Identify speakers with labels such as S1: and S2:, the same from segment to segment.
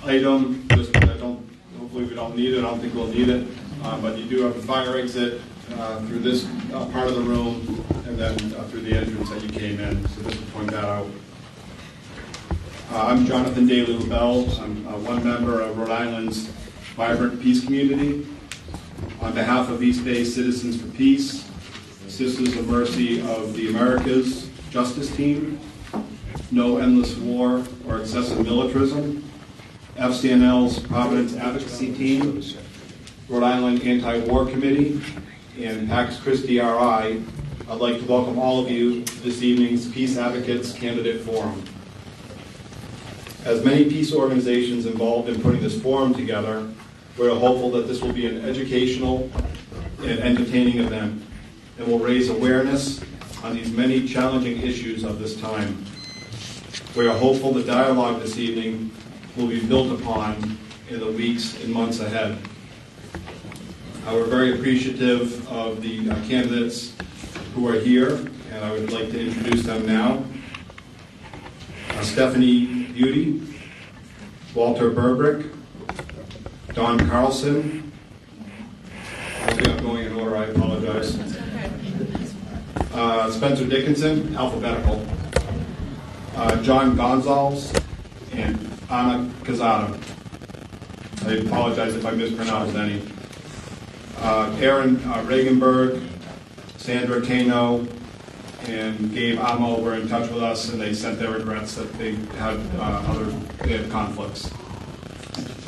S1: item. Hopefully we don't need it. I don't think we'll need it. But you do have a fire exit through this part of the room, and then through the entrance that you came in. So just to point that out. I'm Jonathan Daly-LaBelle. I'm one member of Rhode Island's Vibrant Peace Community. On behalf of East Bay Citizens for Peace, Sisters of Mercy of the Americas Justice Team, No Endless War or Excessive Militarism, FCNL's Providence Advocacy Team, Rhode Island Anti-War Committee, and Pax Christi RI, I'd like to welcome all of you to this evening's Peace Advocates Candidate Forum. As many peace organizations involved in putting this forum together, we're hopeful that this will be an educational and entertaining event and will raise awareness on these many challenging issues of this time. We are hopeful the dialogue this evening will be built upon in the weeks and months ahead. We're very appreciative of the candidates who are here, and I would like to introduce them now. Stephanie Beauty, Walter Burbrick, Don Carlson. I think I'm going in order, I apologize. Spencer Dickinson, alphabetical. John Gonzalez, and Anna Cazada. I apologize if I mispronounced any. Aaron Regenberg, Sandra Kano, and Gabe Amo were in touch with us, and they sent their regrets that they had conflicts.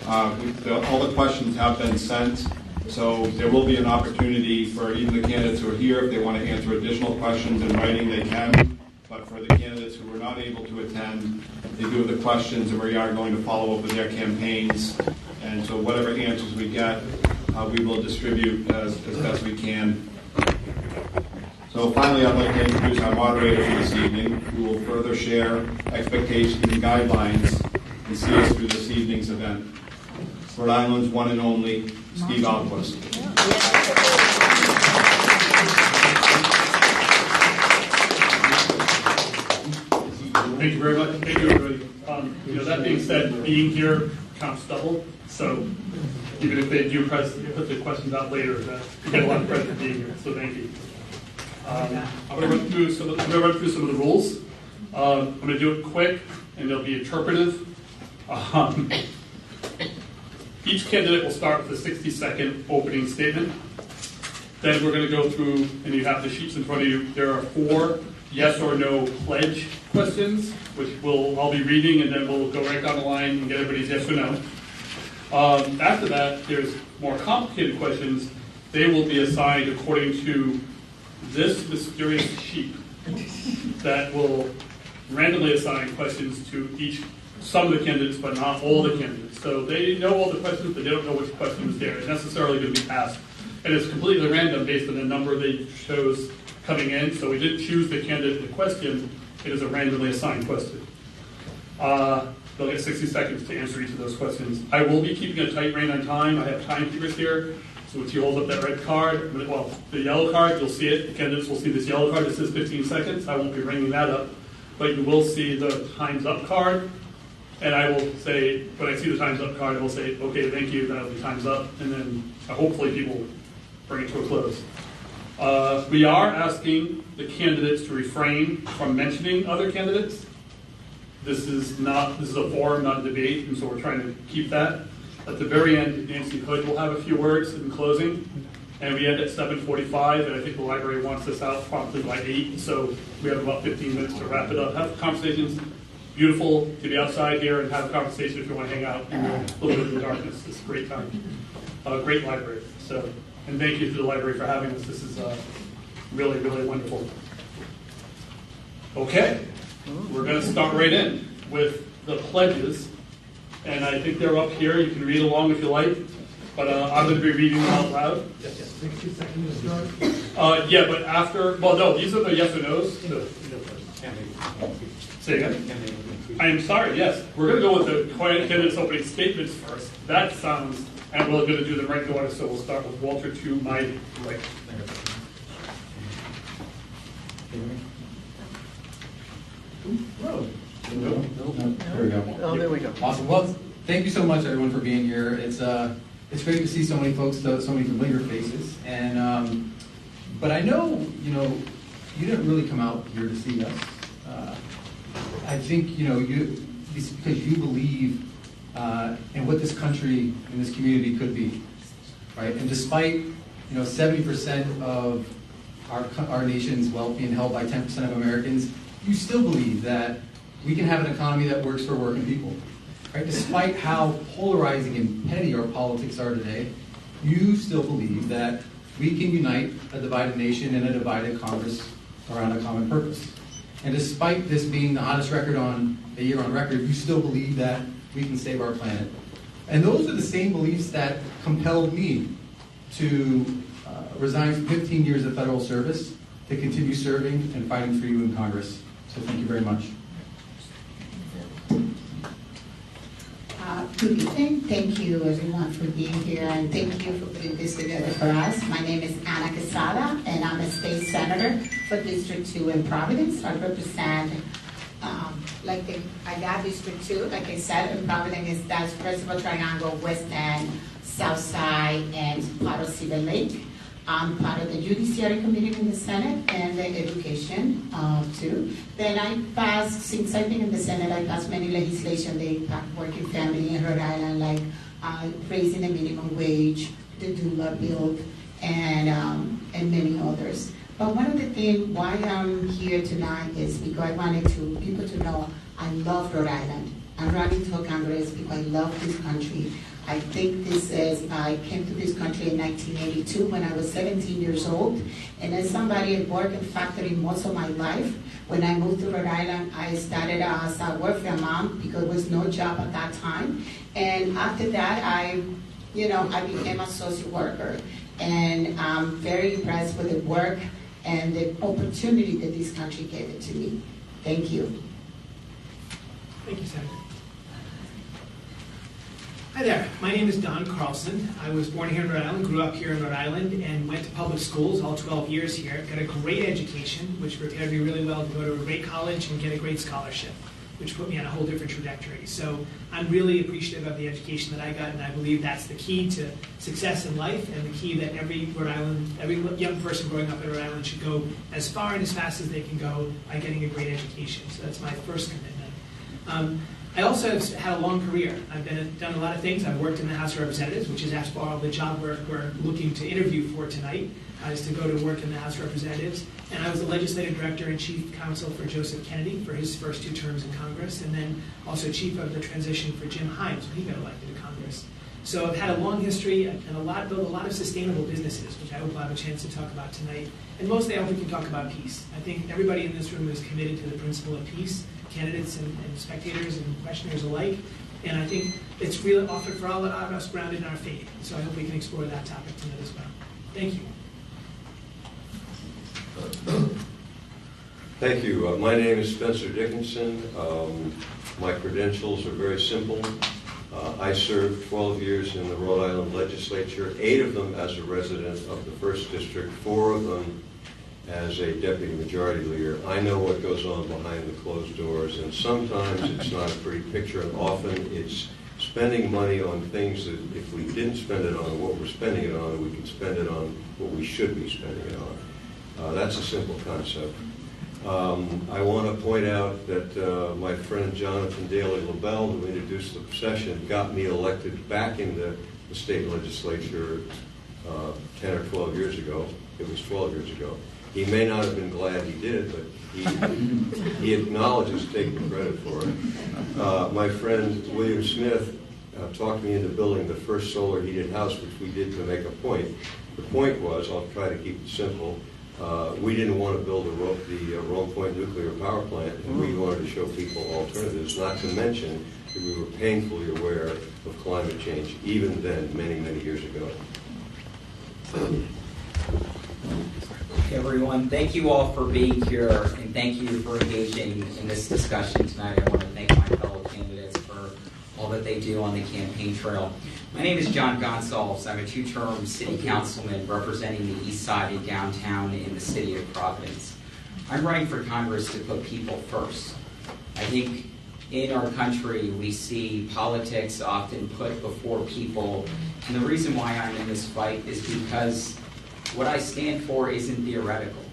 S1: All the questions have been sent, so there will be an opportunity for even the candidates who are here, if they want to answer additional questions in writing, they can. But for the candidates who were not able to attend, they do have the questions, and we are going to follow up with their campaigns. And so whatever answers we get, we will distribute as best we can. So finally, I'd like to introduce our moderator for this evening, who will further share expectations and guidelines and see us through this evening's event. Rhode Island's one and only Steve Alquist.
S2: Thank you very much. Thank you, everybody. That being said, being here counts double. So even if they do put the questions out later, you get a lot of credit for being here. So thank you. I'm going to run through some of the rules. I'm going to do it quick, and they'll be interpretive. Each candidate will start with a 60-second opening statement. Then we're going to go through, and you have the sheets in front of you. There are 4 yes or no pledge questions, which I'll be reading, and then we'll go right down the line and get everybody's yes or no. After that, there's more complicated questions. They will be assigned according to this mysterious sheet that will randomly assign questions to some of the candidates, but not all the candidates. So they know all the questions, but they don't know which question is there. It's necessarily going to be asked. And it's completely random based on the number they chose coming in. So we didn't choose the candidate in the question. It is a randomly assigned question. They'll get 60 seconds to answer each of those questions. I will be keeping a tight rein on time. I have timekeepers here. So once you hold up that red card, well, the yellow card, you'll see it. The candidates will see this yellow card that says 15 seconds. I won't be ringing that up. But you will see the time's up card. And I will say, when I see the time's up card, I will say, okay, thank you, that'll be time's up. And then hopefully people bring it to a close. We are asking the candidates to refrain from mentioning other candidates. This is a forum, not a debate, and so we're trying to keep that. At the very end, Nancy Hood will have a few words in closing, and we end at 7:45, and I think the library wants us out promptly by 8, so we have about 15 minutes to wrap it up. Have conversations. Beautiful to be outside here and have a conversation if you want to hang out in a little bit in the darkness. It's a great time. Great library. And thank you to the library for having us. This is really, really wonderful. Okay, we're going to start right in with the pledges. And I think they're up here. You can read along if you like. But I'm going to be reading them out loud.
S3: Yes. 60 seconds to start?
S2: Yeah, but after, well, no, these are the yes or no's. Say again? I am sorry, yes. We're going to go with the candidates opening statements first. That sounds, and we're going to do them right in order, so we'll start with Walter to my right.
S1: There we go.
S4: Oh, there we go.
S5: Awesome. Well,
S4: Thank you so much, everyone, for being here. It's great to see so many folks, so many familiar faces. And but I know, you didn't really come out here to see us. I think, it's because you believe in what this country and this community could be, right? And despite, 70% of our nation's wealth being held by 10% of Americans, you still believe that we can have an economy that works for working people, right? Despite how polarizing and petty our politics are today, you still believe that we can unite a divided nation and a divided Congress around a common purpose. And despite this being the hottest year on record, you still believe that we can save our planet. And those are the same beliefs that compelled me to resign from 15 years of federal service to continue serving and fighting for you in Congress. So thank you very much.
S5: Good evening. Thank you, everyone, for being here, and thank you for putting this together for us. My name is Ana Quesada, and I'm a state senator for District 2 in Providence. I represent, I got District 2, like I said, in Providence, that's Principal Triangle, West End, South Side, and part of Silver Lake. I'm part of the Judiciary Committee in the Senate and the Education too. Then I passed, since I've been in the Senate, I passed many legislation, the working family in Rhode Island, like raising the minimum wage, the doula bill, and many others. But one of the things why I'm here tonight is because I wanted people to know I love Rhode Island. I'm running for Congress because I love this country. I think I came to this country in 1982 when I was 17 years old. And as somebody had worked in factory most of my life, when I moved to Rhode Island, I started as a welfare mom because there was no job at that time. And after that, I became a social worker. And I'm very impressed with the work and the opportunity that this country gave it to me. Thank you.
S3: Thank you, Senator. Hi there, my name is Don Carlson. I was born here in Rhode Island, grew up here in Rhode Island, and went to public schools all 12 years here. Got a great education, which prepared me really well to go to a great college and get a great scholarship, which put me on a whole different trajectory. So I'm really appreciative of the education that I got, and I believe that's the key to success in life, and the key that every young person growing up in Rhode Island should go as far and as fast as they can go by getting a great education. So that's my first commitment. I also have had a long career. I've done a lot of things. I've worked in the House of Representatives, which is actually all the job we're looking to interview for tonight, is to go to work in the House of Representatives. And I was the legislative director and chief counsel for Joseph Kennedy for his first 2 terms in Congress, and then also chief of the transition for Jim Himes when he got elected to Congress. So I've had a long history and built a lot of sustainable businesses, which I hope I'll have a chance to talk about tonight. And mostly I hope we can talk about peace. I think everybody in this room is committed to the principle of peace, candidates and spectators and questioners alike. And I think it's really offered for all of us grounded in our faith. So I hope we can explore that topic tonight as well. Thank you.
S6: Thank you. My name is Spencer Dickinson. My credentials are very simple. I served 12 years in the Rhode Island legislature, 8 of them as a resident of the 1st District, 4 of them as a deputy majority leader. I know what goes on behind the closed doors, and sometimes it's not a pretty picture, and often it's spending money on things that if we didn't spend it on what we're spending it on, we could spend it on what we should be spending it on. That's a simple concept. I want to point out that my friend Jonathan Daly LaBelle, who introduced the session, got me elected back in the state legislature 10 or 12 years ago. It was 12 years ago. He may not have been glad he did, but he acknowledges taking credit for it. My friend William Smith talked me into building the first solar heated house, which we did to make a point. The point was, I'll try to keep it simple, we didn't want to build the Rome Point nuclear power plant, and we wanted to show people alternatives, not to mention that we were painfully aware of climate change, even then, many, many years ago.
S7: Hey everyone, thank you all for being here, and thank you for engaging in this discussion tonight. I want to thank my fellow candidates for all that they do on the campaign trail. My name is John Gonsalves. I'm a 2-term city councilman representing the east side and downtown in the city of Providence. I'm running for Congress to put people first. I think in our country, we see politics often put before people. And the reason why I'm in this fight is because what I stand for isn't theoretical.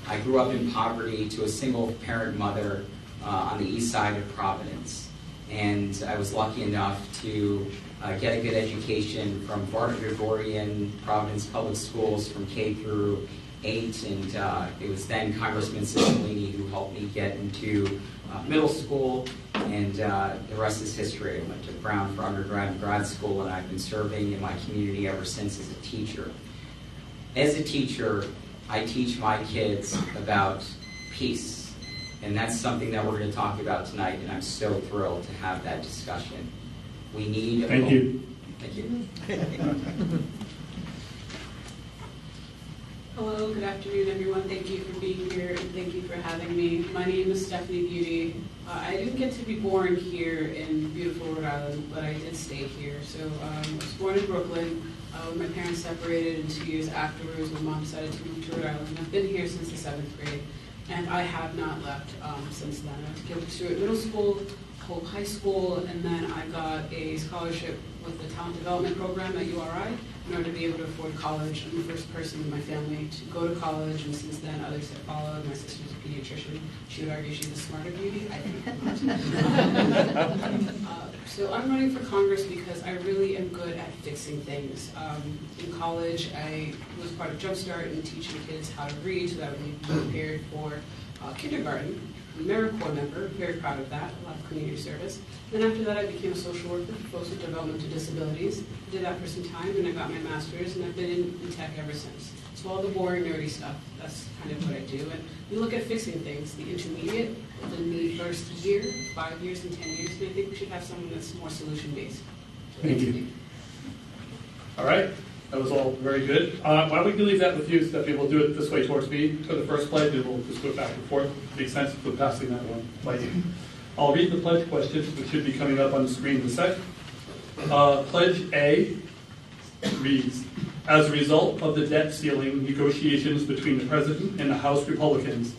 S7: I grew up in poverty to a single-parent mother on the east side of Providence. And I was lucky enough to get a good education from Barton Gregorian Providence Public Schools from K through 8. And it was then Congressman Cicilline who helped me get into middle school. And the rest is history. I went to Brown for undergrad and grad school, and I've been serving in my community ever since as a teacher. As a teacher, I teach my kids about peace, and that's something that we're going to talk about tonight, and I'm so thrilled to have that discussion. We need...
S2: Thank you.
S7: Thank you.
S8: Hello, good afternoon, everyone. Thank you for being here, and thank you for having me. My name is Stephanie Beauty. I didn't get to be born here in beautiful Rhode Island, but I did stay here. So I was born in Brooklyn. When my parents separated, and 2 years afterwards, my mom decided to move to Rhode Island. I've been here since the 7th grade, and I have not left since then. I went to Gilbert Stewart Middle School, Hope High School, and then I got a scholarship with the Talent Development Program at URI in order to be able to afford college. I'm the first person in my family to go to college, and since then others have followed. My sister's a pediatrician. She would argue she's a smarter beauty. I think not. So I'm running for Congress because I really am good at fixing things. In college, I was part of Jumpstart and teaching kids how to read so that I would be prepared for kindergarten. I'm an AmeriCorps member, very proud of that, a lot of community service. Then after that, I became a social worker for folks with developmental disabilities. I did that for some time, and I got my master's, and I've been in tech ever since. So all the boring, nerdy stuff, that's kind of what I do. And we look at fixing things, the intermediate, within the first year, 5 years, and 10 years, and I think we should have someone that's more solution-based.
S2: Thank you. All right, that was all very good. Why don't we leave that with you, Stephanie? We'll do it this way towards me for the first pledge, and we'll just go back and forth. Makes sense for passing that one by you. I'll read the pledge questions, which should be coming up on the screen in a sec. Pledge A reads, as a result of the debt ceiling negotiations between the President and the House Republicans,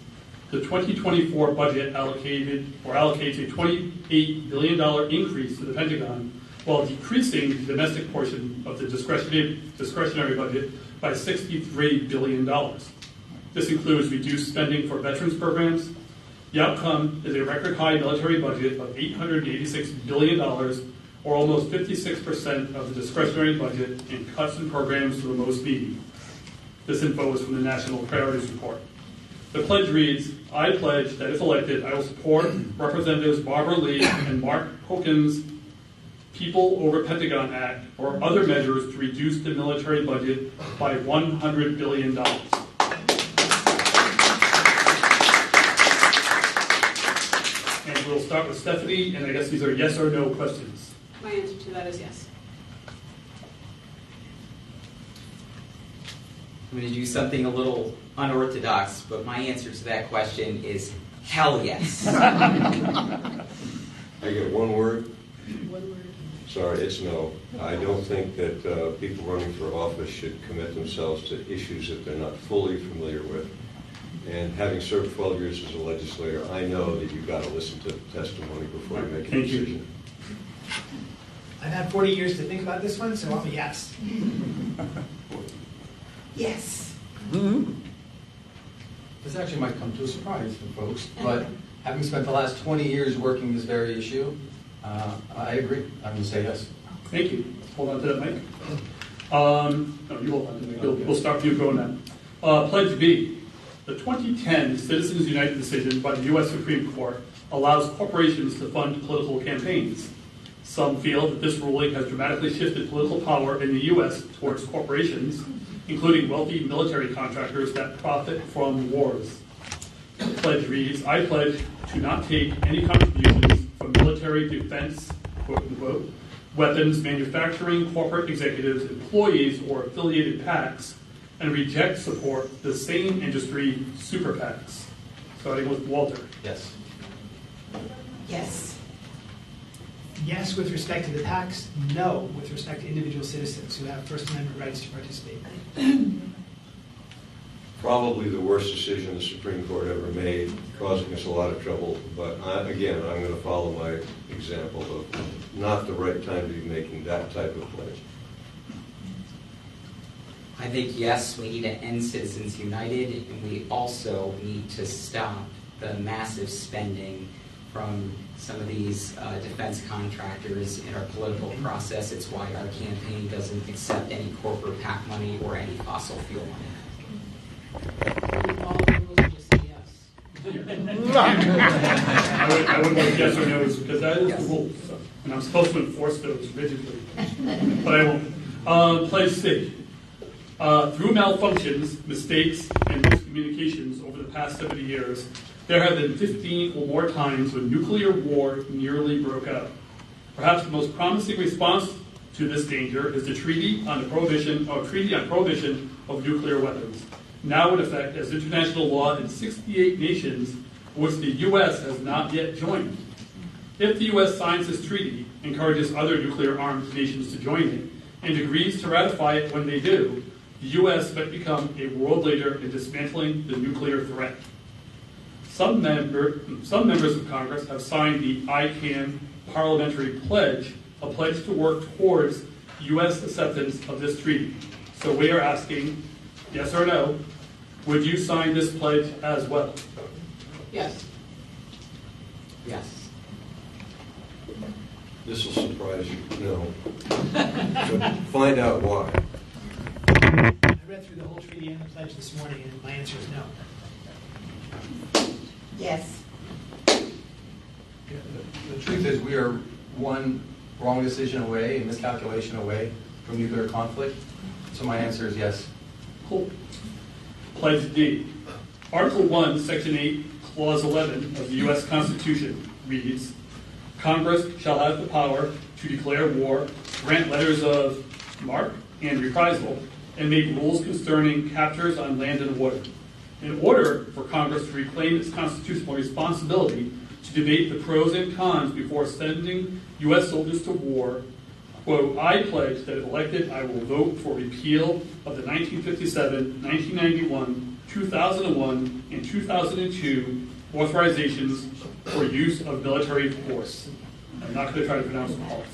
S2: the 2024 budget allocates a $28 billion increase to the Pentagon while decreasing the domestic portion of the discretionary budget by $63 billion. This includes reduced spending for veterans programs. The outcome is a record high military budget of $886 billion, or almost 56% of the discretionary budget, and cuts in programs for the most needy. This info is from the National Priorities Report. The pledge reads, I pledge that if elected, I will support Representatives Barbara Lee and Mark Hogan's People Over Pentagon Act or other measures to reduce the military budget by $100 billion. And we'll start with Stephanie, and I guess these are yes or no questions.
S8: My answer to that is yes.
S7: I'm going to do something a little unorthodox, but my answer to that question is hell yes.
S6: I get one word.
S8: One word.
S6: Sorry, it's no. I don't think that people running for office should commit themselves to issues that they're not fully familiar with. And having served 12 years as a legislator, I know that you've got to listen to testimony before you make a
S2: Thank you.
S6: decision.
S3: I've had 40 years to think about this one, so I'm a yes.
S5: Yes.
S4: This actually might come to a surprise for folks, but having spent the last 20 years working this very issue, I agree. I'm going to say yes.
S2: Thank you. Hold on to that mic. No, you hold on to the mic. We'll start with you going now. Pledge B. The 2010 Citizens United decision by the U.S. Supreme Court allows corporations to fund political campaigns. Some feel that this ruling has dramatically shifted political power in the U.S. towards corporations, including wealthy military contractors that profit from wars. The pledge reads, I pledge to not take any contributions from military defense, quote unquote, weapons manufacturing corporate executives, employees, or affiliated PACs, and reject support for the same industry super PACs. Starting with Walter.
S4: Yes.
S5: Yes.
S3: Yes with respect to the PACs, no with respect to individual citizens who have First Amendment rights to participate.
S6: probably the worst decision the Supreme Court ever made, causing us a lot of trouble. But again, I'm going to follow my example of not the right time to be making that type of pledge.
S7: I think, yes, we need to end Citizens United, and we also need to stop the massive spending from some of these defense contractors in our political process. It's why our campaign doesn't accept any corporate PAC money or any fossil fuel money.
S8: All of them will just say yes.
S2: I would vote yes or no because that is the rule. So, and I'm supposed to enforce those rigidly, but I won't. Pledge state. Through malfunctions, mistakes, and miscommunications over the past 70 years, there have been 15 or more times when nuclear war nearly broke out. Perhaps the most promising response to this danger is the Treaty on Prohibition of Nuclear Weapons, now in effect as international law in 68 nations, which the U.S. has not yet joined. If the U.S. signs this treaty, encourages other nuclear-armed nations to join it, and agrees to ratify it when they do, the U.S. might become a world leader in dismantling the nuclear threat. Some members of Congress have signed the ICANN Parliamentary Pledge, a pledge to work towards U.S. acceptance of this treaty. So we are asking, yes or no, would you sign this pledge as well?
S8: Yes.
S7: Yes.
S6: This will surprise you. No. But find out why.
S3: I read through the whole treaty and the pledge this morning, and my answer is no.
S5: Yes.
S4: The truth is, we are one wrong decision away and miscalculation away from nuclear conflict. So my answer is yes.
S2: Cool. Pledge D. Article 1, Section 8, Clause 11 of the U.S. Constitution reads, Congress shall have the power to declare war, grant letters of marque and reprisal, and make rules concerning captures on land and water. In order for Congress to reclaim its constitutional responsibility to debate the pros and cons before sending U.S. soldiers to war, quote, I pledge that if elected, I will vote for repeal of the 1957, 1991, 2001, and 2002 authorizations for use of military force. I'm not going to try to pronounce them all.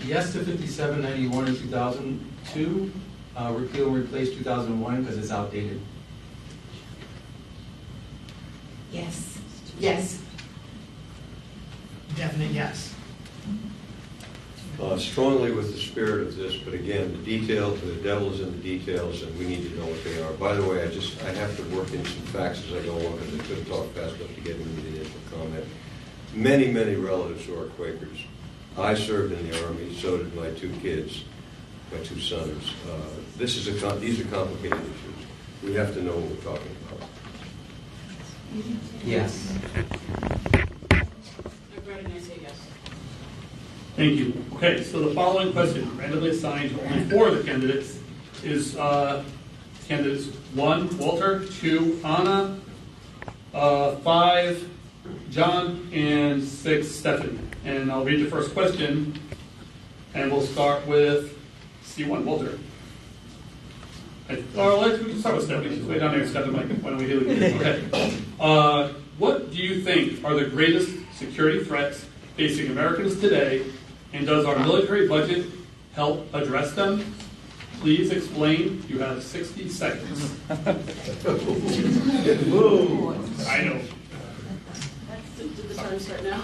S4: Yes to 57, 91, and 2002. Repeal and replace 2001 because it's outdated.
S5: Yes. Yes.
S3: Definite yes.
S6: Strongly with the spirit of this, but again, the devil is in the details, and we need to know what they are. By the way, I have to work in some facts as I go along because I couldn't talk fast enough to get into the initial comment. Many, many relatives who are Quakers. I served in the Army, so did my two kids, my two sons. These are complicated issues. We have to know what we're talking about.
S7: Yes.
S8: I've read it and I say yes.
S2: Thank you. Okay, so the following question, randomly assigned to only 4 of the candidates, is candidates 1, Walter, 2, Anna, 5, John, and 6, Stephanie. And I'll read the first question, and we'll start with C1, Walter. We can start with Stephanie. She's way down there. She's got the mic. Why don't we do it? Okay. What do you think are the greatest security threats facing Americans today, and does our military budget help address them? Please explain. You have 60 seconds. I know.
S8: Did the time start now?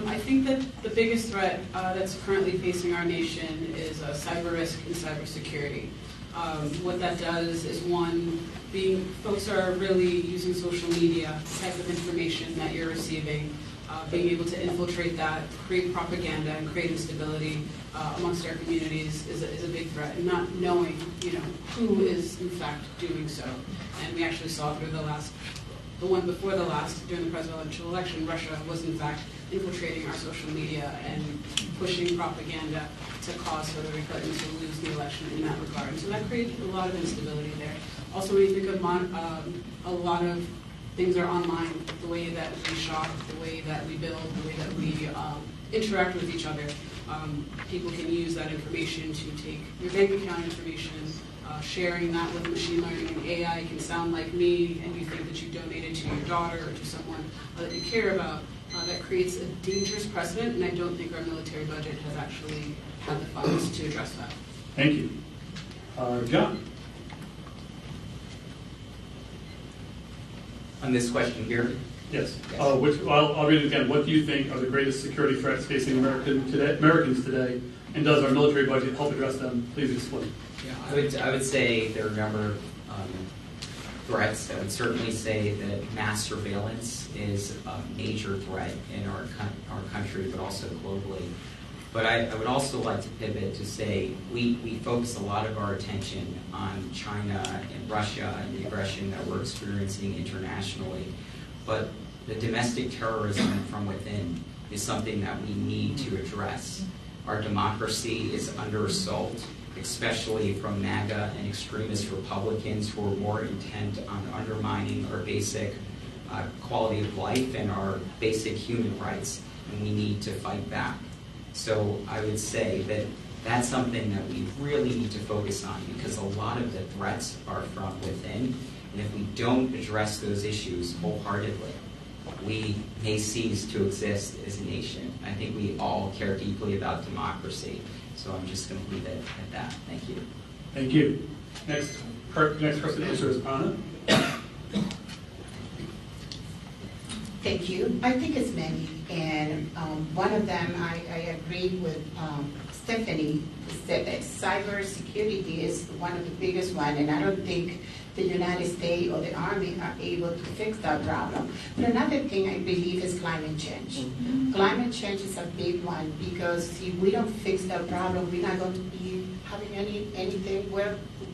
S8: I think that the biggest threat that's currently facing our nation is cyber risk and cybersecurity. What that does is, one, folks are really using social media, the type of information that you're receiving, being able to infiltrate that, create propaganda, and create instability amongst our communities is a big threat. And not knowing, who is in fact doing so. And we actually saw through the one before the last, during the presidential election, Russia was in fact infiltrating our social media and pushing propaganda to cause Hillary Clinton to lose the election in that regard. And so that created a lot of instability there. Also, when you think of a lot of things are online, the way that we shop, the way that we build, the way that we interact with each other, people can use that information to take your bank account information, sharing that with machine learning and AI can sound like me, and you think that you donated to your daughter or to someone that you care about, that creates a dangerous precedent, and I don't think our military budget has actually had the funds to address that.
S2: Thank you. John?
S7: On this question here,
S2: Yes.
S7: Yes.
S2: I'll read it again. What do you think are the greatest security threats facing Americans today, and does our military budget help address them? Please explain.
S7: yeah, I would say there are a number of threats. I would certainly say that mass surveillance is a major threat in our country, but also globally. But I would also like to pivot to say we focus a lot of our attention on China and Russia and the aggression that we're experiencing internationally. But the domestic terrorism from within is something that we need to address. Our democracy is under assault, especially from MAGA and extremist Republicans who are more intent on undermining our basic quality of life and our basic human rights, and we need to fight back. So I would say that that's something that we really need to focus on, because a lot of the threats are from within, and if we don't address those issues wholeheartedly, we may cease to exist as a nation. I think we all care deeply about democracy, so I'm just going to leave it at that. Thank you.
S2: Thank you. Next person to answer is Anna.
S5: Thank you. I think it's many, and one of them I agree with Stephanie. Cyber security is one of the biggest one, and I don't think the United States or the Army are able to fix that problem. But another thing I believe is climate change. Mm-hmm. Climate change is a big one, because if we don't fix that problem, we're not going to be having anything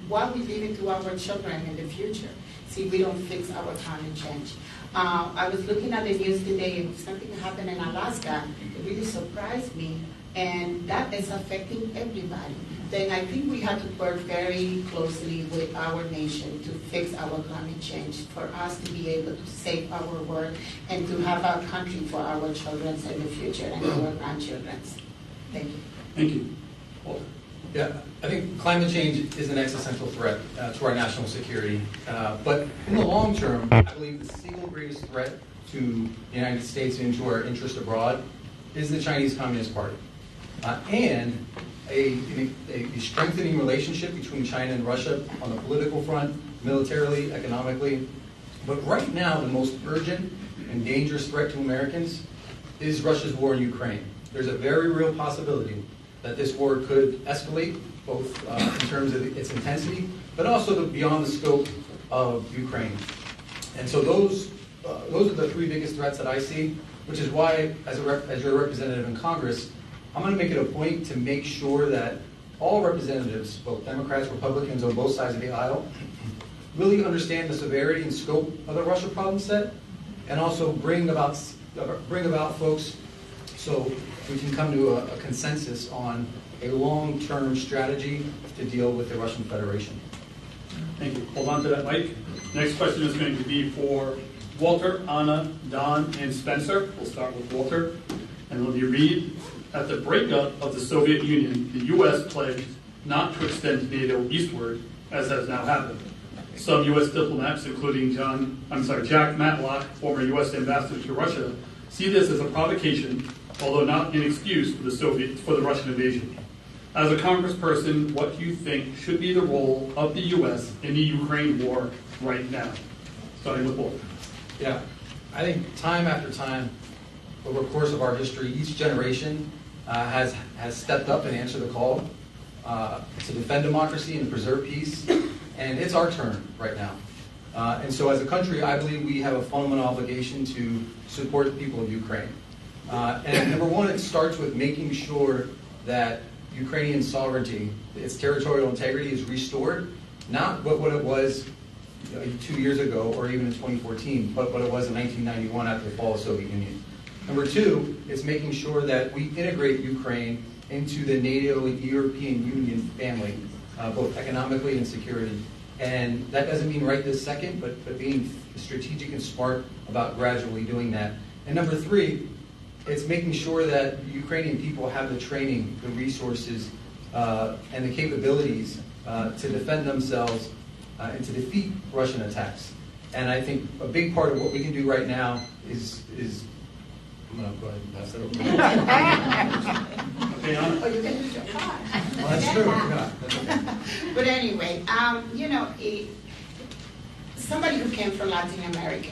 S5: while we leave it to our children in the future. See, we don't fix our climate change. I was looking at the news today, and something happened in Alaska. It really surprised me, and that is affecting everybody. Then I think we have to work very closely with our nation to fix our climate change, for us to be able to save our world and to have our country for our children in the future and our grandchildren. Thank you.
S2: Thank you. Walter.
S4: Yeah, I think climate change is an existential threat to our national security. But in the long term, I believe the single greatest threat to the United States and to our interest abroad is the Chinese Communist Party. And a strengthening relationship between China and Russia on the political front, militarily, economically. But right now, the most urgent and dangerous threat to Americans is Russia's war in Ukraine. There's a very real possibility that this war could escalate, both in terms of its intensity, but also beyond the scope of Ukraine. And so those are the three biggest threats that I see, which is why, as your representative in Congress, I'm going to make it a point to make sure that all representatives, both Democrats, Republicans, on both sides of the aisle, really understand the severity and scope of the Russia problem set, and also bring about folks so we can come to a consensus on a long-term strategy to deal with the Russian Federation.
S2: Thank you. Hold on to that mic. Next question is going to be for Walter, Anna, Don, and Spencer. We'll start with Walter. And let me read. At the breakup of the Soviet Union, the U.S. pledged not to extend NATO eastward, as has now happened. Some U.S. diplomats, including Jack Matlock, former U.S. ambassador to Russia, see this as a provocation, although not an excuse for the Russian invasion. As a congressperson, what do you think should be the role of the U.S. in the Ukraine war right now? Starting with Walter.
S4: Yeah, I think time after time, over the course of our history, each generation has stepped up and answered the call to defend democracy and preserve peace, and it's our turn right now. And so as a country, I believe we have a fundamental obligation to support the people of Ukraine. And number one, it starts with making sure that Ukrainian sovereignty, its territorial integrity is restored, not what it was 2 years ago or even in 2014, but what it was in 1991 after the fall of the Soviet Union. Number two, is making sure that we integrate Ukraine into the NATO and European Union family, both economically and security. And that doesn't mean right this second, but being strategic and smart about gradually doing that. And number three, it's making sure that Ukrainian people have the training, the resources, and the capabilities to defend themselves and to defeat Russian attacks. And I think a big part of what we can do right now is I'm going to go ahead and pass that over.
S2: Okay, Anna?
S5: Oh, you can use your card.
S4: Well, that's true. I forgot. That's okay.
S5: But anyway, somebody who came from Latin America,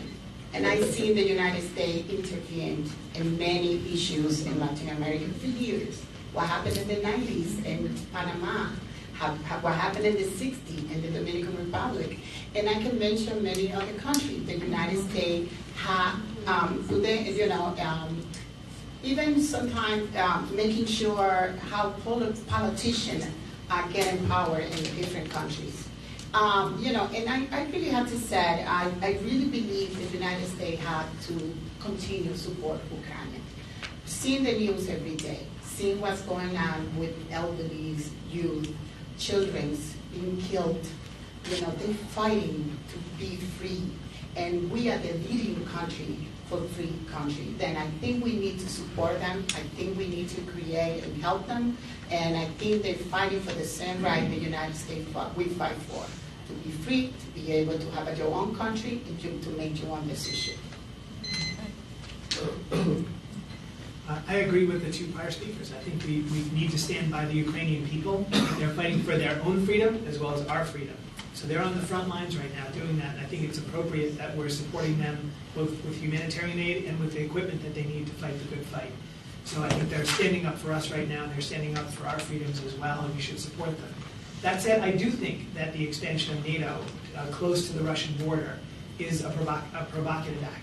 S5: and I see the United States intervened in many issues in Latin America for years. What happened in the 90s in Panama, what happened in the 60s in the Dominican Republic, and I can mention many other countries. The United States had, even sometimes making sure how politicians are getting power in different countries. And I really have to say, I really believe the United States had to continue to support Ukraine. Seeing the news every day, seeing what's going on with elderly, youth, children being killed, they're fighting to be free. And we are the leading country for free country. Then I think we need to support them. I think we need to create and help them. And I think they're fighting for the same right the United States we fight for. To be free, to be able to have your own country, and to make your own decision.
S3: I agree with the two prior speakers. I think we need to stand by the Ukrainian people. They're fighting for their own freedom as well as our freedom. So they're on the front lines right now doing that, and I think it's appropriate that we're supporting them both with humanitarian aid and with the equipment that they need to fight the good fight. So I think they're standing up for us right now, and they're standing up for our freedoms as well, and we should support them. That said, I do think that the expansion of NATO close to the Russian border is a provocative act.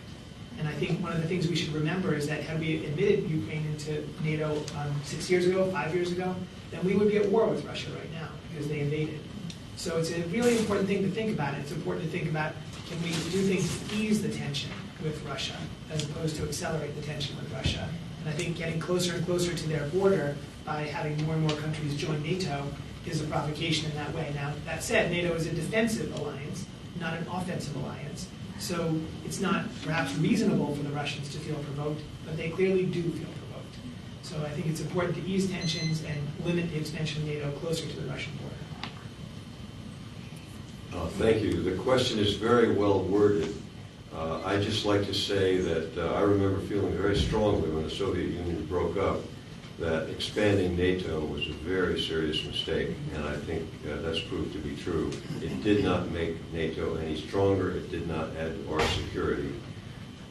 S3: And I think one of the things we should remember is that had we admitted Ukraine into NATO 6 years ago, 5 years ago, then we would be at war with Russia right now because they invaded. So it's a really important thing to think about. It's important to think about, can we do things to ease the tension with Russia as opposed to accelerate the tension with Russia? And I think getting closer and closer to their border by having more and more countries join NATO is a provocation in that way. Now, that said, NATO is a defensive alliance, not an offensive alliance. So it's not perhaps reasonable for the Russians to feel provoked, but they clearly do feel provoked. So I think it's important to ease tensions and limit the expansion of NATO closer to the Russian border.
S6: Thank you. The question is very well worded. I'd just like to say that I remember feeling very strongly when the Soviet Union broke up that expanding NATO was a very serious mistake, and I think that's proved to be true. It did not make NATO any stronger. It did not add to our security.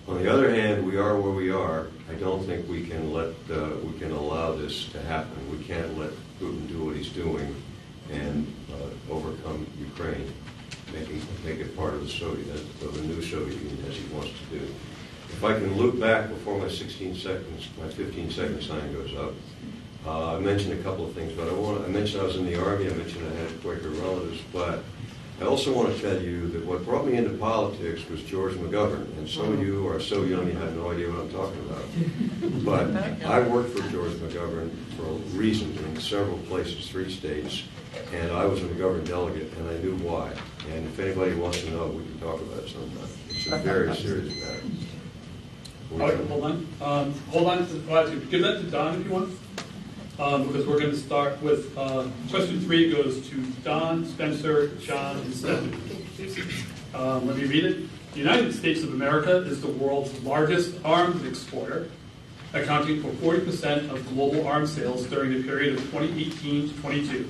S6: On the other hand, we are where we are. I don't think we can allow this to happen. We can't let Putin do what he's doing and overcome Ukraine, make it part of the new Soviet Union as he wants to do. If I can loop back before my 15-second sign goes up, I mentioned a couple of things, but I mentioned I was in the Army, I mentioned I had Quaker relatives, but I also want to tell you that what brought me into politics was George McGovern, and some of you are so young you have no idea what I'm talking about. But I worked for George McGovern for a reason in several places, 3 states, and I was a McGovern delegate, and I knew why. And if anybody wants to know, we can talk about it sometime. It's a very serious matter.
S2: All right, hold on. Hold on. Give that to Don if you want, because we're going to start with question 3 goes to Don, Spencer, John, and Stephanie. Let me read it. The United States of America is the world's largest arms exporter, accounting for 40% of global arms sales during the period of 2018 to 22.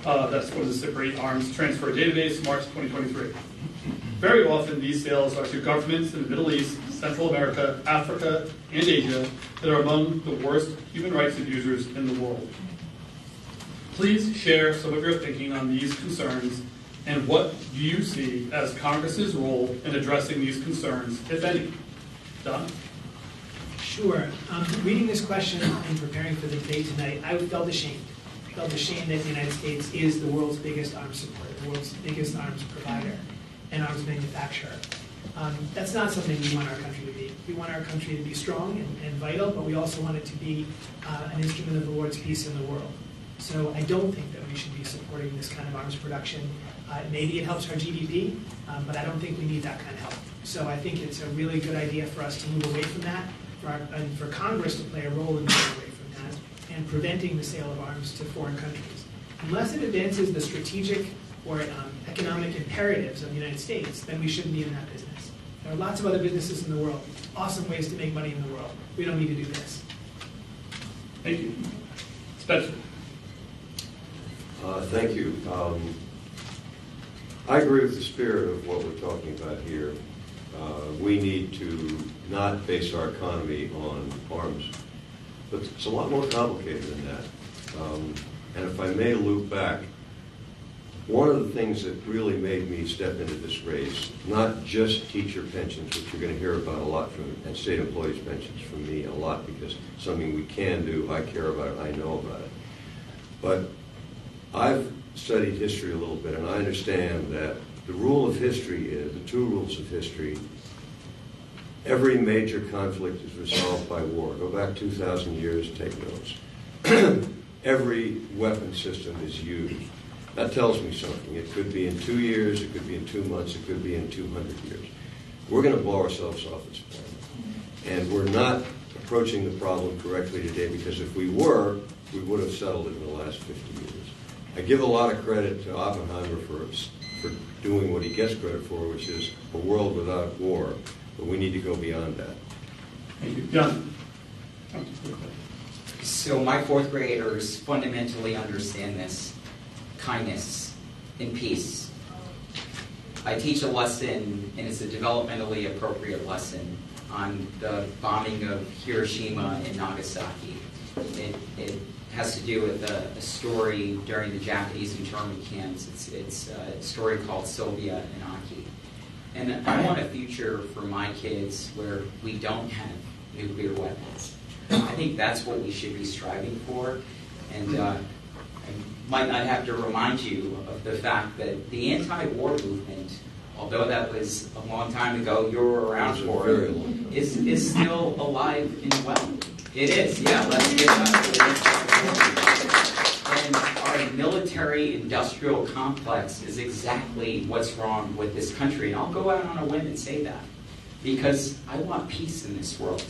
S2: That's from the SIPRI Arms Transfer Database, March 2023. Very often, these sales are to governments in the Middle East, Central America, Africa, and Asia that are among the worst human rights abusers in the world. Please share some of your thinking on these concerns and what do you see as Congress's role in addressing these concerns, if any. Don?
S3: Sure. Reading this question and preparing for the debate tonight, I felt ashamed. I felt ashamed that the United States is the world's biggest arms supporter, the world's biggest arms provider and arms manufacturer. That's not something we want our country to be. We want our country to be strong and vital, but we also want it to be an instrument of the Lord's peace in the world. So I don't think that we should be supporting this kind of arms production. Maybe it helps our GDP, but I don't think we need that kind of help. So I think it's a really good idea for us to move away from that, and for Congress to play a role in moving away from that, and preventing the sale of arms to foreign countries. unless it advances the strategic or economic imperatives of the United States, then we shouldn't be in that business. There are lots of other businesses in the world, awesome ways to make money in the world. We don't need to do this.
S2: Thank you. Spencer.
S6: Thank you. I agree with the spirit of what we're talking about here. We need to not base our economy on arms. But it's a lot more complicated than that. And if I may loop back, one of the things that really made me step into this race, not just teacher pensions, which you're going to hear about a lot from, and state employees' pensions from me a lot, because it's something we can do, I care about it, I know about it. But I've studied history a little bit, and I understand that the rule of history is, the two rules of history, every major conflict is resolved by war. Go back 2,000 years, take notes. Every weapon system is used. That tells me something. It could be in 2 years, it could be in 2 months, it could be in 200 years. We're going to blow ourselves off this planet. And we're not approaching the problem correctly today, because if we were, we would have settled it in the last 50 years. I give a lot of credit to Oppenheimer for doing what he gets credit for, which is a world without war. But we need to go beyond that.
S2: Thank you. John.
S7: So my fourth graders fundamentally understand this: kindness and peace. I teach a lesson, and it's a developmentally appropriate lesson, on the bombing of Hiroshima and Nagasaki. It has to do with a story during the Japanese internment camps. It's a story called Sylvia and Aki. And I want a future for my kids where we don't have nuclear weapons. I think that's what we should be striving for. And I might not have to remind you of the fact that the anti-war movement, although that was a long time ago, you were around for it, is still alive and well. It is, yeah. Let's get back to it. And our military-industrial complex is exactly what's wrong with this country. And I'll go out on a limb and say that, because I want peace in this world.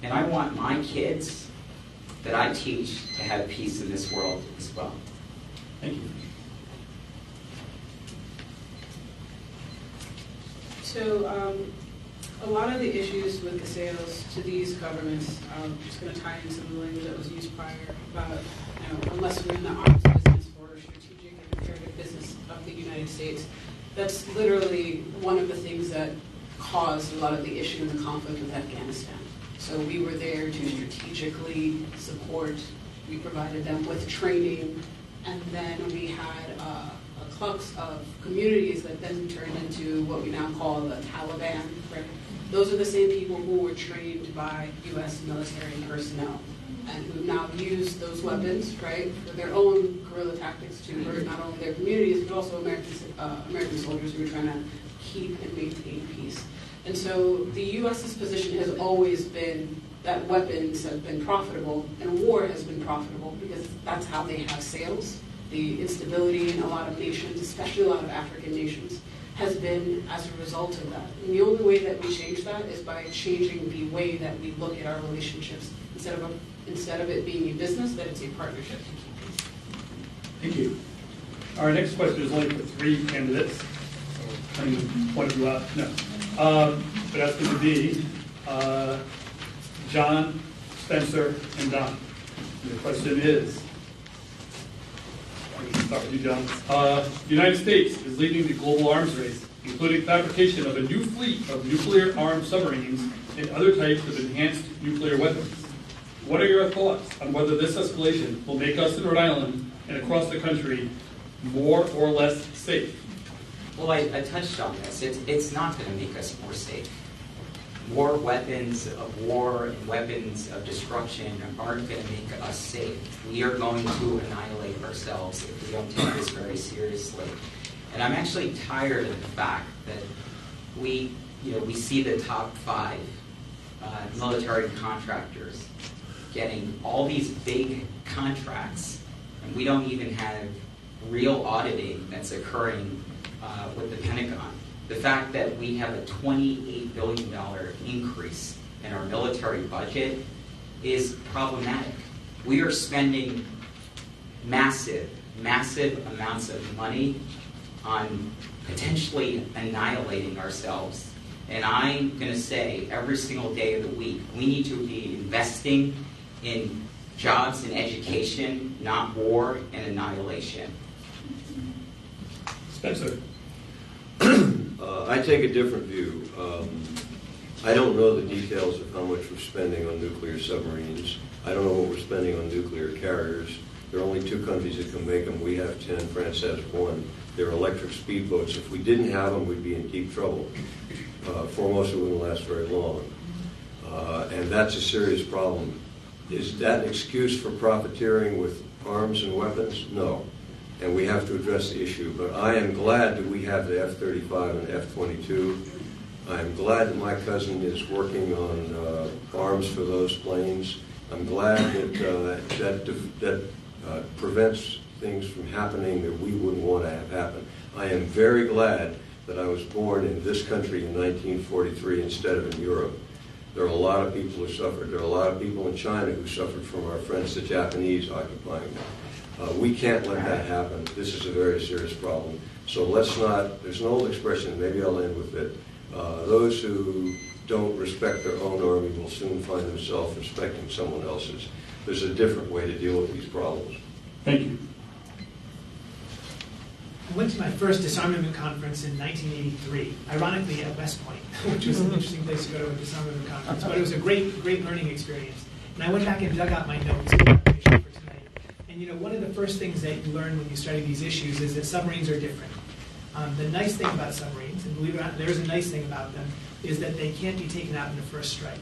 S7: And I want my kids that I teach to have peace in this world as well.
S2: Thank you.
S8: So a lot of the issues with the sales to these governments, I'm just going to tie in some of the language that was used prior about, unless we're in the arms business or strategic and imperative business of the United States, that's literally one of the things that caused a lot of the issue in the conflict with Afghanistan. So we were there to strategically support, we provided them with training, and then we had a clux of communities that then turned into what we now call the Taliban. Right? Those are the same people who were trained by U.S. military personnel and who now use those weapons, right, for their own guerrilla tactics to hurt not only their communities, but also American soldiers who are trying to keep and maintain peace. And so the U.S.'s position has always been that weapons have been profitable and war has been profitable, because that's how they have sales. The instability in a lot of nations, especially a lot of African nations, has been as a result of that. And the only way that we change that is by changing the way that we look at our relationships. Instead of it being a business, that it's a partnership to keep peace.
S2: Thank you. Our next question is only for 3 candidates. So, point of you out. No. But that's going to be John, Spencer, and Don. The question is, I can start with you, John. The United States is leading the global arms race, including fabrication of a new fleet of nuclear-armed submarines and other types of enhanced nuclear weapons. What are your thoughts on whether this escalation will make us in Rhode Island and across the country more or less safe?
S7: Well, I touched on this. It's not going to make us more safe. More weapons of war and weapons of destruction aren't going to make us safe. We are going to annihilate ourselves if we don't take this very seriously. And I'm actually tired of the fact that we see the top 5 military contractors getting all these big contracts, and we don't even have real auditing that's occurring with the Pentagon. The fact that we have a $28 billion increase in our military budget is problematic. We are spending massive massive amounts of money on potentially annihilating ourselves. And I'm going to say every single day of the week, we need to be investing in jobs and education, not war and annihilation.
S2: Spencer.
S6: I take a different view. I don't know the details of how much we're spending on nuclear submarines. I don't know what we're spending on nuclear carriers. There are only 2 countries that can make them. We have 10. France has 1. They're electric speedboats. If we didn't have them, we'd be in deep trouble. Foremost, it wouldn't last very long. And that's a serious problem. Is that an excuse for profiteering with arms and weapons? No. And we have to address the issue. But I am glad that we have the F-35 and F-22. I'm glad that my cousin is working on arms for those planes. I'm glad that prevents things from happening that we wouldn't want to have happen. I am very glad that I was born in this country in 1943 instead of in Europe. There are a lot of people who suffered. There are a lot of people in China who suffered from our friends, the Japanese, occupying them. We can't let that happen. This is a very serious problem. So let's not, there's an old expression, maybe I'll end with it. Those who don't respect their own army will soon find themselves respecting someone else's. There's a different way to deal with these problems.
S2: Thank you.
S3: I went to my first disarmament conference in 1983, ironically at West Point, which was an interesting place to go to a disarmament conference, but it was a great learning experience. And I went back and dug out my notes in preparation for tonight. And you know, one of the first things that you learn when you study these issues is that submarines are different. The nice thing about submarines, and believe it or not, there is a nice thing about them, is that they can't be taken out in the first strike.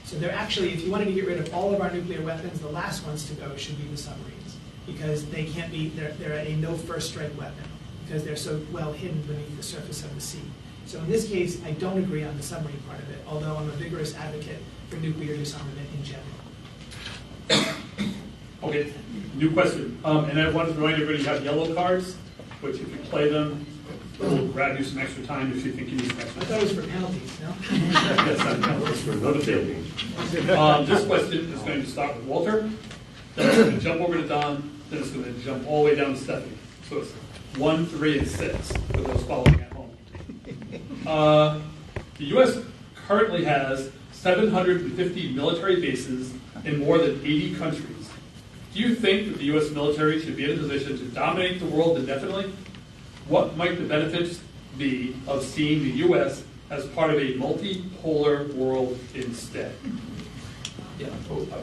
S3: So they're actually, if you wanted to get rid of all of our nuclear weapons, the last ones to go should be the submarines, because they can't be, they're a no first strike weapon, because they're so well hidden beneath the surface of the sea. So in this case, I don't agree on the submarine part of it, although I'm a vigorous advocate for nuclear disarmament in general.
S2: Okay, new question. And I want to remind everybody you have yellow cards, which if you play them, we'll grab you some extra time if you think you need some extra
S3: I thought it was for penalties, no?
S2: Yes, I know. It's for notating. This question is going to start with Walter, then it's going to jump over to Don, then it's going to jump all the way down to Stephanie. So it's 1, 3, and 6 for those following at home. The U.S. currently has 750 military bases in more than 80 countries. Do you think that the U.S. military should be in a position to dominate the world indefinitely? What might the benefits be of seeing the U.S. as part of a multipolar world instead?
S4: Yeah,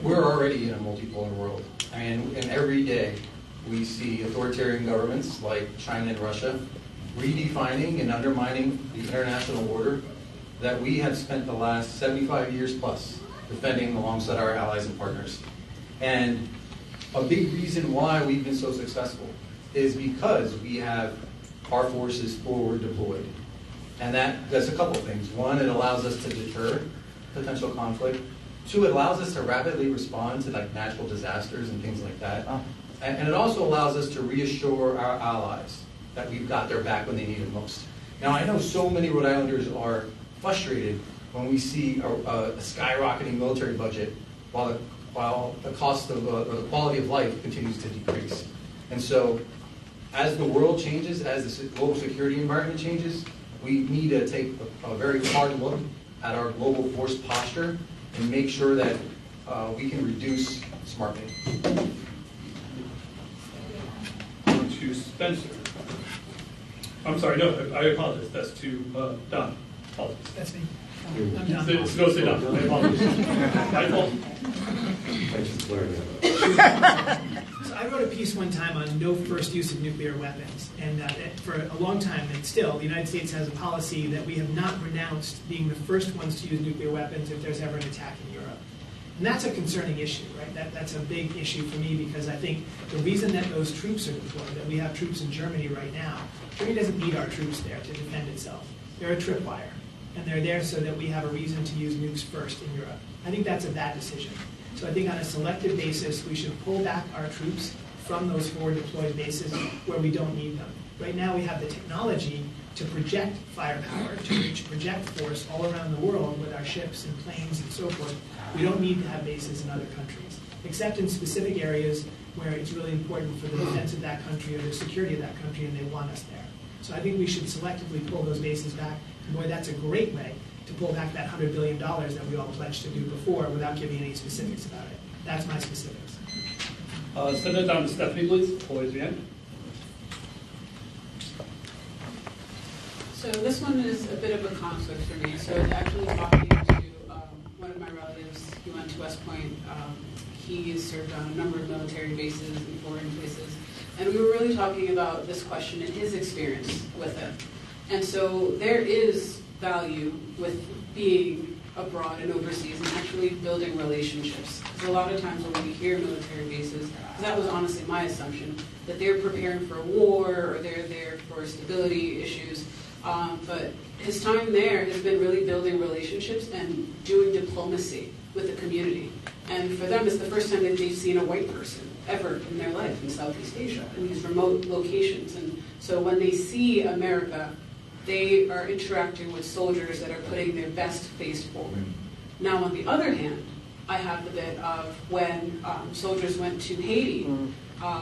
S4: we're already in a multipolar world. And every day we see authoritarian governments like China and Russia redefining and undermining the international order that we have spent the last 75 years plus defending alongside our allies and partners. And a big reason why we've been so successful is because we have our forces forward deployed. And that's a couple of things. One, it allows us to deter potential conflict. 2, it allows us to rapidly respond to like natural disasters and things like that. And it also allows us to reassure our allies that we've got their back when they need it most. Now, I know so many Rhode Islanders are frustrated when we see a skyrocketing military budget while the cost of or the quality of life continues to decrease. And so, as the world changes, as the global security environment changes, we need to take a very hard look at our global force posture and make sure that we can reduce smartly.
S2: On to Spencer. I'm sorry, no, I apologize. That's to Don. Apologies.
S3: That's me.
S2: Say Don. I apologize. My fault.
S6: I just learned that.
S3: So I wrote a piece one time on no first use of nuclear weapons, and for a long time, and still, the United States has a policy that we have not renounced being the first ones to use nuclear weapons if there's ever an attack in Europe. And that's a concerning issue, right? That's a big issue for me because I think the reason that those troops are deployed, that we have troops in Germany right now, Germany doesn't need our troops there to defend itself. They're a tripwire, and they're there so that we have a reason to use nukes first in Europe. I think that's a bad decision. So I think on a selective basis, we should pull back our troops from those forward deployed bases where we don't need them. Right now we have the technology to project firepower, to project force all around the world with our ships and planes and so forth. We don't need to have bases in other countries, except in specific areas where it's really important for the defense of that country or the security of that country and they want us there. So I think we should selectively pull those bases back. And boy, that's a great way to pull back that $100 billion that we all pledged to do before without giving any specifics about it. That's my specifics.
S2: Send it down to Stephanie, please. Always the end.
S8: So this one is a bit of a conflict for me. So actually talking to one of my relatives, he went to West Point. He served on a number of military bases and foreign places. And we were really talking about this question and his experience with it. And so there is value with being abroad and overseas and actually building relationships. Because a lot of times when we hear military bases, that was honestly my assumption, that they're preparing for a war or they're there for stability issues. But his time there has been really building relationships and doing diplomacy with the community. And for them, it's the first time that they've seen a white person ever in their life in Southeast Asia, in these remote locations. And so when they see America, they are interacting with soldiers that are putting their best face forward. Now, on the other hand, I have the bit of when soldiers went to Haiti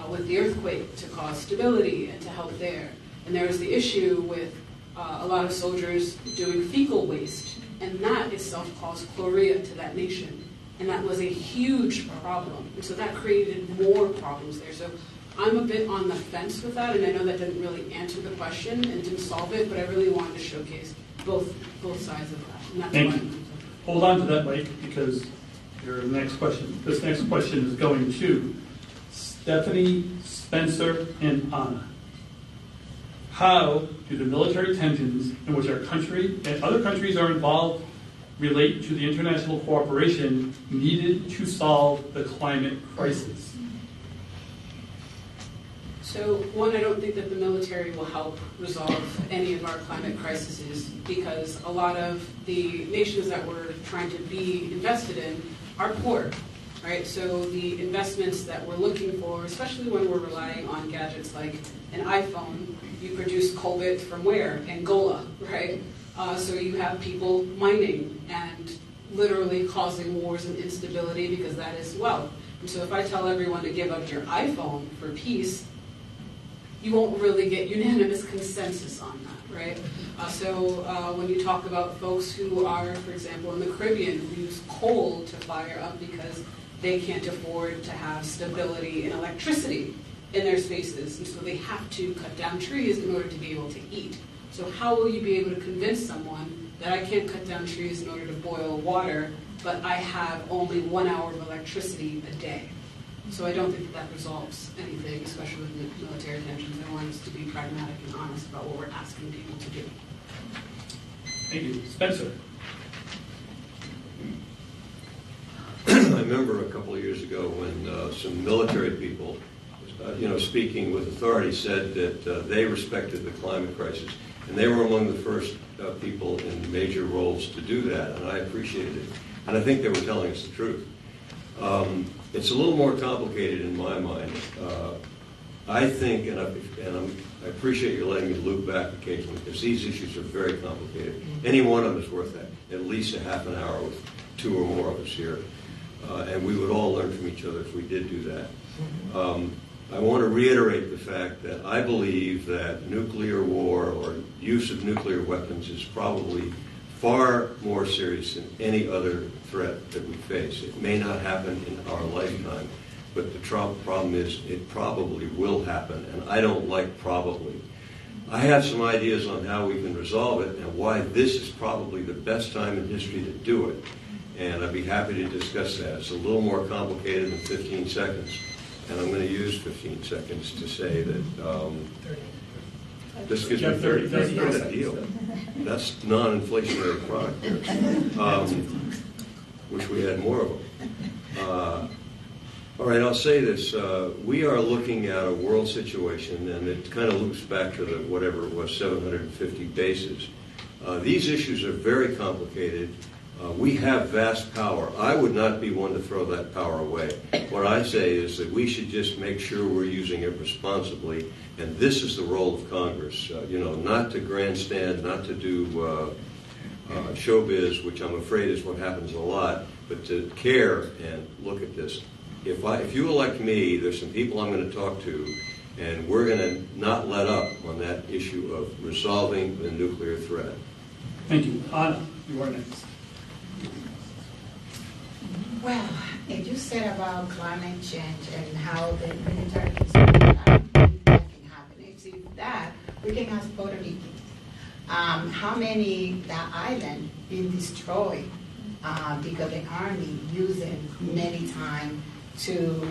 S8: with the earthquake to cause stability and to help there. And there was the issue with a lot of soldiers doing fecal waste, and that itself caused cholera to that nation. And that was a huge problem. And so that created more problems there. So I'm a bit on the fence with that, and I know that didn't really answer the question and didn't solve it, but I really wanted to showcase both sides of that. And that's
S2: Thank
S8: why
S2: you. Hold on to that, Mike, because your next question. This next question is going to Stephanie, Spencer, and Anna. How do the military tensions in which our country and other countries are involved relate to the international cooperation needed to solve the climate crisis?
S8: So, one, I don't think that the military will help resolve any of our climate crises because a lot of the nations that we're trying to be invested in are poor, right? So the investments that we're looking for, especially when we're relying on gadgets like an iPhone, you produce cobalt from where? Angola, right? So you have people mining and literally causing wars and instability because that is wealth. And so if I tell everyone to give up your iPhone for peace, you won't really get unanimous consensus on that, right? So when you talk about folks who are, for example, in the Caribbean, who use coal to fire up because they can't afford to have stability and electricity in their spaces, and so they have to cut down trees in order to be able to eat. So how will you be able to convince someone that I can't cut down trees in order to boil water, but I have only 1 hour of electricity a day? So I don't think that resolves anything, especially with military tensions. I want us to be pragmatic and honest about what we're asking people to do.
S2: Thank you. Spencer.
S6: I remember a couple of years ago when some military people, speaking with authority, said that they respected the climate crisis. And they were among the first people in major roles to do that, and I appreciated it. And I think they were telling us the truth. It's a little more complicated in my mind. I think, and I appreciate you letting me loop back occasionally, because these issues are very complicated. Any one of them is worth that, at least a half an hour with two or more of us here. And we would all learn from each other if we did do that. I want to reiterate the fact that I believe that nuclear war or use of nuclear weapons is probably far more serious than any other threat that we face. It may not happen in our lifetime, but the problem is it probably will happen, and I don't like probably. I have some ideas on how we can resolve it and why this is probably the best time in history to do it, and I'd be happy to discuss that. It's a little more complicated than 15 seconds, and I'm going to use 15 seconds to say that this gives me 30. That's not a deal. That's non-inflationary product. Wish we had more of them. All right, I'll say this. We are looking at a world situation, and it kind of loops back to the whatever it was, 750 bases. These issues are very complicated. We have vast power. I would not be one to throw that power away. What I say is that we should just make sure we're using it responsibly, and this is the role of Congress. Not to grandstand, not to do showbiz, which I'm afraid is what happens a lot, but to care and look at this. If you elect me, there's some people I'm going to talk to, and we're going to not let up on that issue of resolving the nuclear threat.
S2: Thank you. Anna, you are next.
S5: Well, if you said about climate change and how the military can support that, I don't think that can happen. If that, we can ask Puerto Rico. How many that island been destroyed because the army used it many times to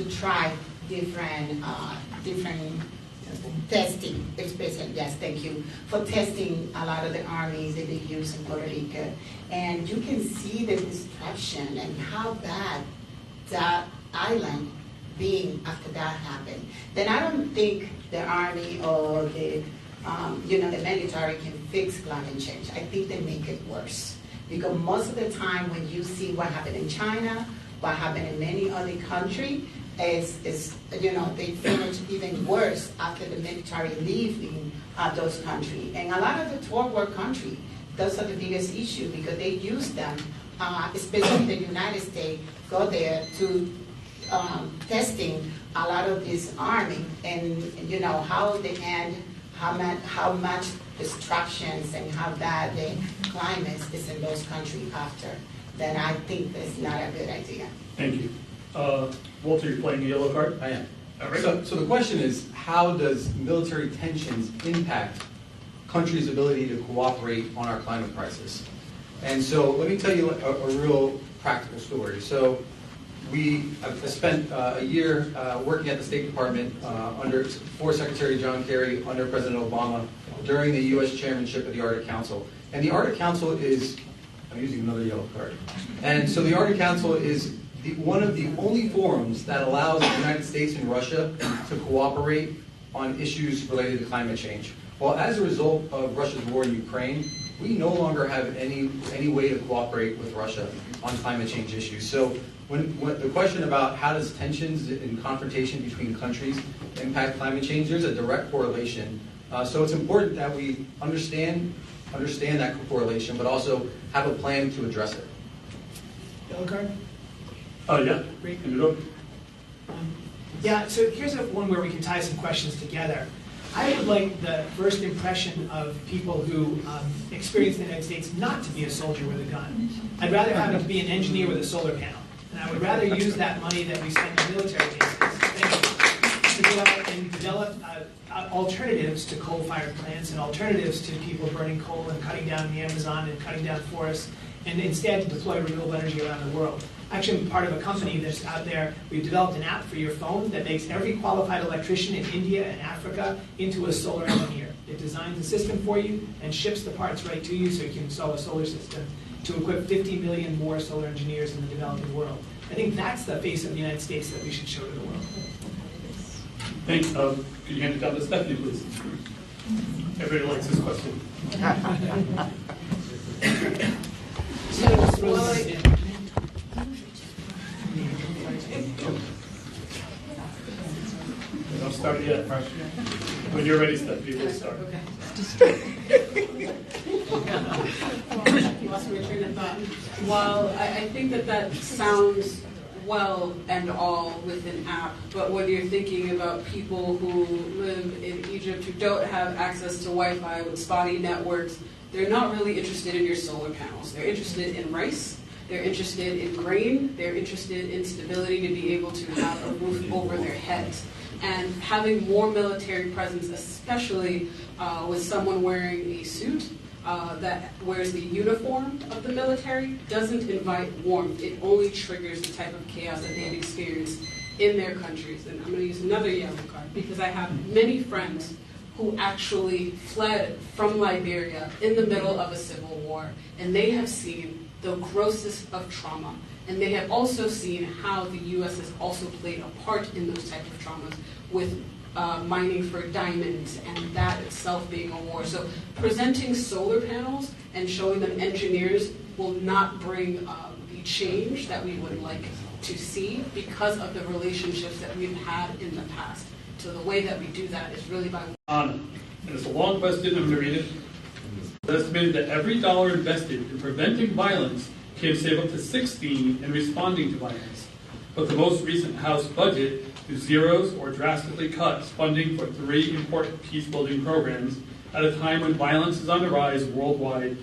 S5: try different testing, especially, yes, thank you, for testing a lot of the armies that they use in Puerto Rico. And you can see the destruction and how bad that island being after that happened. Then I don't think the army or the military can fix climate change. I think they make it worse. Because most of the time when you see what happened in China, what happened in many other countries, they finish even worse after the military leaving those countries. And a lot of the third world countries, those are the biggest issue because they use them, especially the United States, go there to testing a lot of this army and how they end, how much destructions and how bad the climate is in those countries after. Then I think that's not a good idea.
S2: Thank you. Walter, you're playing the yellow card?
S4: I am.
S2: All right.
S4: So the question is, how does military tensions impact countries' ability to cooperate on our climate crisis? And so let me tell you a real practical story. So I spent a year working at the State Department for Secretary John Kerry under President Obama during the U.S. chairmanship of the Arctic Council. And the Arctic Council is, I'm using another yellow card. And so the Arctic Council is one of the only forums that allows the United States and Russia to cooperate on issues related to climate change. Well, as a result of Russia's war in Ukraine, we no longer have any way to cooperate with Russia on climate change issues. So when the question about how does tensions and confrontation between countries impact climate change, there's a direct correlation. So it's important that we understand that correlation, but also have a plan to address it.
S3: Yellow card?
S2: Yeah.
S3: Great.
S2: Hand it over.
S3: Yeah, so here's one where we can tie some questions together. I would like the first impression of people who experience the United States not to be a soldier with a gun. I'd rather have it to be an engineer with a solar panel. And I would rather use that money that we spend on military bases to go out and develop alternatives to coal-fired plants and alternatives to people burning coal and cutting down the Amazon and cutting down forests, and instead deploy renewable energy around the world. Actually, I'm part of a company that's out there. We've developed an app for your phone that makes every qualified electrician in India and Africa into a solar engineer. It designs a system for you and ships the parts right to you so you can install a solar system to equip 50 million more solar engineers in the developing world. I think that's the face of the United States that we should show to the world.
S2: Thanks. Could you hand it down to Stephanie, please? Everybody likes this question. Don't start yet. When you're ready, Stephanie, we'll start.
S8: Lost my train of thought. While I think that sounds well and all with an app, but when you're thinking about people who live in Egypt who don't have access to Wi-Fi with spotty networks, they're not really interested in your solar panels. They're interested in rice. They're interested in grain. They're interested in stability to be able to have a roof over their heads. And having more military presence, especially with someone wearing a suit that wears the uniform of the military, doesn't invite warmth. It only triggers the type of chaos that they've experienced in their countries. And I'm going to use another yellow card because I have many friends who actually fled from Liberia in the middle of a civil war, and they have seen the grossest of trauma. And they have also seen how the U.S. has also played a part in those types of traumas with mining for diamonds and that itself being a war. So presenting solar panels and showing them engineers will not bring the change that we would like to see because of the relationships that we've had in the past. So the way that we do that is really by
S2: And it's a long question, I'm going to read it. It's estimated that every dollar invested in preventing violence can save up to 16 in responding to violence. But the most recent House budget zeros or drastically cuts funding for 3 important peace-building programs at a time when violence is on the rise worldwide,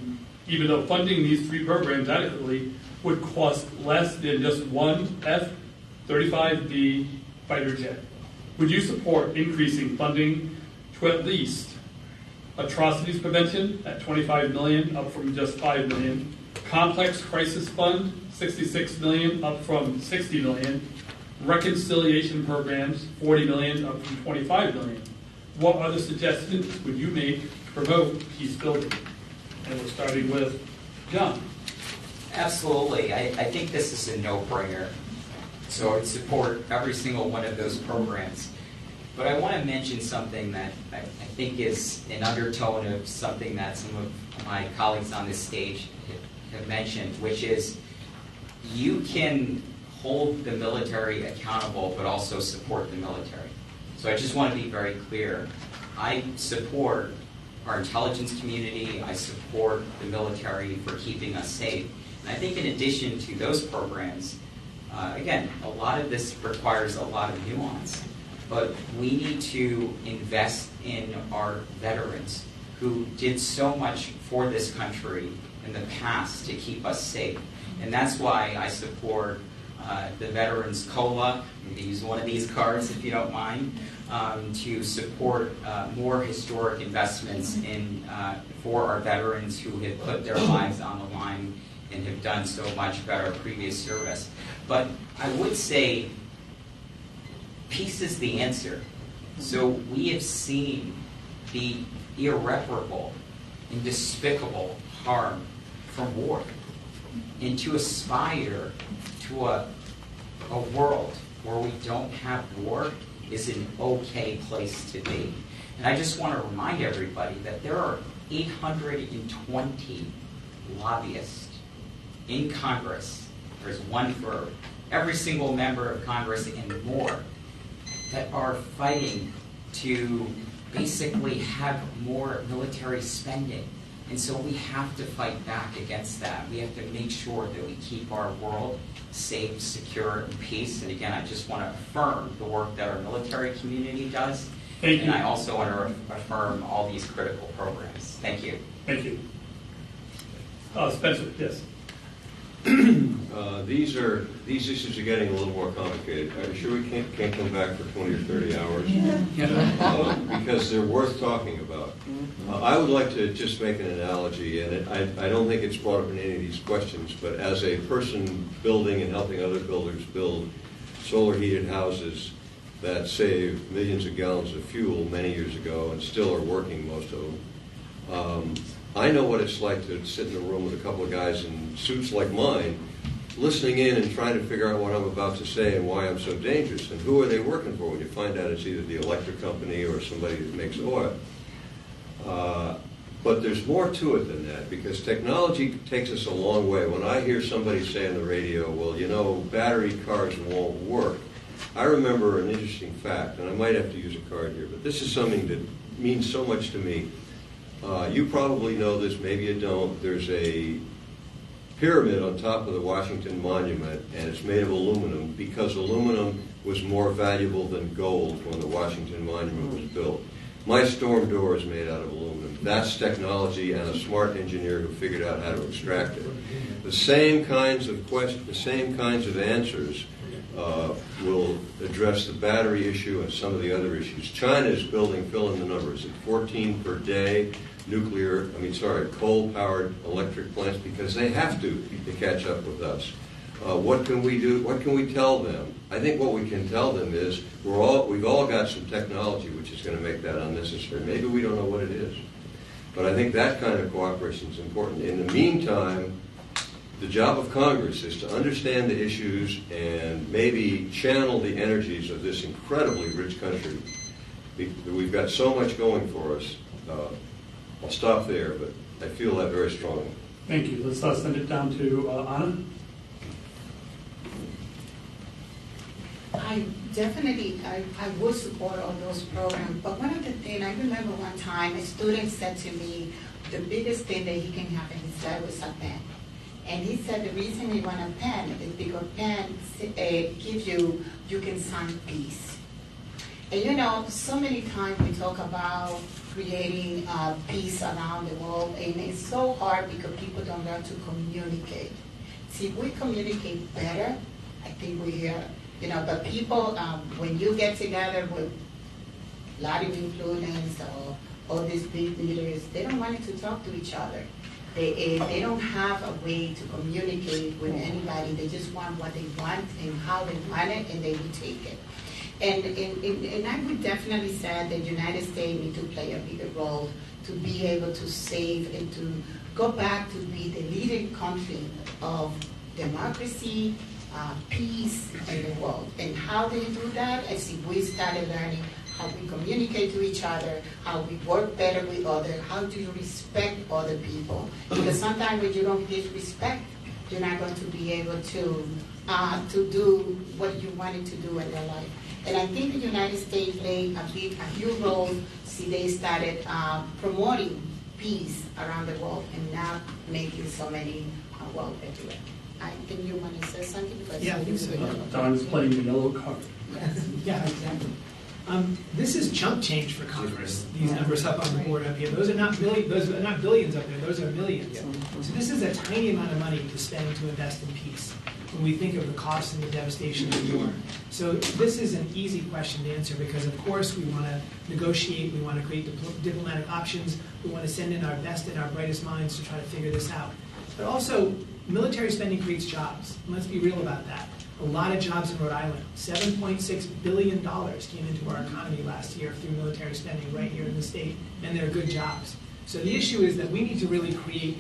S2: even though funding these 3 programs adequately would cost less than just one F-35B fighter jet. Would you support increasing funding to at least atrocities prevention at $25 million, up from just $5 million, complex crisis fund, $66 million, up from $60 million, reconciliation programs, $40 million, up from $25 million? What other suggestions would you make to promote peace building? And we're starting with John.
S7: Absolutely. I think this is a no-brainer. So I would support every single one of those programs. But I want to mention something that I think is an undertone of something that some of my colleagues on this stage have mentioned, which is you can hold the military accountable but also support the military. So I just want to be very clear. I support our intelligence community. I support the military for keeping us safe. And I think in addition to those programs, again, a lot of this requires a lot of nuance. But we need to invest in our veterans who did so much for this country in the past to keep us safe. And that's why I support the Veterans COLA. I'm going to use one of these cards if you don't mind, to support more historic investments in for our veterans who have put their lives on the line and have done so much for our previous service. But I would say peace is the answer. So we have seen the irreparable and despicable harm from war. And to aspire to a world where we don't have war is an okay place to be. And I just want to remind everybody that there are 820 lobbyists in Congress. There's one for every single member of Congress and more that are fighting to basically have more military spending. And so we have to fight back against that. We have to make sure that we keep our world safe, secure, and peace. And again, I just want to affirm the work that our military community does.
S2: Thank you.
S7: And I also want to affirm all these critical programs. Thank you.
S2: Thank you. Spencer, yes.
S6: These issues are getting a little more complicated. Are you sure we can't come back for 20 or 30 hours? Because they're worth talking about. I would like to just make an analogy, and I don't think it's brought up in any of these questions, but as a person building and helping other builders build solar heated houses that save millions of gallons of fuel many years ago and still are working, most of them, I know what it's like to sit in a room with a couple of guys in suits like mine, listening in and trying to figure out what I'm about to say and why I'm so dangerous. And who are they working for when you find out it's either the electric company or somebody that makes oil. But there's more to it than that, because technology takes us a long way. When I hear somebody say on the radio, well, you know, battery cars won't work, I remember an interesting fact, and I might have to use a card here, but this is something that means so much to me. You probably know this, maybe you don't. There's a pyramid on top of the Washington Monument, and it's made of aluminum because aluminum was more valuable than gold when the Washington Monument was built. My storm door is made out of aluminum. That's technology and a smart engineer who figured out how to extract it. The same kinds of questions, the same kinds of answers will address the battery issue and some of the other issues. China is building, fill in the numbers, at 14 per day coal-powered electric plants because they have to catch up with us. What can we do? What can we tell them? I think what we can tell them is we've all got some technology which is going to make that unnecessary. Maybe we don't know what it is. But I think that kind of cooperation is important. In the meantime, the job of Congress is to understand the issues and maybe channel the energies of this incredibly rich country. We've got so much going for us. I'll stop there, but I feel that very strongly.
S2: Thank you. Let's send it down to Anna.
S5: I definitely, I would support all those programs, but one of the things, I remember one time a student said to me, the biggest thing that he can have in his life was a pen. And he said the reason he want a pen is because pen gives you can sign peace. And you know, so many times we talk about creating peace around the world, and it's so hard because people don't learn to communicate. See, if we communicate better, I think we're here. You know, but people, when you get together with a lot of influence or all these big leaders, they don't want to talk to each other. They don't have a way to communicate with anybody. They just want what they want and how they want it, and they will take it. And I would definitely say that the United States need to play a bigger role to be able to save and to go back to be the leading country of democracy, peace in the world. And how do you do that? I see we started learning how we communicate to each other, how we work better with others, how do you respect other people. Because sometimes when you don't give respect, you're not going to be able to do what you wanted to do in your life. And I think the United States played a huge role. See, they started promoting peace around the world and not making so many world into it. I think you want to say something? Because
S3: Yeah, I think so.
S2: Don is playing the yellow card.
S3: Yeah, exactly. This is chump change for Congress. These numbers up on the board up here. Those are not billions up there. Those are millions. So this is a tiny amount of money to spend to invest in peace when we think of the cost and the devastation of the war. So this is an easy question to answer because, of course, we want to negotiate. We want to create diplomatic options. We want to send in our best and our brightest minds to try to figure this out. But also, military spending creates jobs. Let's be real about that. A lot of jobs in Rhode Island. $7.6 billion came into our economy last year through military spending right here in the state, and they're good jobs. So the issue is that we need to really create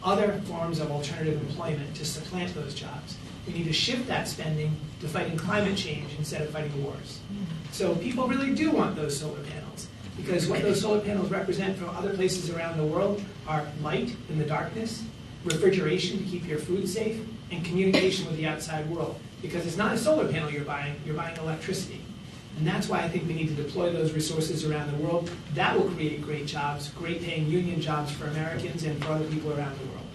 S3: other forms of alternative employment to supplant those jobs. We need to shift that spending to fighting climate change instead of fighting wars. So people really do want those solar panels because what those solar panels represent from other places around the world are light in the darkness, refrigeration to keep your food safe, and communication with the outside world. Because it's not a solar panel you're buying electricity. And that's why I think we need to deploy those resources around the world. That will create great jobs, great paying union jobs for Americans and for other people around the world.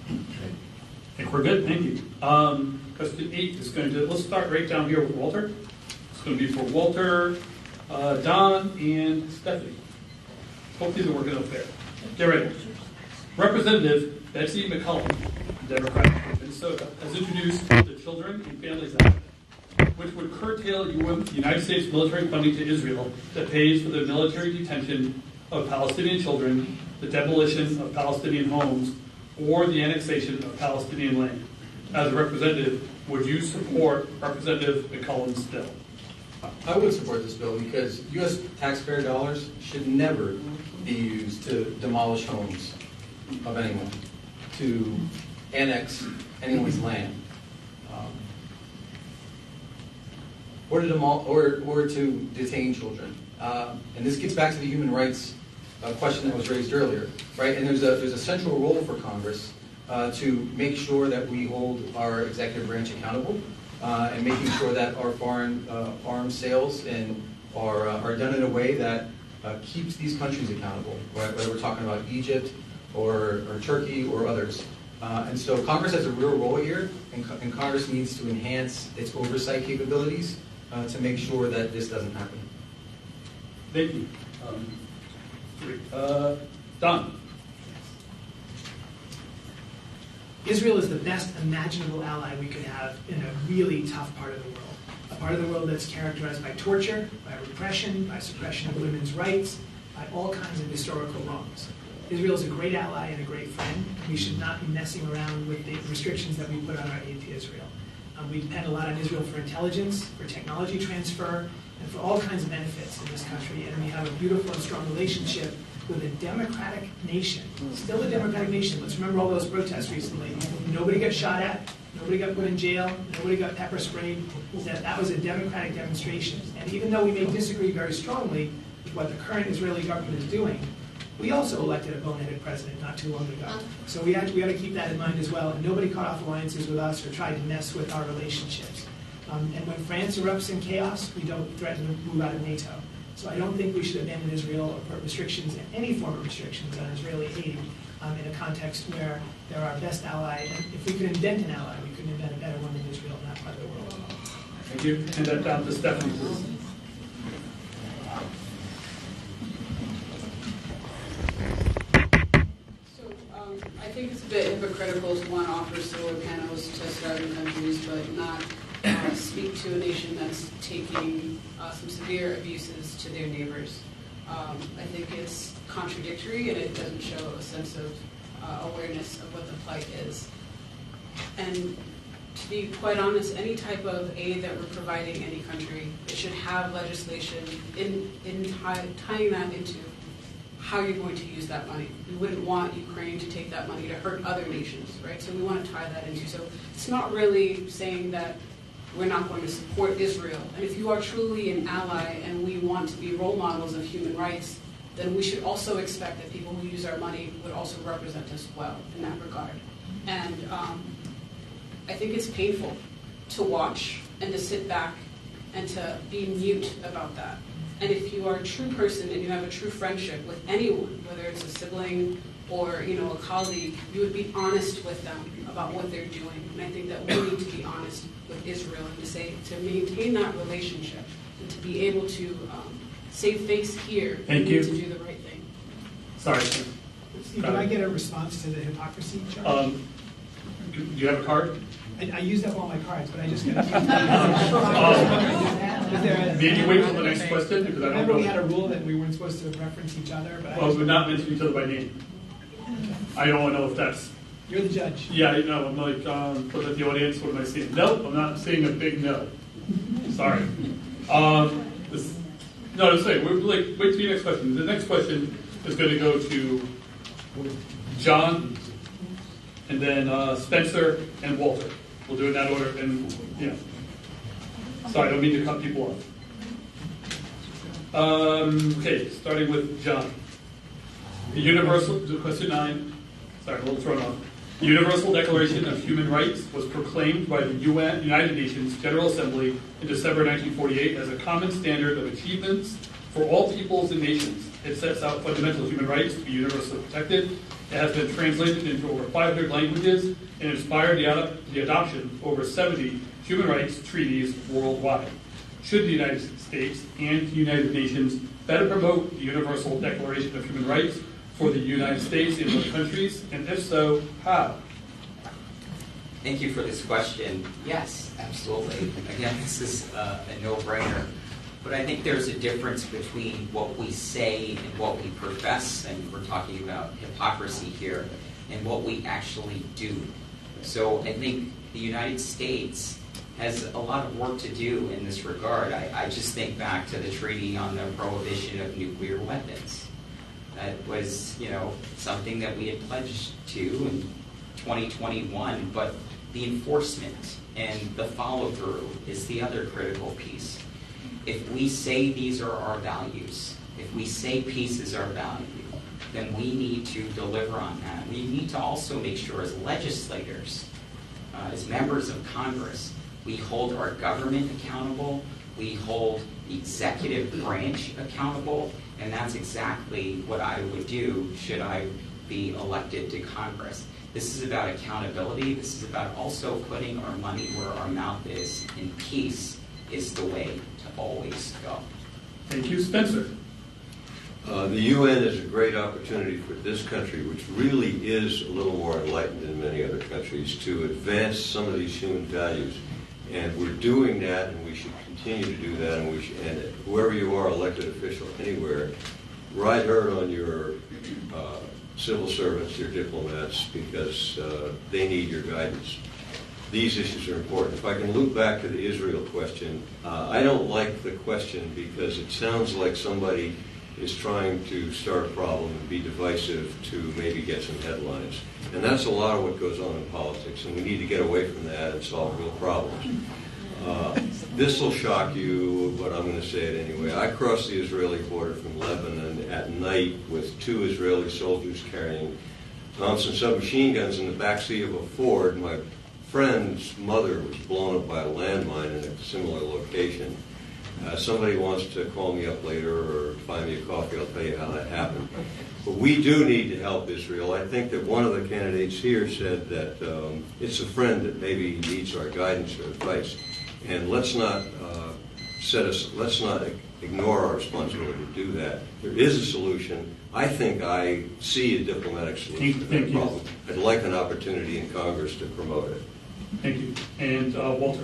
S2: I think we're good, thank you. Question 8 is going to, let's start right down here with Walter. It's going to be for Walter, Don, and Stephanie. Hope these are working up there. Get ready. Representative Betsy McCollum, Democrat of Minnesota, has introduced the Children and Families Act, which would curtail United States military funding to Israel that pays for the military detention of Palestinian children, the demolition of Palestinian homes, or the annexation of Palestinian land. As a representative, would you support Representative McCollum's bill?
S4: I would support this bill because U.S. taxpayer dollars should never be used to demolish homes of anyone, to annex anyone's land, or to detain children. And this gets back to the human rights question that was raised earlier, right? And there's a central role for Congress to make sure that we hold our executive branch accountable and making sure that our foreign arms sales are done in a way that keeps these countries accountable, right? Whether we're talking about Egypt or Turkey or others. And so Congress has a real role here, and Congress needs to enhance its oversight capabilities to make sure that this doesn't happen.
S2: Thank you. Don.
S3: Israel is the best imaginable ally we could have in a really tough part of the world. A part of the world that's characterized by torture, by repression, by suppression of women's rights, by all kinds of historical wrongs. Israel is a great ally and a great friend. We should not be messing around with the restrictions that we put on our aid to Israel. We depend a lot on Israel for intelligence, for technology transfer, and for all kinds of benefits in this country. And we have a beautiful and strong relationship with a democratic nation, still a democratic nation. Let's remember all those protests recently. Nobody got shot at, nobody got put in jail, nobody got pepper sprayed. That was a democratic demonstration. And even though we may disagree very strongly with what the current Israeli government is doing, We also elected a boneheaded president not too long ago. So we have to keep that in mind as well. And nobody cut off alliances with us or tried to mess with our relationships. And when France erupts in chaos, we don't threaten to move out of NATO. So I don't think we should abandon Israel or put restrictions, any form of restrictions on Israeli aid in a context where they're our best ally. And if we could invent an ally, we could invent a better one than Israel in that part of the world.
S2: Thank you. Hand that down to Stephanie, please.
S8: I think it's a bit hypocritical to want to offer solar panels to starving countries, but not speak to a nation that's taking some severe abuses to their neighbors. I think it's contradictory, and it doesn't show a sense of awareness of what the plight is. And to be quite honest, any type of aid that we're providing any country, it should have legislation in tying that into how you're going to use that money. We wouldn't want Ukraine to take that money to hurt other nations, right? So we want to tie that into. So it's not really saying that we're not going to support Israel. And if you are truly an ally and we want to be role models of human rights, then we should also expect that people who use our money would also represent us well in that regard. And I think it's painful to watch and to sit back and to be mute about that. And if you are a true person and you have a true friendship with anyone, whether it's a sibling or a colleague, you would be honest with them about what they're doing. And I think that we need to be honest with Israel and to maintain that relationship and to be able to save face here.
S2: Thank
S8: we
S2: you.
S8: need to do the right thing.
S2: Sorry.
S3: Steve, can I get a response to the hypocrisy charge?
S2: Do you have a card?
S3: I used up all my cards, but I just got
S2: Maybe wait till the next question, because I don't
S3: Remember
S2: know.
S3: we had a rule that we weren't supposed to reference each other, but
S2: Well, we're not mentioning each other by name. I don't know if that's...
S3: You're the judge.
S2: Yeah, I know. I'm like, look at the audience. What am I seeing? Nope, I'm not seeing a big no. Sorry. No, just saying. We're like, wait till your next question. The next question is going to go to John, and then Spencer and Walter. We'll do it in that order. And yeah. Sorry, I don't mean to cut people off. Okay, starting with John. Question 9. Sorry, a little thrown off. The Universal Declaration of Human Rights was proclaimed by the United Nations General Assembly in December 1948 as a common standard of achievements for all peoples and nations. It sets out fundamental human rights to be universally protected. It has been translated into over 500 languages and inspired the adoption of over 70 human rights treaties worldwide. Should the United States and the United Nations better promote the Universal Declaration of Human Rights for the United States and other countries, and if so, how?
S7: Thank you for this question. Yes, absolutely. Again, this is a no-brainer. But I think there's a difference between what we say and what we profess, and we're talking about hypocrisy here, and what we actually do. So I think the United States has a lot of work to do in this regard. I just think back to the treaty on the prohibition of nuclear weapons. That was, something that we had pledged to in 2021, but the enforcement and the follow-through is the other critical piece. If we say these are our values, if we say peace is our value, then we need to deliver on that. We need to also make sure as legislators, as members of Congress, we hold our government accountable, we hold the executive branch accountable, and that's exactly what I would do should I be elected to Congress. This is about accountability. This is about also putting our money where our mouth is, and peace is the way to always go.
S2: Thank you, Spencer.
S6: The UN is a great opportunity for this country, which really is a little more enlightened than many other countries, to advance some of these human values. And we're doing that, and we should continue to do that. And whoever you are, elected official anywhere, ride hard on your civil servants, your diplomats, because they need your guidance. These issues are important. If I can loop back to the Israel question, I don't like the question because it sounds like somebody is trying to start a problem and be divisive to maybe get some headlines. And that's a lot of what goes on in politics, and we need to get away from that and solve real problems. This will shock you, but I'm going to say it anyway. I crossed the Israeli border from Lebanon at night with 2 Israeli soldiers carrying Thompson submachine guns in the backseat of a Ford. My friend's mother was blown up by a landmine in a similar location. Somebody wants to call me up later or find me a coffee, I'll tell you how that happened. But we do need to help Israel. I think that one of the candidates here said that it's a friend that maybe needs our guidance or advice. And let's not ignore our responsibility to do that. There is a solution. I think I see a diplomatic solution to that problem. I'd like an opportunity in Congress to promote it.
S2: Thank you. And Walter.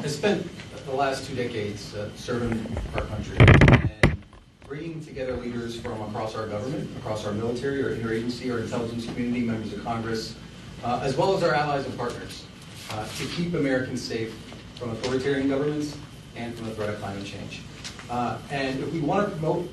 S4: I spent the last 2 decades serving our country and bringing together leaders from across our government, across our military, our interagency, our intelligence community, members of Congress, as well as our allies and partners, to keep Americans safe from authoritarian governments and from the threat of climate change. And if we want to promote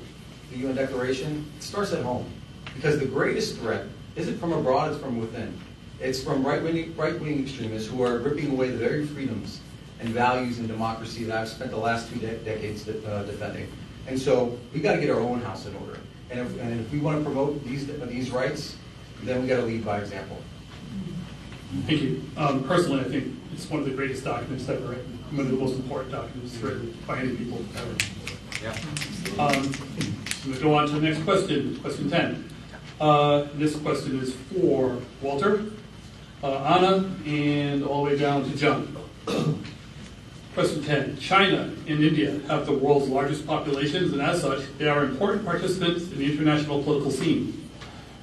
S4: the UN Declaration, it starts at home, because the greatest threat isn't from abroad, it's from within. It's from right-wing extremists who are ripping away the very freedoms and values and democracy that I've spent the last 2 decades defending. And so we've got to get our own house in order. And if we want to promote these rights, then we've got to lead by example.
S2: Thank you. Personally, I think it's one of the greatest documents ever written, one of the most important documents written by any people ever.
S7: Yeah.
S2: I'm going to go on to the next question, question 10. This question is for Walter, Anna, and all the way down to John. Question 10. China and India have the world's largest populations, and as such, they are important participants in the international political scene.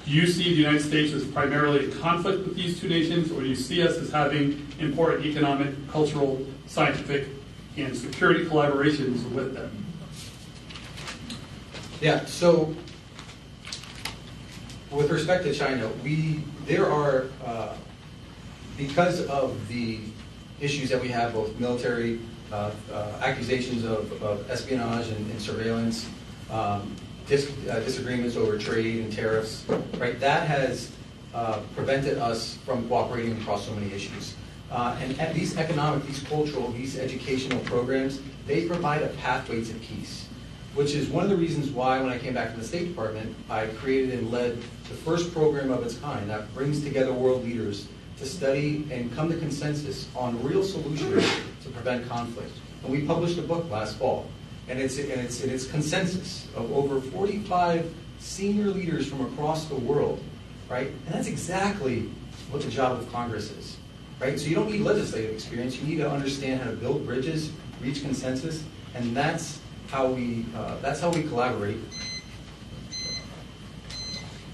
S2: Do you see the United States as primarily in conflict with these 2 nations, or do you see us as having important economic, cultural, scientific, and security collaborations with them?
S4: Yeah, so with respect to China, there are, because of the issues that we have, both military accusations of espionage and surveillance, disagreements over trade and tariffs, right? That has prevented us from cooperating across so many issues. And these economic, these cultural, these educational programs, they provide a pathway to peace, which is one of the reasons why when I came back to the State Department, I created and led the first program of its kind that brings together world leaders to study and come to consensus on real solutions to prevent conflict. And we published a book last fall, and it's consensus of over 45 senior leaders from across the world, right? And that's exactly what the job of Congress is, right? So you don't need legislative experience. You need to understand how to build bridges, reach consensus, and that's how we collaborate.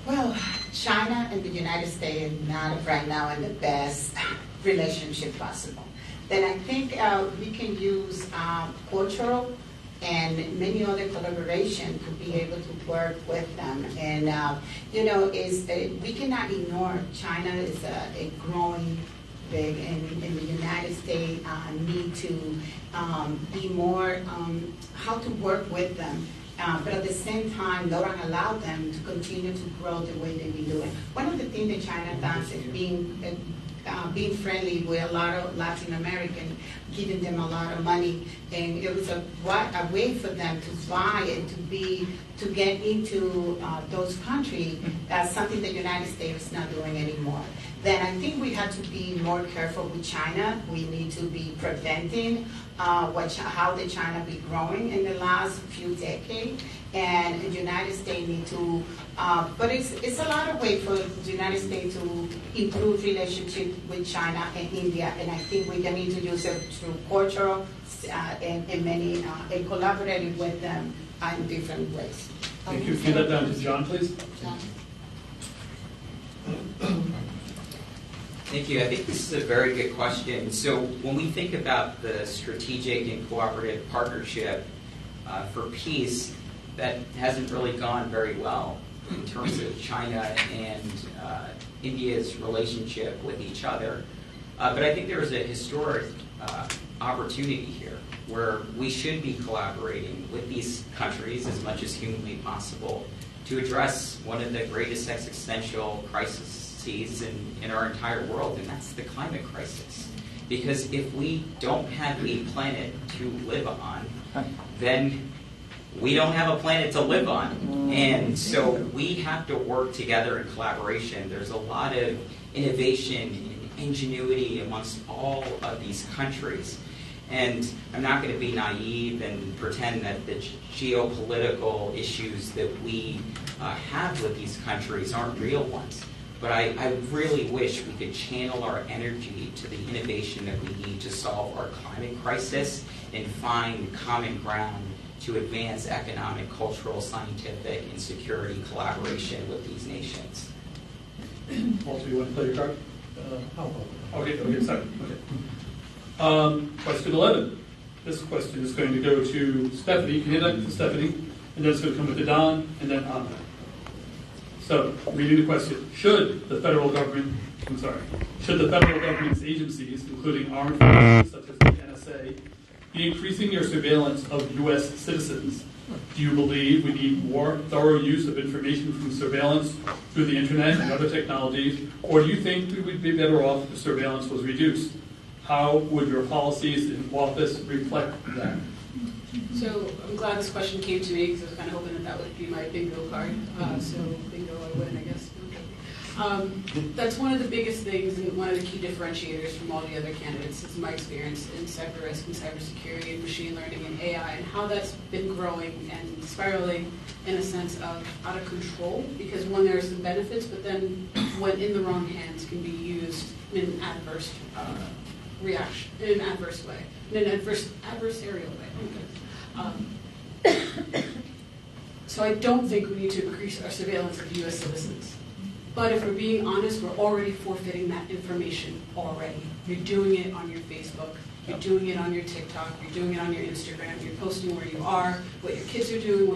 S5: Well, China and the United States are not right now in the best relationship possible. Then I think we can use cultural and many other collaboration to be able to work with them. And, we cannot ignore China is a growing big, and the United States need to be more, how to work with them. But at the same time, don't allow them to continue to grow the way they've been doing. One of the things that China does is being friendly with a lot of Latin Americans, giving them a lot of money, and it was a way for them to fly and to get into those countries. That's something the United States is not doing anymore. Then I think we have to be more careful with China. We need to be preventing how the China be growing in the last few decades, and the United States need to. But it's a lot of ways for the United States to improve relationship with China and India, and I think we can need to use it through cultural and many and collaborating with them in different ways.
S2: Thank you. Hand that down to John, please.
S5: John.
S7: Thank you. I think this is a very good question. So when we think about the strategic and cooperative partnership for peace, that hasn't really gone very well in terms of China and India's relationship with each other. But I think there is a historic opportunity here where we should be collaborating with these countries as much as humanly possible to address one of the greatest existential crises emergencies in our entire world, and that's the climate crisis. Because if we don't have a planet to live on, then we don't have a planet to live on. And so we have to work together in collaboration. There's a lot of innovation and ingenuity amongst all of these countries. And I'm not going to be naive and pretend that the geopolitical issues that we have with these countries aren't real ones. But I really wish we could channel our energy to the innovation that we need to solve our climate crisis and find common ground to advance economic, cultural, scientific, and security collaboration with these nations.
S2: Walter, you want to play your card? Okay, sorry. Okay. Question 11. This question is going to go to Stephanie. You can hand that to Stephanie, and then it's going to come to Don, and then Anna. So, reading the question: should the federal government's agencies, including armed forces such as the NSA, be increasing their surveillance of U.S. citizens? Do you believe we need more thorough use of information from surveillance through the internet and other technologies, or do you think we would be better off if surveillance was reduced? How would your policies in office reflect that?
S8: So I'm glad this question came to me because I was kind of hoping that would be my bingo card. So bingo, I win, I guess. That's one of the biggest things and one of the key differentiators from all the other candidates is my experience in cyber risk and cybersecurity and machine learning and AI and how that's been growing and spiraling in a sense of out of control, because one, there are some benefits, but then when in the wrong hands can be used in an adverse reaction, in an adverse way, in an adversarial way. So I don't think we need to increase our surveillance of U.S. citizens. But if we're being honest, we're already forfeiting that information already. You're doing it on your Facebook, you're doing it on your TikTok, you're doing it on your Instagram, you're posting where you are, what your kids are doing,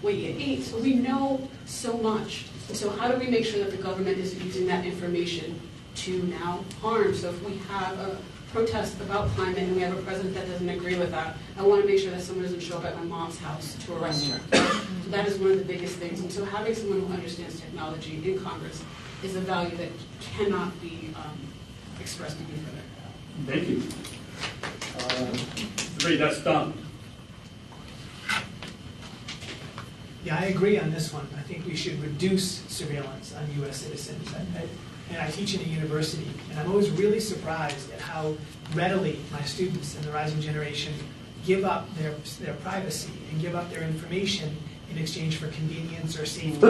S8: what you ate. So we know so much. So how do we make sure that the government isn't using that information to now harm? So if we have a protest about climate and we have a president that doesn't agree with that, I want to make sure that someone doesn't show up at my mom's house to arrest her. So that is one of the biggest things. And so having someone who understands technology in Congress is a value that cannot be expressed any further.
S2: Thank you. 3, that's done.
S3: Yeah, I agree on this one. I think we should reduce surveillance on U.S. citizens. And I teach in a university, and I'm always really surprised at how readily my students and the rising generation give up their privacy and give up their information in exchange for convenience or safety,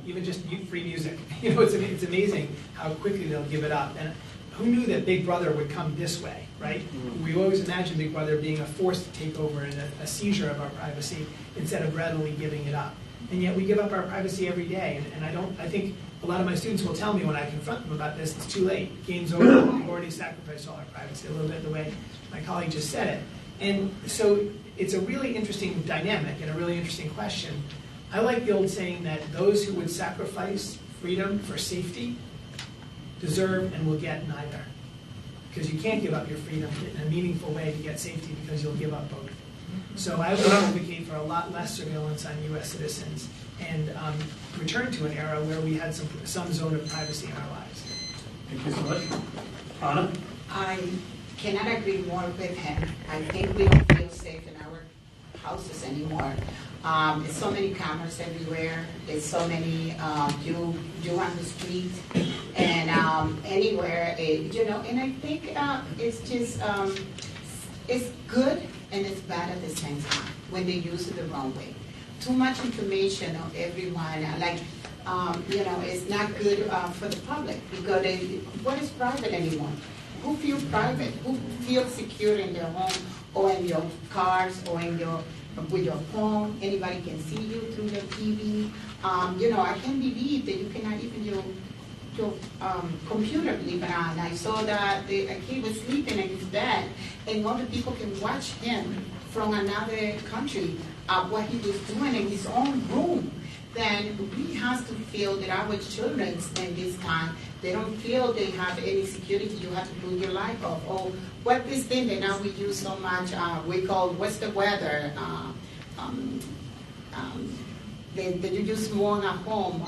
S3: even just free music. It's amazing how quickly they'll give it up. And who knew that Big Brother would come this way, right? We always imagined Big Brother being a force to take over and a seizure of our privacy instead of readily giving it up. And yet we give up our privacy every day. And I think a lot of my students will tell me when I confront them about this, it's too late. Game's over. We've already sacrificed all our privacy, a little bit the way my colleague just said it. And so it's a really interesting dynamic and a really interesting question. I like the old saying that those who would sacrifice freedom for safety deserve and will get neither. Because you can't give up your freedom in a meaningful way to get safety because you'll give up both. So I would advocate for a lot less surveillance on U.S. citizens and return to an era where we had some zone of privacy in our lives.
S2: Thank you so much. Anna?
S5: I cannot agree more with him. I think we don't feel safe in our houses anymore. There's so many cameras everywhere. There's so many you on the street and anywhere. And I think it's just it's good and it's bad at the same time when they use it the wrong way. Too much information of everyone, it's not good for the public because what is private anymore? Who feels private? Who feels secure in their home or in your cars or with your phone? Anybody can see you through the TV. I can't believe that you cannot even your computer leave it on. I saw that a kid was sleeping in his bed and other people can watch him from another country what he was doing in his own room. Then we have to feel that our children in this time, they don't feel they have any security. You have to put your life off. Oh, what this thing that now we use so much, we call, what's the weather? That you use more at home.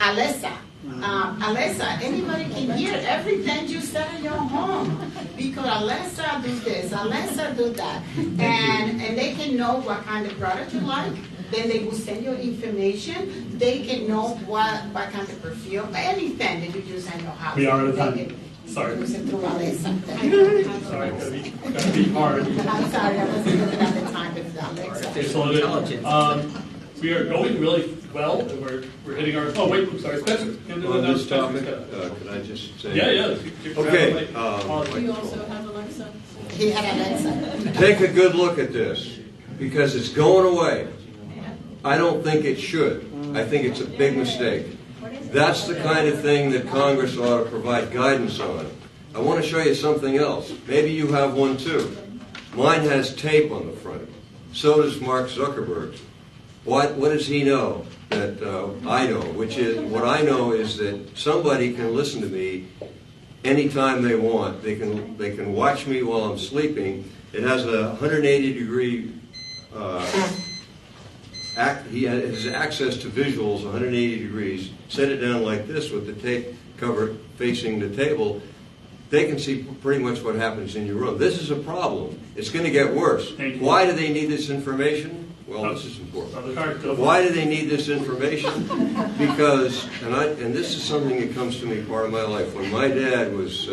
S5: Alexa. Alexa, anybody can hear everything you said in your home. Because Alexa do this, Alexa do that. And they can know what kind of product you like. Then they will send you information. They can know what kind of perfume, anything that you use in your house.
S2: We are out of time.
S5: They can
S2: Sorry.
S5: use it through Alexa.
S2: Sorry, gotta be hard.
S5: I'm sorry, I wasn't looking at the time with Alexa.
S7: Artificial intelligence.
S2: We are going really well. We're hitting our. Oh wait, I'm sorry, Spencer.
S6: On this topic, could I just say?
S2: Yeah.
S6: Okay,
S8: Do you also have Alexa?
S5: He had Alexa.
S6: take a good look at this, because it's going away. I don't think it should. I think it's a big mistake. That's the kind of thing that Congress ought to provide guidance on. I want to show you something else. Maybe you have one too. Mine has tape on the front. So does Mark Zuckerberg's. What does he know that I know? What I know is that somebody can listen to me anytime they want. They can watch me while I'm sleeping. It has a 180-degree. He has access to visuals 180 degrees. Set it down like this with the tape cover facing the table. They can see pretty much what happens in your room. This is a problem. It's going to get worse. Why do they need this information? Well, this is important. Why do they need this information? Because, and this is something that comes to me part of my life. When my dad was,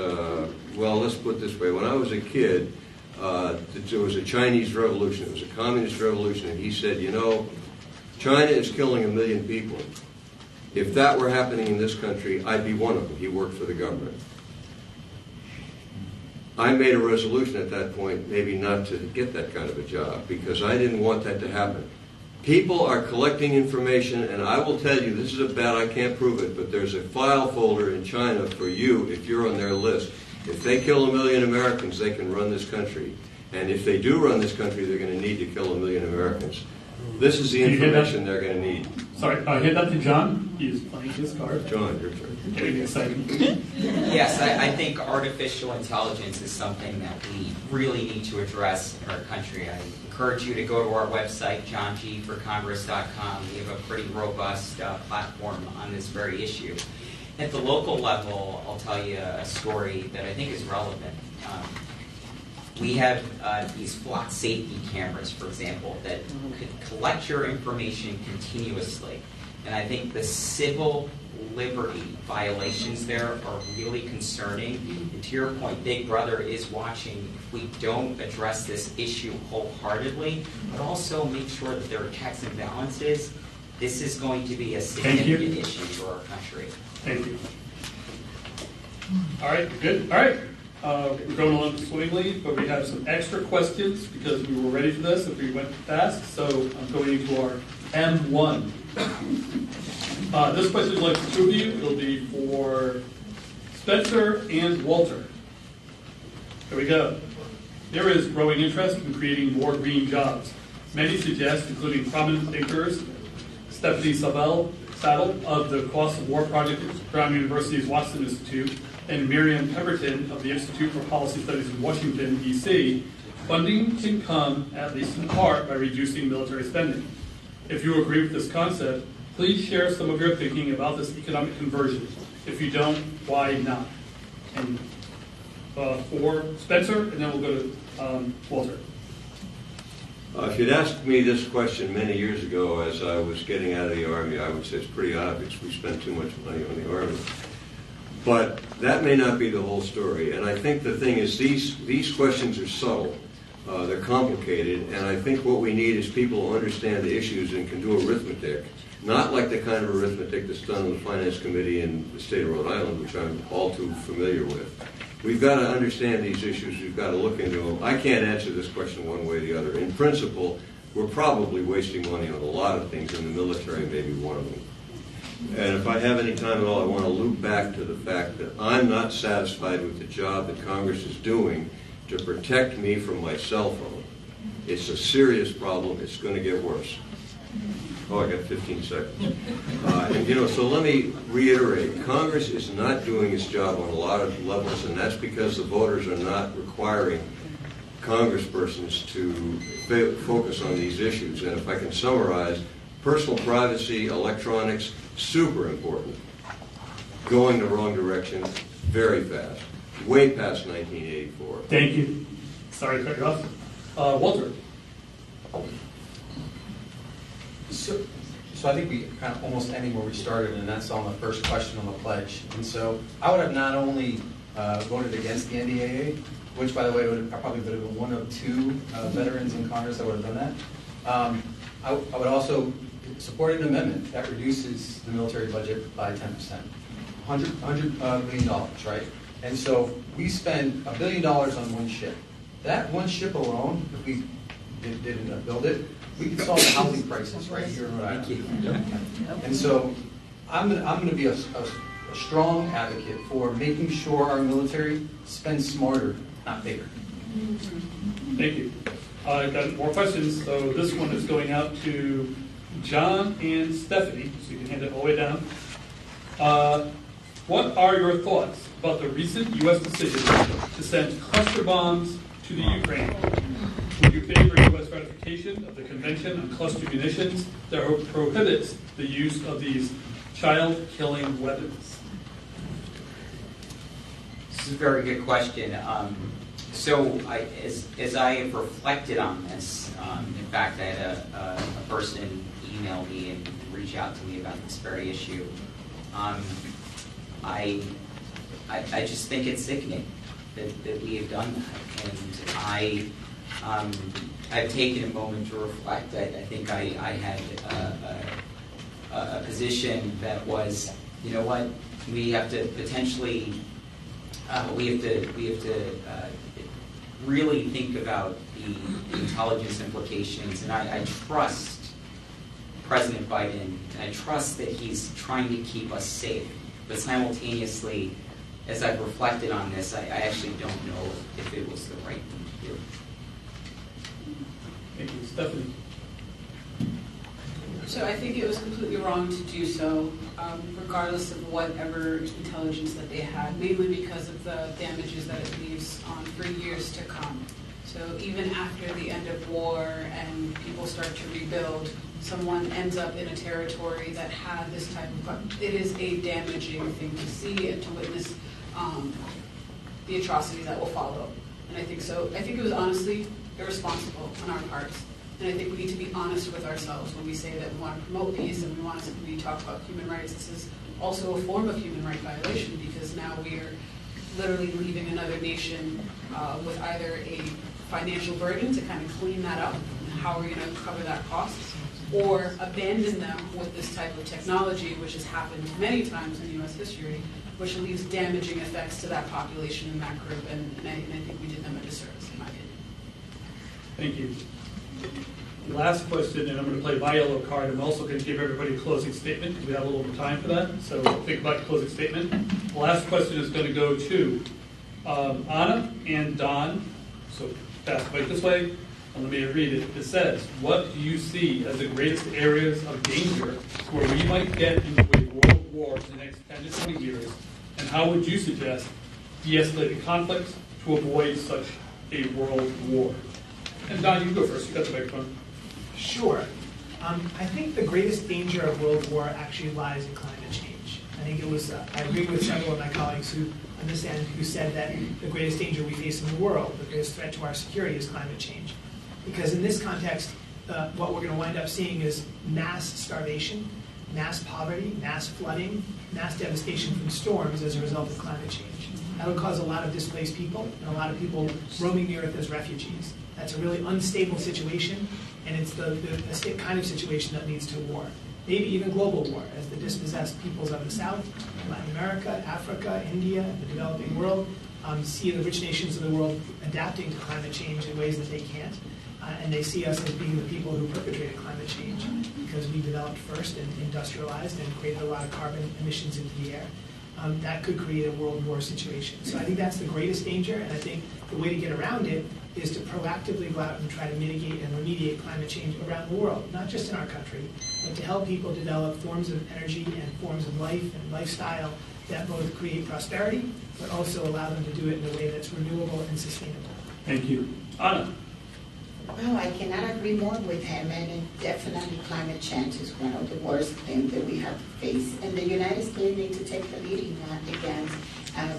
S6: well, let's put it this way. When I was a kid, there was a Chinese revolution. It was a communist revolution. And he said, you know, China is killing 1 million people. If that were happening in this country, I'd be one of them. He worked for the government. I made a resolution at that point, maybe not to get that kind of a job, because I didn't want that to happen. People are collecting information, and I will tell you, this is a bet, I can't prove it, but there's a file folder in China for you if you're on their list. If they kill 1 million Americans, they can run this country. And if they do run this country, they're going to need to kill 1 million Americans. This is the information they're going to need.
S2: Sorry, hand that to John. He's playing his card.
S6: John, your turn.
S2: Getting excited.
S7: Yes, I think artificial intelligence is something that we really need to address in our country. I encourage you to go to our website, johngforcongress.com. We have a pretty robust platform on this very issue. At the local level, I'll tell you a story that I think is relevant. We have these flock safety cameras, for example, that could collect your information continuously. And I think the civil liberty violations there are really concerning. And to your point, Big Brother is watching. If we don't address this issue wholeheartedly, but also make sure that there are checks and balances, this is going to be a significant issue for our country.
S2: Thank you. All right, good. All right. We're going along swimmingly, but we have some extra questions because we were ready for this if we went fast. So I'm going into our M1. This question is like for two of you. It'll be for Spencer and Walter. Here we go. There is growing interest in creating more green jobs. Many suggest, including prominent thinkers, Stephanie Saddle of the Cost of War Project at Brown University's Watson Institute, and Miriam Pemberton of the Institute for Policy Studies in Washington, D.C., funding can come, at least in part, by reducing military spending. If you agree with this concept, please share some of your thinking about this economic conversion. If you don't, why not? And for Spencer, and then we'll go to Walter.
S6: If you'd asked me this question many years ago as I was getting out of the Army, I would say it's pretty obvious we spend too much money on the Army. But that may not be the whole story. And I think the thing is these questions are subtle. They're complicated. And I think what we need is people who understand the issues and can do arithmetic. Not like the kind of arithmetic that's done on the Finance Committee in the state of Rhode Island, which I'm all too familiar with. We've got to understand these issues. We've got to look into them. I can't answer this question one way or the other. In principle, we're probably wasting money on a lot of things, and the military may be one of them. And if I have any time at all, I want to loop back to the fact that I'm not satisfied with the job that Congress is doing to protect me from my cell phone. It's a serious problem. It's going to get worse. Oh, I got 15 seconds. So let me reiterate. Congress is not doing its job on a lot of levels, and that's because the voters are not requiring congresspersons to focus on these issues. And if I can summarize, personal privacy, electronics, super important. going the wrong direction very fast, way past 1984.
S2: Thank you. Sorry to cut you off. Walter.
S9: So I think we kind of almost ending where we started, and that's on the first question on the pledge. And so I would have not only voted against the NDAA, which, by the way, I probably would have been one of two veterans in Congress that would have done that. I would also support an amendment that reduces the military budget by 10%, $100 million, right? And so we spend $1 billion on one ship. That one ship alone, if we didn't build it, we could solve the housing crisis right here in Rhode Island. And so I'm going to be a strong advocate for making sure our military spends smarter, not bigger.
S2: Thank you. I've got more questions. So this one is going out to John and Stephanie, so you can hand it all the way down. What are your thoughts about the recent U.S. decision to send cluster bombs to the Ukraine? Would you favor U.S. ratification of the Convention on Cluster Munitions that prohibits the use of these child-killing weapons?
S7: This is a very good question. As I have reflected on this, in fact, I had a person email me and reach out to me about this very issue. I just think it's sickening that we have done that, and I've taken a moment to reflect. I think I had a position that was, you know what, we have to potentially really think about the intelligence implications, and I trust President Biden, and I trust that he's trying to keep us safe. But simultaneously, as I've reflected on this, I actually don't know if it was the right thing to do.
S2: Thank you. Stephanie.
S8: So I think it was completely wrong to do so, regardless of whatever intelligence that they had, mainly because of the damages that it leaves on for years to come. So even after the end of war and people start to rebuild, someone ends up in a territory that had this type of, it is a damaging thing to see and to witness the atrocity that will follow. And I think so. I think it was honestly irresponsible on our parts. And I think we need to be honest with ourselves when we say that we want to promote peace and we talk about human rights. This is also a form of human rights violation, because now we are literally leaving another nation with either a financial burden to kind of clean that up, and how we're going to cover that cost, or abandon them with this type of technology, which has happened many times in U.S. history, which leaves damaging effects to that population and that group. And I think we did them a disservice, in my opinion.
S2: Thank you. Last question, and I'm going to play my yellow card. I'm also going to give everybody a closing statement, because we have a little more time for that. So think about your closing statement. The last question is going to go to Anna and Don. So pass the mic this way, and let me read it. It says, what do you see as the greatest areas of danger where we might get into a world war in the next 10 to 20 years, and how would you suggest de-escalating conflicts to avoid such a world war? And Don, you go first. You got the microphone.
S3: Sure. I think the greatest danger of world war actually lies in climate change. I think it was, I agree with several of my colleagues who said that the greatest danger we face in the world, the greatest threat to our security, is climate change. Because in this context, what we're going to wind up seeing is mass starvation, mass poverty, mass flooding, mass devastation from storms as a result of climate change. That will cause a lot of displaced people and a lot of people roaming the earth as refugees. That's a really unstable situation, and it's the kind of situation that leads to war. Maybe even global war, as the dispossessed peoples of the South, Latin America, Africa, India, and the developing world see the rich nations of the world adapting to climate change in ways that they can't. And they see us as being the people who perpetrated climate change, because we developed first and industrialized and created a lot of carbon emissions into the air. That could create a world war situation. So I think that's the greatest danger, and I think the way to get around it is to proactively go out and try to mitigate and remediate climate change around the world, not just in our country, but to help people develop forms of energy and forms of life and lifestyle that both create prosperity, but also allow them to do it in a way that's renewable and sustainable.
S2: Thank you. Anna.
S5: Well, I cannot agree more with him, and definitely climate change is one of the worst things that we have to face. And the United States needs to take the lead in that again.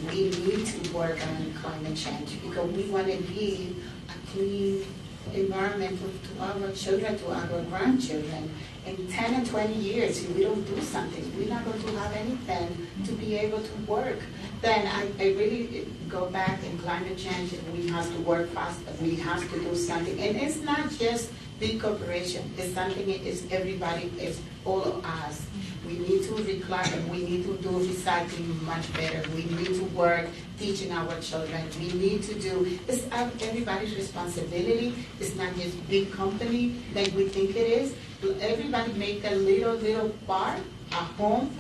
S5: We need to work on climate change because we want to leave a clean environment to our children, to our grandchildren. In 10 and 20 years, if we don't do something, we're not going to have anything to be able to work. Then I really go back in climate change, and we have to work fast, we have to do something. And it's not just big corporation, it's something, it's everybody, it's all of us. We need to recycle, we need to do recycling much better. We need to work teaching our children. We need to do, it's everybody's responsibility. It's not just big company like we think it is. Everybody make a little part at home.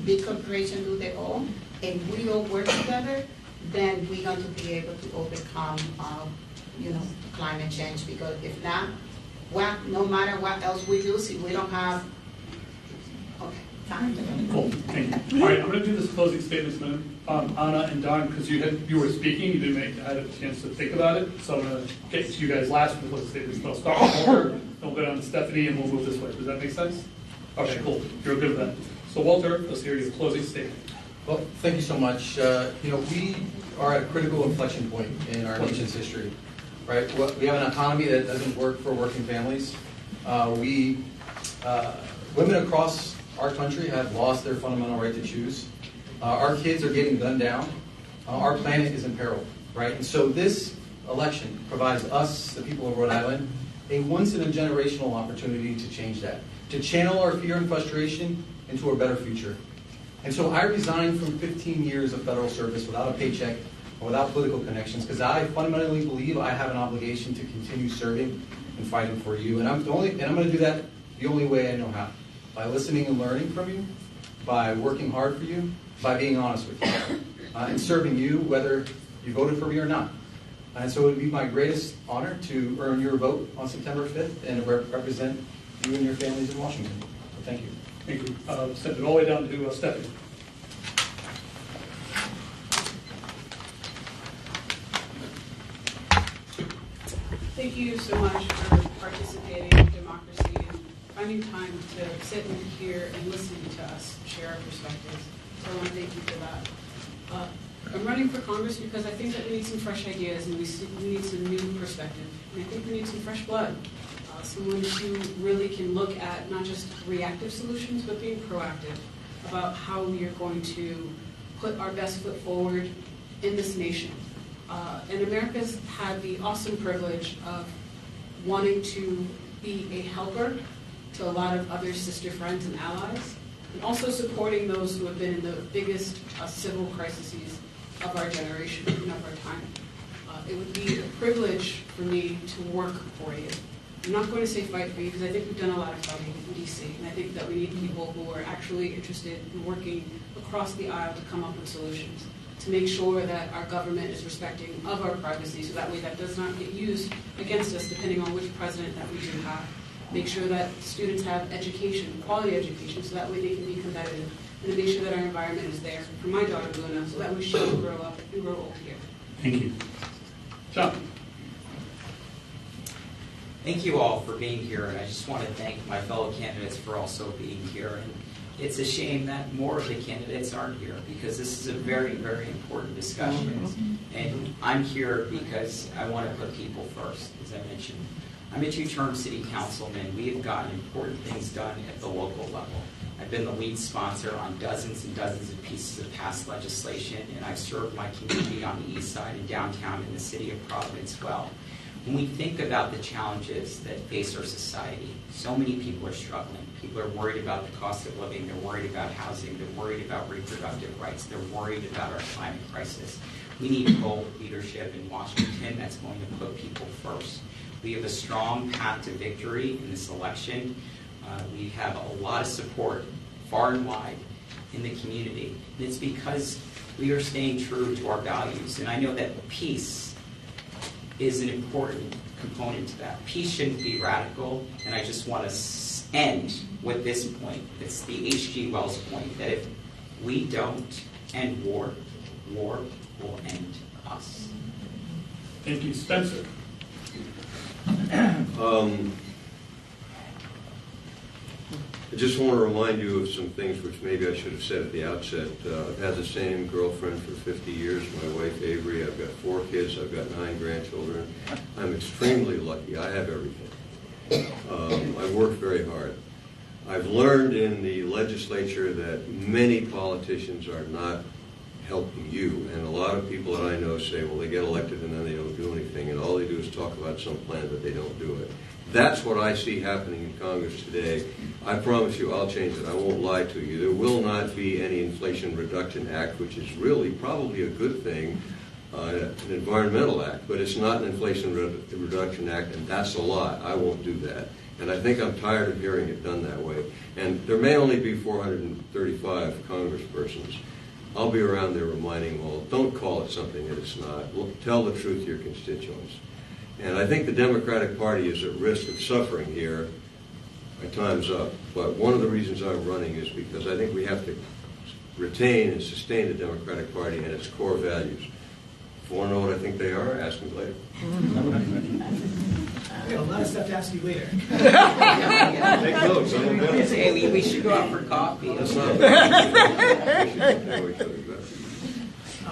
S5: Big corporation do their own. And we all work together, then we're going to be able to overcome, climate change. Because if not, well, no matter what else we do, see, we don't have. Okay, time.
S2: Cool, thank you. All right, I'm going to do this closing statements, man. Anna and Don, because you were speaking, you didn't had a chance to think about it, so I'm going to get to you guys last with the closing statements. But I'll start with Walter, then we'll go down to Stephanie, and we'll move this way. Does that make sense? Okay, cool. You're good with that. So Walter, let's hear your closing statement.
S9: Well, thank you so much. We are at a critical inflection point in our nation's history, right? We have an economy that doesn't work for working families. Women across our country have lost their fundamental right to choose. Our kids are getting gunned down. Our planet is in peril, right? And so this election provides us, the people of Rhode Island, a once-in-a-generational opportunity to change that, to channel our fear and frustration into a better future. And so I resigned from 15 years of federal service without a paycheck and without political connections because I fundamentally believe I have an obligation to continue serving and fighting for you. And I'm going to do that the only way I know how, by listening and learning from you, by working hard for you, by being honest with you, and serving you whether you voted for me or not. And so it would be my greatest honor to earn your vote on September 5th and represent you and your families in Washington. So thank you.
S2: Thank you. Send it all the way down to Stephanie.
S8: Thank you so much for participating in democracy and finding time to sit and hear and listen to us share our perspectives. So I want to thank you for that. I'm running for Congress because I think that we need some fresh ideas and we need some new perspective. And I think we need some fresh blood. Someone who really can look at not just reactive solutions, but being proactive about how we are going to put our best foot forward in this nation. And America's had the awesome privilege of wanting to be a helper to a lot of other sister friends and allies, and also supporting those who have been in the biggest civil crises of our generation and of our time. It would be a privilege for me to work for you. I'm not going to say fight for you because I think we've done a lot of fighting in D.C. and I think that we need people who are actually interested in working across the aisle to come up with solutions, to make sure that our government is respecting of our privacy so that way that does not get used against us depending on which president that we do have. Make sure that students have education, quality education, so that way they can be competitive, and to make sure that our environment is there for my daughter Luna so that way she can grow up and grow old here.
S2: Thank you. John.
S7: Thank you all for being here, and I just want to thank my fellow candidates for also being here. And it's a shame that more of the candidates aren't here because this is a very, very important discussion. And I'm here because I want to put people first, as I mentioned. I'm a two-term city councilman. We have gotten important things done at the local level. I've been the lead sponsor on dozens and dozens of pieces of past legislation, and I've served my community on the east side and downtown in the city of Providence well. When we think about the challenges that face our society, so many people are struggling. People are worried about the cost of living. They're worried about housing. They're worried about reproductive rights. They're worried about our climate crisis. We need bold leadership in Washington that's going to put people first. We have a strong path to victory in this election. We have a lot of support far and wide in the community. And it's because we are staying true to our values. And I know that peace is an important component to that. Peace shouldn't be radical, and I just want to end with this point. It's the H.G. Wells point, that if we don't end war, war will end us.
S2: Thank you, Spencer.
S6: I just want to remind you of some things which maybe I should have said at the outset. I've had the same girlfriend for 50 years, my wife Avery. I've got 4 kids. I've got 9 grandchildren. I'm extremely lucky. I have everything. I've worked very hard. I've learned in the legislature that many politicians are not helping you. And a lot of people that I know say, well, they get elected and then they don't do anything. And all they do is talk about some plan, but they don't do it. That's what I see happening in Congress today. I promise you I'll change it. I won't lie to you. There will not be any Inflation Reduction Act, which is really probably a good thing, an environmental act, but it's not an Inflation Reduction Act, and that's a lie. I won't do that. And I think I'm tired of hearing it done that way. And there may only be 435 congresspersons. I'll be around there reminding them all, don't call it something that it's not. Tell the truth to your constituents. And I think the Democratic Party is at risk of suffering here. My time's up. But one of the reasons I'm running is because I think we have to retain and sustain the Democratic Party and its core values. If you want to know what I think they are, ask me later.
S3: I got a lot of stuff to ask you later.
S6: Take notes. I don't know.
S7: Hey, we should go out for coffee.
S6: That's not bad. We should know each other better.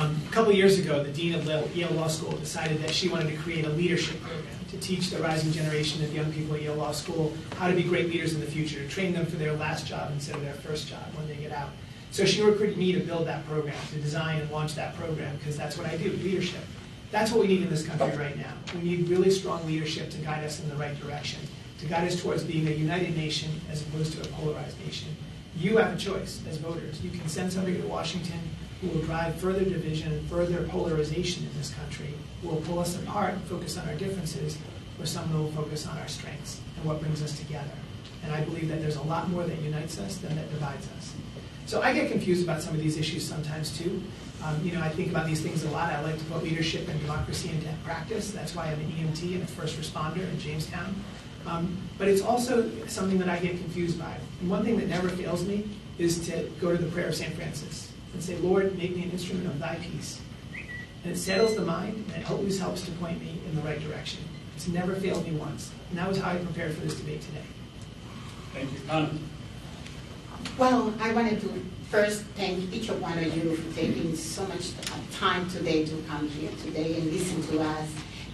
S3: A couple years ago, the dean of Yale Law School decided that she wanted to create a leadership program to teach the rising generation of young people at Yale Law School how to be great leaders in the future, to train them for their last job instead of their first job when they get out. So she recruited me to build that program, to design and launch that program, because that's what I do, leadership. That's what we need in this country right now. We need really strong leadership to guide us in the right direction, to guide us towards being a united nation as opposed to a polarized nation. You have a choice as voters. You can send somebody to Washington who will drive further division and further polarization in this country, who will pull us apart and focus on our differences, or someone who will focus on our strengths and what brings us together. And I believe that there's a lot more that unites us than that divides us. So I get confused about some of these issues sometimes too. I think about these things a lot. I like to put leadership and democracy into practice. That's why I'm an EMT and a first responder in Jamestown. But it's also something that I get confused by. And one thing that never fails me is to go to the prayer of St. Francis and say, Lord, make me an instrument of thy peace. And it settles the mind, and it always helps to point me in the right direction. It's never failed me once. And that was how I prepared for this debate today.
S2: Thank you. Anna.
S5: Well, I wanted to first thank each one of you for taking so much time today to come here today and listen to us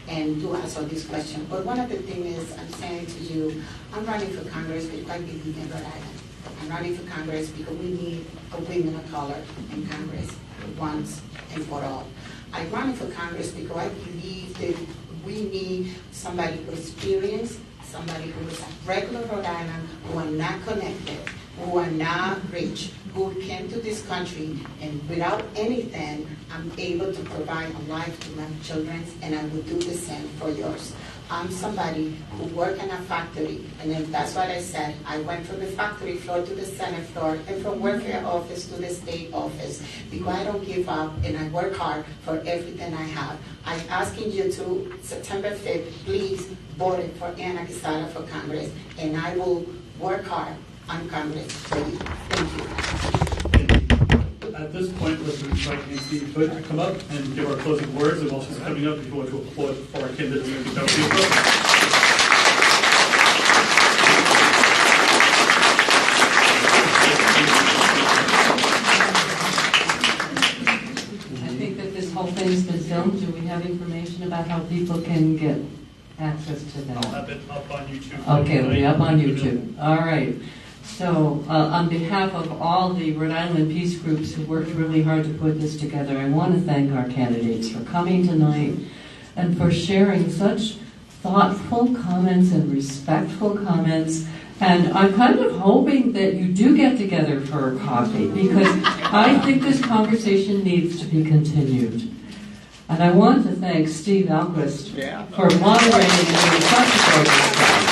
S5: and to answer this question. But one of the things is, I'm saying to you, I'm running for Congress because I believe in Rhode Island. I'm running for Congress because we need a women of color in Congress once and for all. I'm running for Congress because I believe that we need somebody who experienced, somebody who is a regular Rhode Island, who are not connected, who are not rich, who came to this country and without anything, I'm able to provide a life to my children, and I will do the same for yours. I'm somebody who work in a factory, and then that's what I said. I went from the factory floor to the Senate floor, and from welfare office to the state office, because I don't give up, and I work hard for everything I have. I'm asking you to, September 5th, please vote for Anna Quesada for Congress, and I will work hard on Congress for you. Thank you.
S2: At this point, let's invite Nancy Hood to come up and give our closing words. And while she's coming up, if you want to applaud for our candidates, maybe that would be appropriate.
S10: I think that this whole thing's been filmed. Do we have information about how people can get access to that?
S2: I'll have it up on YouTube.
S10: Okay, it'll be up on YouTube. All right. So, on behalf of all the Rhode Island peace groups who worked really hard to put this together, I want to thank our candidates for coming tonight and for sharing such thoughtful comments and respectful comments. And I'm kind of hoping that you do get together for a coffee, because I think this conversation needs to be continued. And I want to thank Steve Alquist for moderating and doing such a gorgeous job.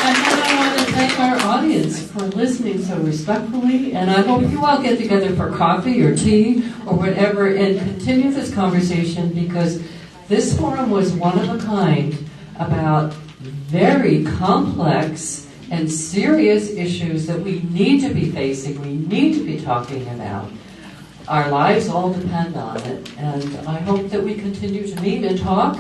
S10: And then I want to thank our audience for listening so respectfully, and I hope you all get together for coffee or tea or whatever and continue this conversation, because this forum was one of a kind about very complex and serious issues that we need to be facing, we need to be talking about. our lives all depend on it, and I hope that we continue to meet and talk.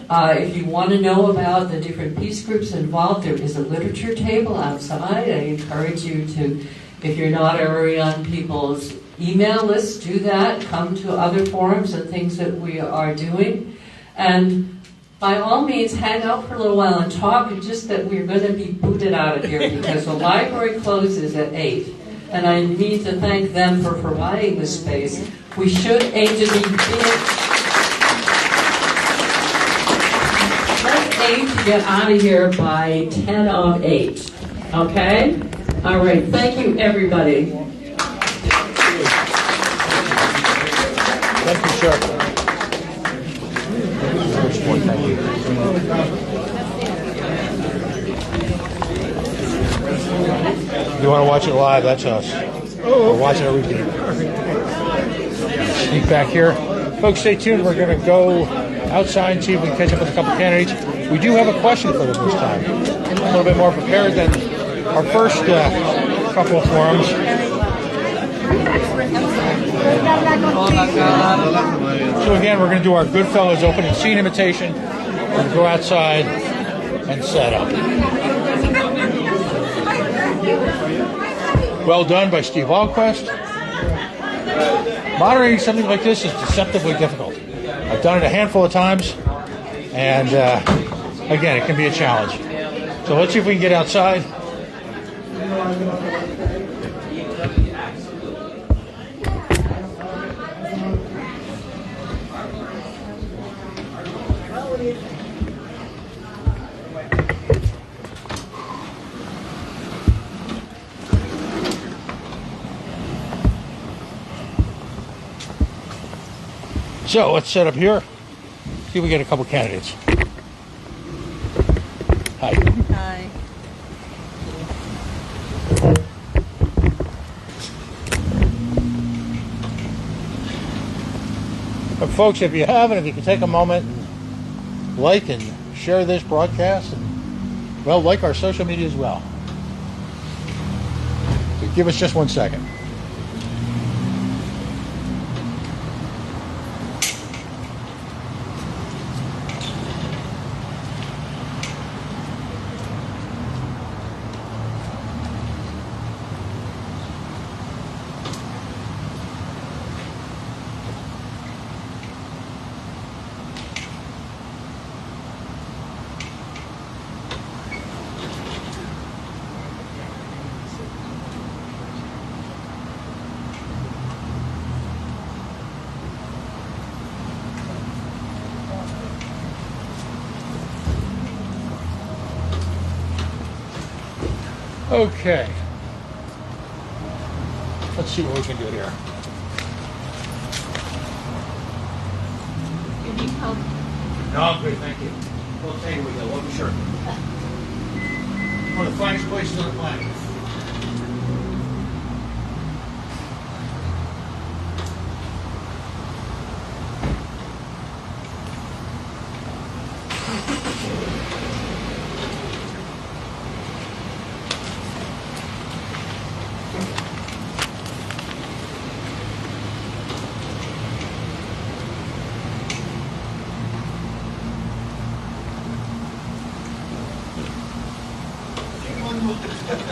S10: If you want to know about the different peace groups involved, there is a literature table outside. I encourage you to, if you're not already on people's email lists, do that. Come to other forums and things that we are doing. And by all means, hang out for a little while and talk. It's just that we're going to be booted out of here because the library closes at 8. And I need to thank them for providing this space. We should aim to be let's aim to get out of here by 10 of 8. Okay? All right. Thank you, everybody.
S11: Thank you, sir. First one, thank you. You want to watch it live? That's us. We're watching a repeat. Sneak back here. Folks, stay tuned. We're going to go outside and see if we can catch up with a couple candidates. We do have a question for them this time. A little bit more prepared than our first couple of forums. So again, we're going to do our Goodfellas opening scene imitation. We're going to go outside and set up. Well done by Steve Alquist. Moderating something like this is deceptively difficult. I've done it a handful of times, and again, it can be a challenge. So let's see if we can get outside. So let's set up here, see if we get a couple candidates. Hi.
S12: Hi.
S11: But folks, if you haven't, if you can take a moment and like and share this broadcast, and well, like our social media as well. So give us just 1 second. Okay. Let's see what we can do here.
S12: You need help?
S11: No, I'm good, thank you. Well, tell you we got one shirt. One of the finest places on the planet.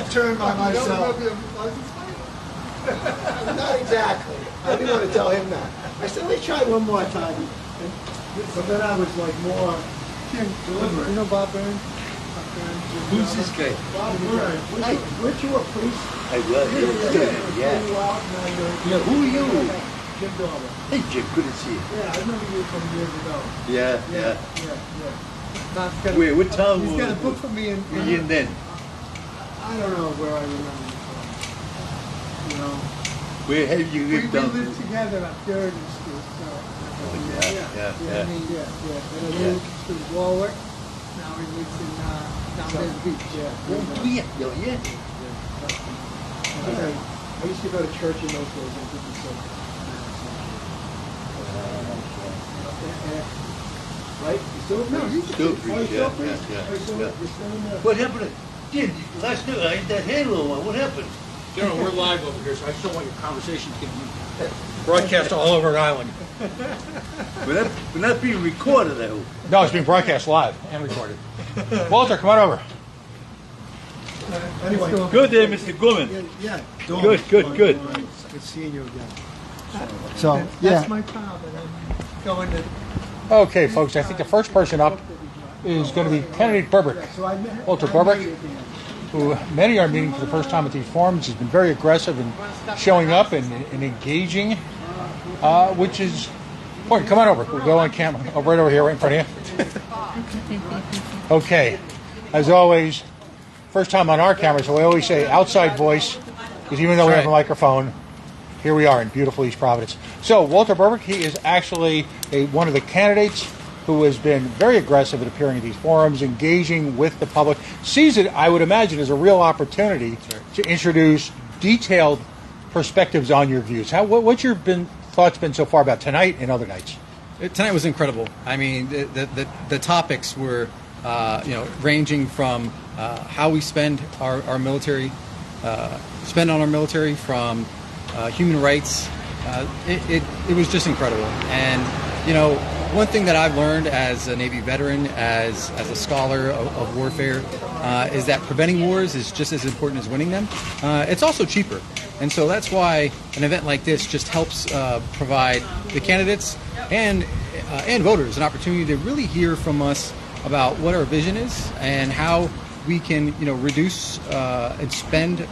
S13: Turn by myself. Not exactly. I didn't want to tell him that. I said, let's try one more time. But then I was like more deliberate. You know Bob Burns?
S14: Who's this guy?
S13: Bob Burns. Hey, weren't you a priest?
S14: I was. Yeah. Yeah, who are you?
S13: Jim Dover.
S14: Hey, Jim, good to see you.
S13: Yeah, I remember you from years ago.
S14: Yeah.
S13: Wait,
S14: what town
S13: he's got a book for me
S14: were you in then?
S13: I don't know where I remember you from. You know.
S14: Where have you lived down?
S13: We lived together up Sheridan Street. So.
S14: Yeah.
S13: And I moved to Warwick. Now he lives in down there the beach.
S14: Yeah.
S13: I used to go to church in those days. I think it's so. Right? You still a priest?
S14: Still a priest, yeah. What happened? Jim, last night, that handler one, what happened?
S11: General, we're live over here, so I just don't want your conversation to get broadcast all over Rhode Island.
S14: But that's being recorded, I hope.
S11: No, it's being broadcast live and recorded. Walter, come on over.
S13: Anyway.
S14: Good day, Mr. Gorman.
S13: Yeah.
S14: Good.
S13: Good seeing you again. So, yeah. That's my pal, but I'm going to...
S11: Okay, folks, I think the first person up is going to be candidate Burbrick. Walter Burbrick, who many are meeting for the first time at these forums. He's been very aggressive in showing up and engaging, which is important. Come on over. We'll go on camera. Oh, right over here, right in front of you. Okay. As always, first time on our camera, so we always say outside voice, because even though we have a microphone, here we are in beautiful East Providence. So Walter Burbrick, he is actually one of the candidates who has been very aggressive at appearing at these forums, engaging with the public, sees it, I would imagine, as a real opportunity to introduce detailed perspectives on your views. What's your thoughts been so far about tonight and other nights?
S4: Tonight was incredible. I mean, the topics were, ranging from how we spend our military, spend on our military, from human rights. It was just incredible. And, one thing that I've learned as a Navy veteran, as a scholar of warfare, is that preventing wars is just as important as winning them. It's also cheaper. And so that's why an event like this just helps provide the candidates and voters an opportunity to really hear from us about what our vision is and how we can, reduce and spend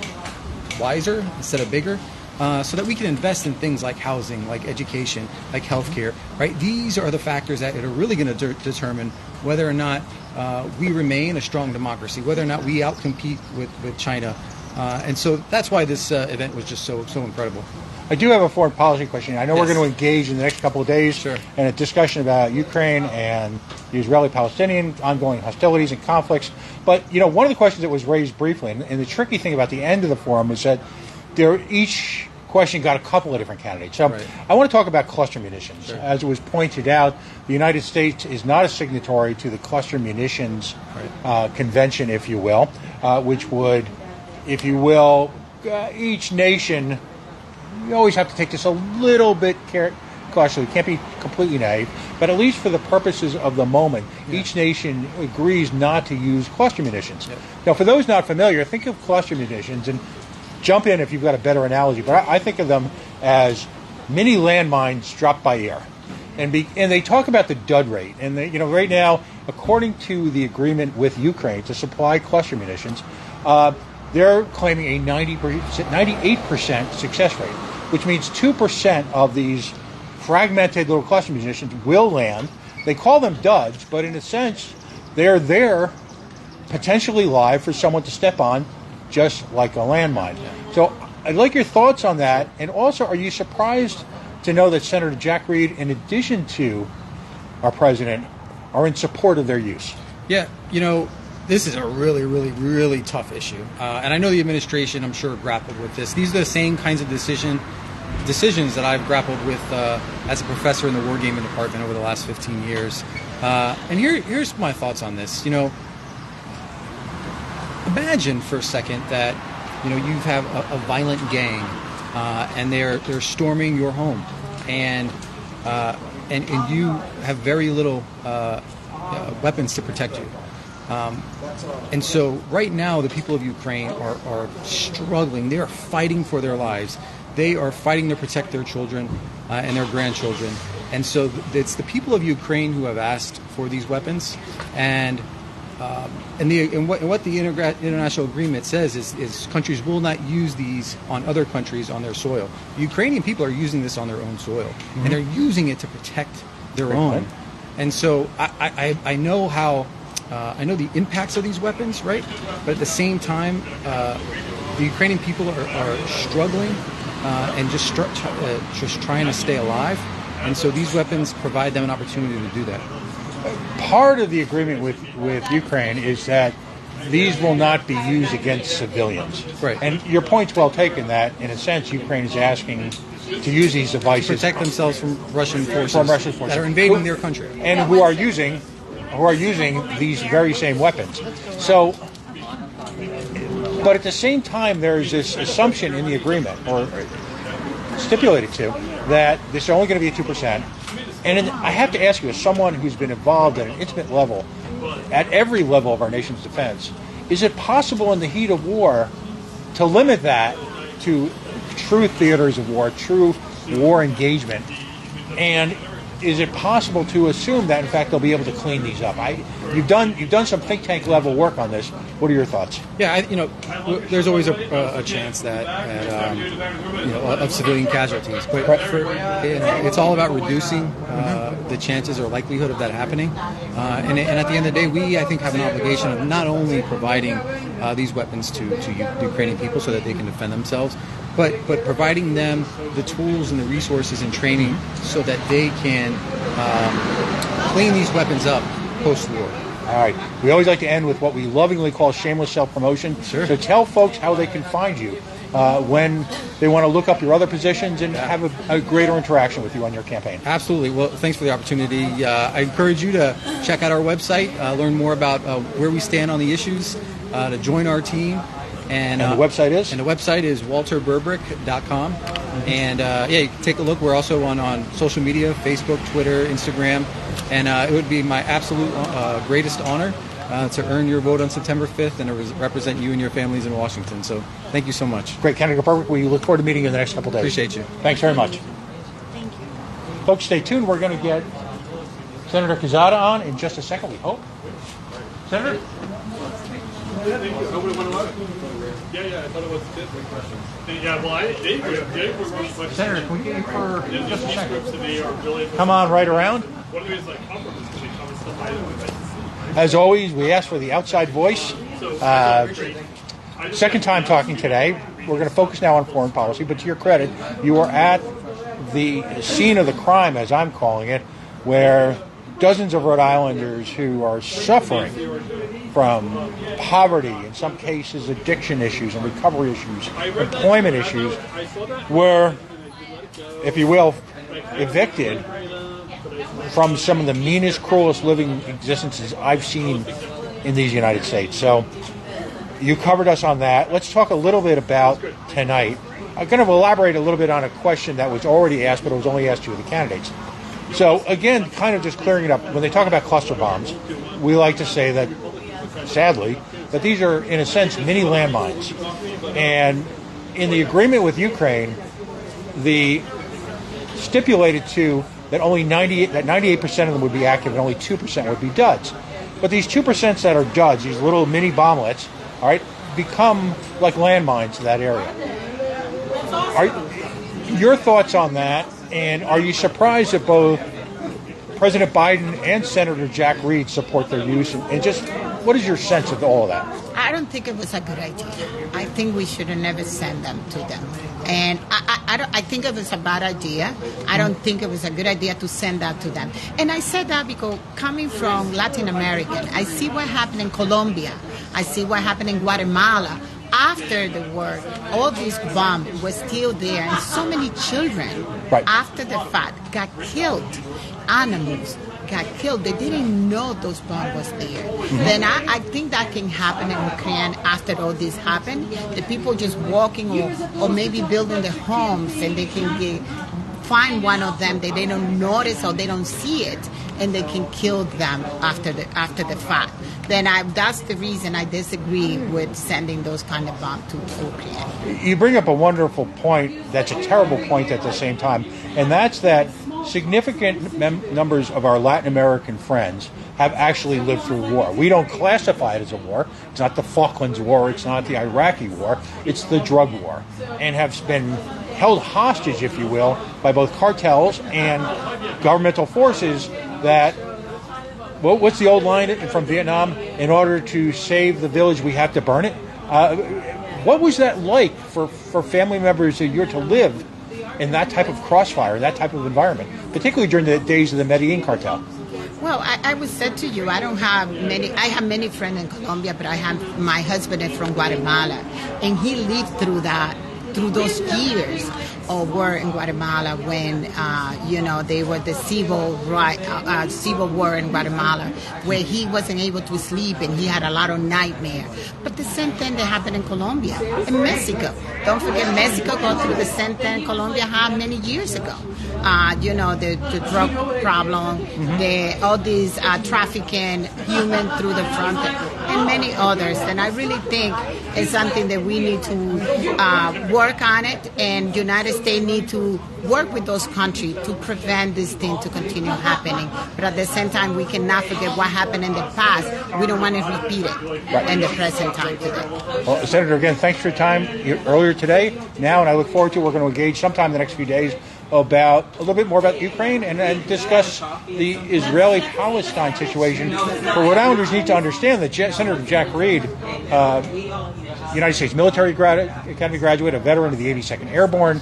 S4: wiser instead of bigger. So that we can invest in things like housing, like education, like healthcare, right? These are the factors that are really going to determine whether or not we remain a strong democracy, whether or not we outcompete with China. And so that's why this event was just so incredible.
S11: I do have a foreign policy question. I know we're going to engage in the next couple of days
S4: in
S11: a discussion about Ukraine and the Israeli-Palestinian ongoing hostilities and conflicts. But, one of the questions that was raised briefly, and the tricky thing about the end of the forum is that each question got a couple of different candidates. So I want to talk about cluster munitions. Sure. As it was pointed out, the United States is not a signatory to the cluster munitions convention, if you will, which would, if you will, each nation, you always have to take this a little bit cautiously. You can't be completely naive, but at least for the purposes of the moment, each nation agrees not to use cluster munitions. Now, for those not familiar, think of cluster munitions, and jump in if you've got a better analogy, but I think of them as mini landmines dropped by air. And they talk about the dud rate. And right now, according to the agreement with Ukraine to supply cluster munitions, they're claiming a 98% success rate, which means 2% of these fragmented little cluster munitions will land. They call them duds, but in a sense, they're there potentially live for someone to step on, just like a landmine. So I'd like your thoughts on that. And also, are you surprised to know that Senator Jack Reed, in addition to our president, are in support of their use?
S4: Yeah, this is a really, really, really tough issue. And I know the administration, I'm sure, grappled with this. These are the same kinds of decisions that I've grappled with as a professor in the wargaming department over the last 15 years. And here's my thoughts on this. Imagine for a second that you have a violent gang and they're storming your home, and you have very little weapons to protect you. And so right now the people of Ukraine are struggling. They are fighting for their lives. They are fighting to protect their children and their grandchildren. And so it's the people of Ukraine who have asked for these weapons. And what the international agreement says is countries will not use these on other countries on their soil. The Ukrainian people are using this on their own soil, and they're using it to protect their own. And so I know how I know the impacts of these weapons, right? But at the same time, the Ukrainian people are struggling and just trying to stay alive. And so these weapons provide them an opportunity to do that.
S11: Part of the agreement with Ukraine is that these will not be used against civilians.
S4: Right.
S11: And your point's well taken that, in a sense, Ukraine is asking to use these devices
S4: to protect themselves from Russian forces that are invading their country.
S11: And who are using these very same weapons. So, but at the same time, there's this assumption in the agreement, or stipulated to, that this is only going to be a 2%. And I have to ask you, as someone who's been involved at an intimate level, at every level of our nation's defense, is it possible in the heat of war to limit that to true theaters of war, true war engagement? And is it possible to assume that, in fact, they'll be able to clean these up? You've done some think tank level work on this. What are your thoughts?
S12: Yeah, there's always a chance that of civilian casualties, but it's all about reducing the chances or likelihood of that happening. And at the end of the day, I think, have an obligation of not only providing these weapons to Ukrainian people so that they can defend themselves, but providing them the tools and the resources and training so that they can clean these weapons up post-war.
S11: All right. We always like to end with what we lovingly call shameless self-promotion.
S12: Sure.
S11: So tell folks how they can find you when they want to look up your other positions and have a greater interaction with you on your campaign.
S12: Absolutely. Well, thanks for the opportunity. I encourage you to check out our website, learn more about where we stand on the issues, to join our team. And
S11: the website is?
S12: And the website is walterburbrick.com. And you can take a look. We're also on social media, Facebook, Twitter, Instagram. And it would be my absolute greatest honor to earn your vote on September 5th and to represent you and your families in Washington. So thank you so much.
S11: Great. Candidate Burbrick, we look forward to meeting you in the next couple of days.
S12: Appreciate you.
S11: Thanks very much.
S5: Thank you.
S11: Folks, stay tuned. We're going to get Senator Quezada on in just a second, we hope. Senator?
S2: Nobody went away? Yeah, I thought it was different questions. Yeah, well, they were wrong questions.
S11: Senator, can we get you for just a second?
S2: Groups to me are really
S11: Come on right around.
S2: One of the reasons I come from is because they cover stuff I don't like to see.
S11: As always, we ask for the outside voice. Second time talking today. We're going to focus now on foreign policy, but to your credit, you are at the scene of the crime, as I'm calling it, where dozens of Rhode Islanders who are suffering from poverty, in some cases addiction issues and recovery issues, employment issues, were, if you will, evicted from some of the meanest, cruelest living existences I've seen in these United States. So you covered us on that. Let's talk a little bit about tonight. I'm going to elaborate a little bit on a question that was already asked, but it was only asked to the candidates. So again, kind of just clearing it up, when they talk about cluster bombs, we like to say that, sadly, that these are, in a sense, mini landmines. And in the agreement with Ukraine, the stipulated to that only 98% of them would be active and only 2% would be duds. But these 2% that are duds, these little mini bomblets, all right, become like landmines in that area. Your thoughts on that? And are you surprised that both President Biden and Senator Jack Reed support their use? And just what is your sense of all of that?
S5: I don't think it was a good idea. I think we should have never sent them to them. And I think it was a bad idea. I don't think it was a good idea to send that to them. And I said that because coming from Latin America, I see what happened in Colombia. I see what happened in Guatemala. After the war, all these bombs were still there, and so many children, after the fact, got killed. Animals got killed. They didn't know those bombs was there. Then I think that can happen in Ukraine after all this happened. The people just walking or maybe building their homes, and they can find one of them that they don't notice or they don't see it, and they can kill them after the fact. Then that's the reason I disagree with sending those kind of bombs to Ukraine.
S11: You bring up a wonderful point that's a terrible point at the same time, and that's that significant numbers of our Latin American friends have actually lived through war. We don't classify it as a war. It's not the Falklands War. It's not the Iraqi War. It's the drug war, and have been held hostage, if you will, by both cartels and governmental forces that, well, what's the old line from Vietnam? In order to save the village, we have to burn it. What was that like for family members of yours to live in that type of crossfire, that type of environment, particularly during the days of the Medellin cartel?
S5: Well, I would say to you, I have many friends in Colombia, but I have my husband is from Guatemala, and he lived through those years of war in Guatemala when, they were the civil war in Guatemala, where he wasn't able to sleep and he had a lot of nightmares. But the same thing that happened in Colombia and Mexico. Don't forget, Mexico go through the same thing Colombia had many years ago. the drug problem, all these trafficking human through the front, and many others. And I really think it's something that we need to work on it, and United States need to work with those countries to prevent this thing to continue happening. But at the same time, we cannot forget what happened in the past. We don't want to repeat it in the present time today.
S11: Well, Senator, again, thanks for your time earlier today. Now, and I look forward to we're going to engage sometime in the next few days about a little bit more about Ukraine and discuss the Israeli-Palestine situation. For Rhode Islanders need to understand that Senator Jack Reed, United States Military Academy graduate, a veteran of the 82nd Airborne.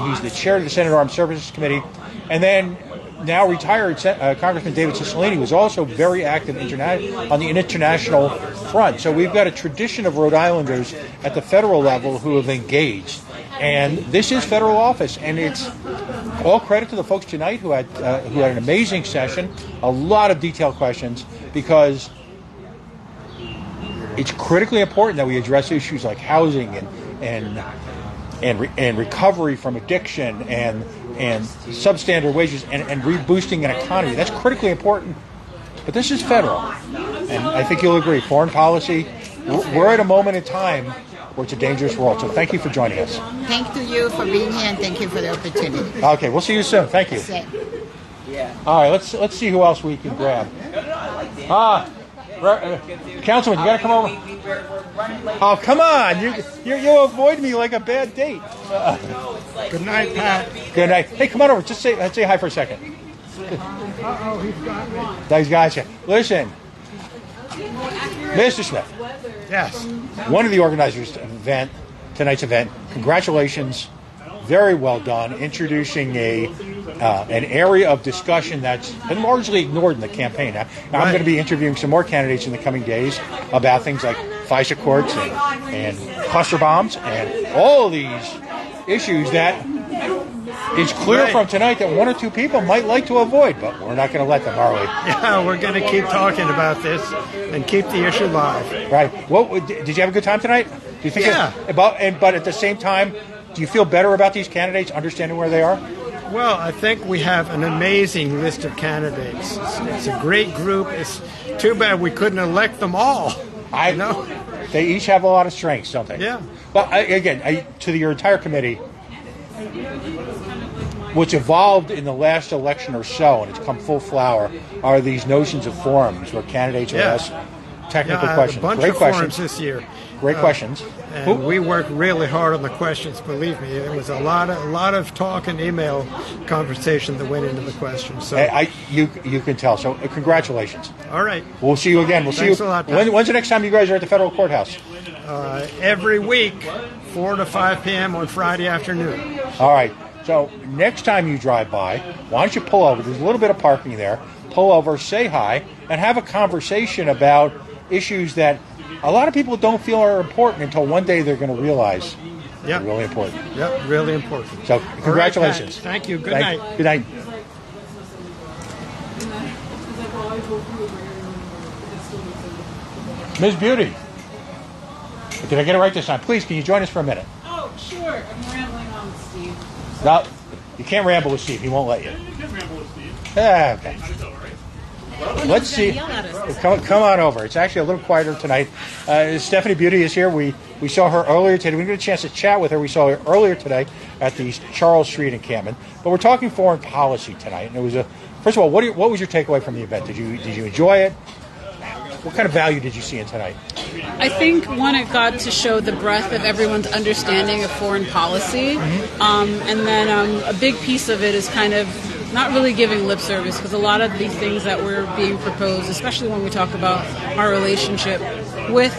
S11: He's the chair of the Senate Armed Services Committee. And then now retired Congressman David Cicilline was also very active on the international front. So we've got a tradition of Rhode Islanders at the federal level who have engaged. And this is federal office, and it's all credit to the folks tonight who had an amazing session, a lot of detailed questions, because it's critically important that we address issues like housing and recovery from addiction and substandard wages and reboosting an economy. That's critically important. But this is federal, and I think you'll agree. Foreign policy, we're at a moment in time where it's a dangerous world. So thank you for joining us.
S5: Thank you for being here, and thank you for the opportunity.
S11: Okay, we'll see you soon. Thank you. All right, let's see who else we can grab. Councilman, you got to come over. Oh, come on! You avoid me like a bad date.
S15: Good night, Pat.
S11: Good night. Hey, come on over. Just say hi for a second.
S15: Uh-oh, he's got me.
S11: He's got you. Listen, Mr. Smith.
S15: Yes.
S11: One of the organizers of tonight's event. Congratulations. Very well done. Introducing an area of discussion that's been largely ignored in the campaign. Now, I'm going to be interviewing some more candidates in the coming days about things like FISA courts and cluster bombs and all of these issues that it's clear from tonight that one or two people might like to avoid, but we're not going to let them, are we?
S15: Yeah, we're going to keep talking about this and keep the issue live.
S11: Right. Did you have a good time tonight? Do you think?
S15: Yeah.
S11: But at the same time, do you feel better about these candidates, understanding where they are?
S15: Well, I think we have an amazing list of candidates. It's a great group. It's too bad we couldn't elect them all.
S11: I know. They each have a lot of strengths, don't they?
S15: Yeah.
S11: But to your entire committee, what's evolved in the last election or so, and it's come full flower, are these notions of forums where candidates are asked technical questions.
S15: A bunch
S11: Great
S15: of
S11: questions
S15: forums this year.
S11: Great questions.
S15: And we worked really hard on the questions. Believe me, it was a lot of talk and email conversation that went into the questions. So
S11: you can tell. So congratulations.
S15: All right.
S11: We'll see you again.
S15: Thanks a lot, Pat.
S11: When's the next time you guys are at the federal courthouse?
S15: Every week, 4 to 5 p.m. on Friday afternoon.
S11: All right. So next time you drive by, why don't you pull over? There's a little bit of parking there. Pull over, say hi, and have a conversation about issues that a lot of people don't feel are important until one day they're going to realize they're really important.
S15: Yep, really important.
S11: So congratulations.
S15: Right, thank you. Good night.
S11: Good night. Ms. Beauty. Did I get it right this time? Please, can you join us for a minute?
S8: Oh, sure. I'm rambling on with Steve.
S11: No, you can't ramble with Steve. He won't let you.
S2: You can ramble with Steve.
S11: Okay.
S2: That's all right.
S11: Let's see. Come on over. It's actually a little quieter tonight. Stephanie Beauty is here. We saw her earlier today. We didn't get a chance to chat with her. We saw her earlier today at the Charles Street encampment. But we're talking foreign policy tonight. And it was first of all, what was your takeaway from the event? Did you enjoy it? What kind of value did you see in tonight?
S8: I think, one, it got to show the breadth of everyone's understanding of foreign policy. And then a big piece of it is kind of not really giving lip service, because a lot of these things that were being proposed, especially when we talk about our relationship with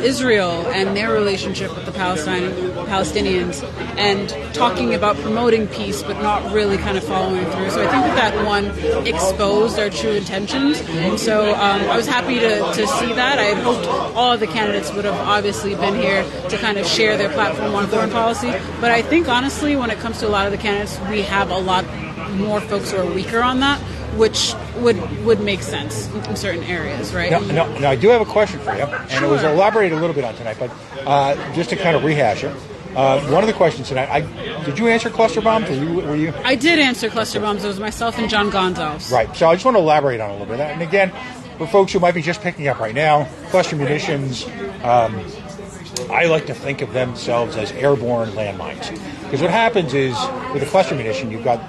S8: Israel and their relationship with the Palestinians, and talking about promoting peace but not really kind of following through. So I think that one exposed our true intentions. And so I was happy to see that. I had hoped all of the candidates would have obviously been here to kind of share their platform on foreign policy. But I think, honestly, when it comes to a lot of the candidates, we have a lot more folks who are weaker on that, which would make sense in certain areas, right?
S11: No, I do have a question for you, and it was elaborated a little bit on tonight, but just to kind of rehash it. One of the questions tonight, did you answer cluster bombs? Were you?
S8: I did answer cluster bombs. It was myself and John Gonzalez.
S11: Right. So I just want to elaborate on it a little bit. And again, for folks who might be just picking up right now, cluster munitions, I like to think of themselves as airborne landmines. Because what happens is, with a cluster munition, you've got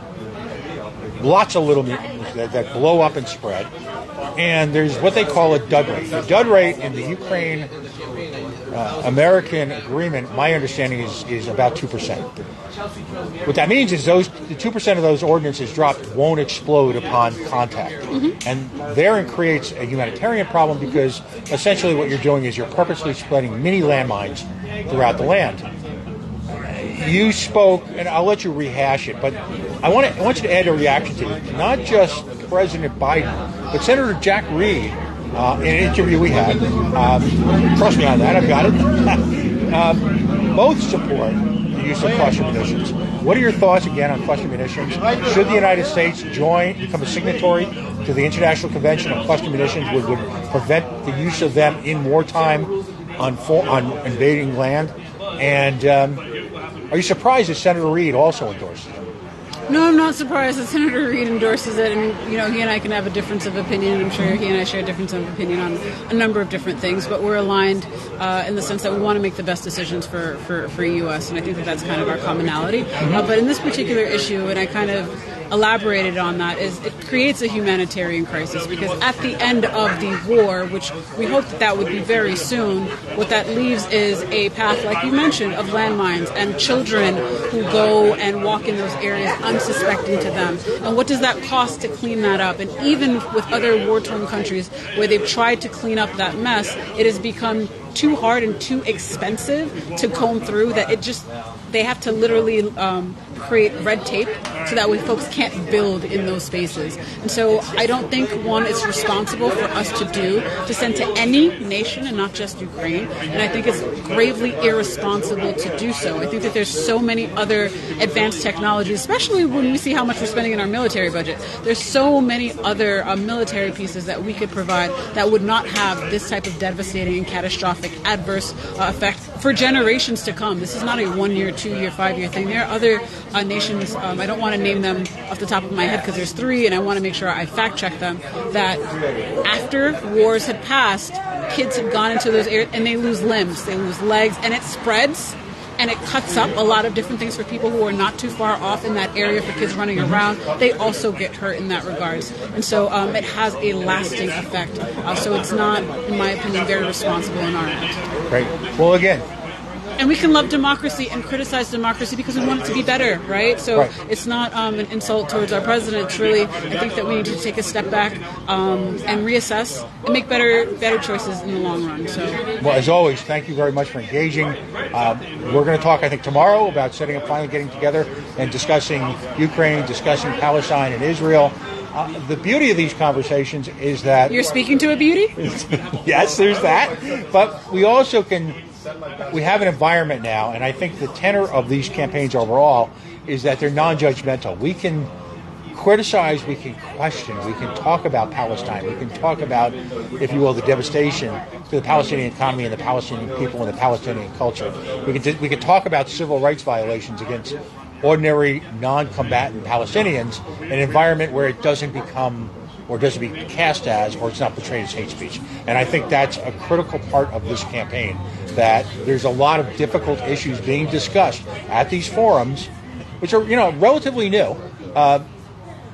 S11: lots of little munitions that blow up and spread. And there's what they call a dud rate. The dud rate in the Ukraine-American agreement, my understanding is about 2%. What that means is the 2% of those ordnances dropped won't explode upon contact. And therein creates a humanitarian problem because essentially what you're doing is you're purposely spreading mini landmines throughout the land. You spoke, and I'll let you rehash it, but I want you to add a reaction to it. Not just President Biden, but Senator Jack Reed, in an interview we had, trust me on that, I've got it, both support the use of cluster munitions. What are your thoughts, again, on cluster munitions? Should the United States become a signatory to the International Convention on Cluster Munitions, which would prevent the use of them in wartime on invading land? And are you surprised that Senator Reid also endorses it?
S8: No, I'm not surprised that Senator Reid endorses it, and he and I can have a difference of opinion. I'm sure he and I share a difference of opinion on a number of different things, but we're aligned in the sense that we want to make the best decisions for U.S., and I think that's kind of our commonality. But in this particular issue, and I kind of elaborated on that, is it creates a humanitarian crisis because at the end of the war, which we hope that would be very soon, what that leaves is a path, like you mentioned, of landmines and children who go and walk in those areas unsuspecting to them. And what does that cost to clean that up? And even with other war-torn countries where they've tried to clean up that mess, it has become too hard and too expensive to comb through that they have to literally create red tape so that way folks can't build in those spaces. And so I don't think, one, it's responsible for us to send to any nation and not just Ukraine. And I think it's gravely irresponsible to do so. I think that there's so many other advanced technologies, especially when we see how much we're spending in our military budget. There's so many other military pieces that we could provide that would not have this type of devastating and catastrophic adverse effect for generations to come. This is not a 1 year, 2 year, 5 year thing. There are other nations, I don't want to name them off the top of my head because there's 3, and I want to make sure I fact check them, that after wars had passed, kids had gone into those areas and they lose limbs, they lose legs, and it spreads and it cuts up a lot of different things for people who are not too far off in that area for kids running around. They also get hurt in that regards. And so it has a lasting effect. So it's not, in my opinion, very responsible on our end.
S11: Great. Well, again,
S8: and we can love democracy and criticize democracy because we want it to be better, right? So It's not an insult towards our president. It's really, I think that we need to take a step back and reassess and make better choices in the long run. So,
S11: well, as always, thank you very much for engaging. We're going to talk, I think, tomorrow about finally getting together and discussing Ukraine, discussing Palestine and Israel. The beauty of these conversations is that...
S8: You're speaking to a beauty?
S11: Yes, there's that. But we also we have an environment now, and I think the tenor of these campaigns overall is that they're non-judgmental. We can criticize, we can question, we can talk about Palestine, we can talk about, if you will, the devastation to the Palestinian economy and the Palestinian people and the Palestinian culture. We can talk about civil rights violations against ordinary non-combatant Palestinians, an environment where it doesn't become or doesn't be cast as, or it's not portrayed as hate speech. And I think that's a critical part of this campaign, that there's a lot of difficult issues being discussed at these forums, which are, relatively new.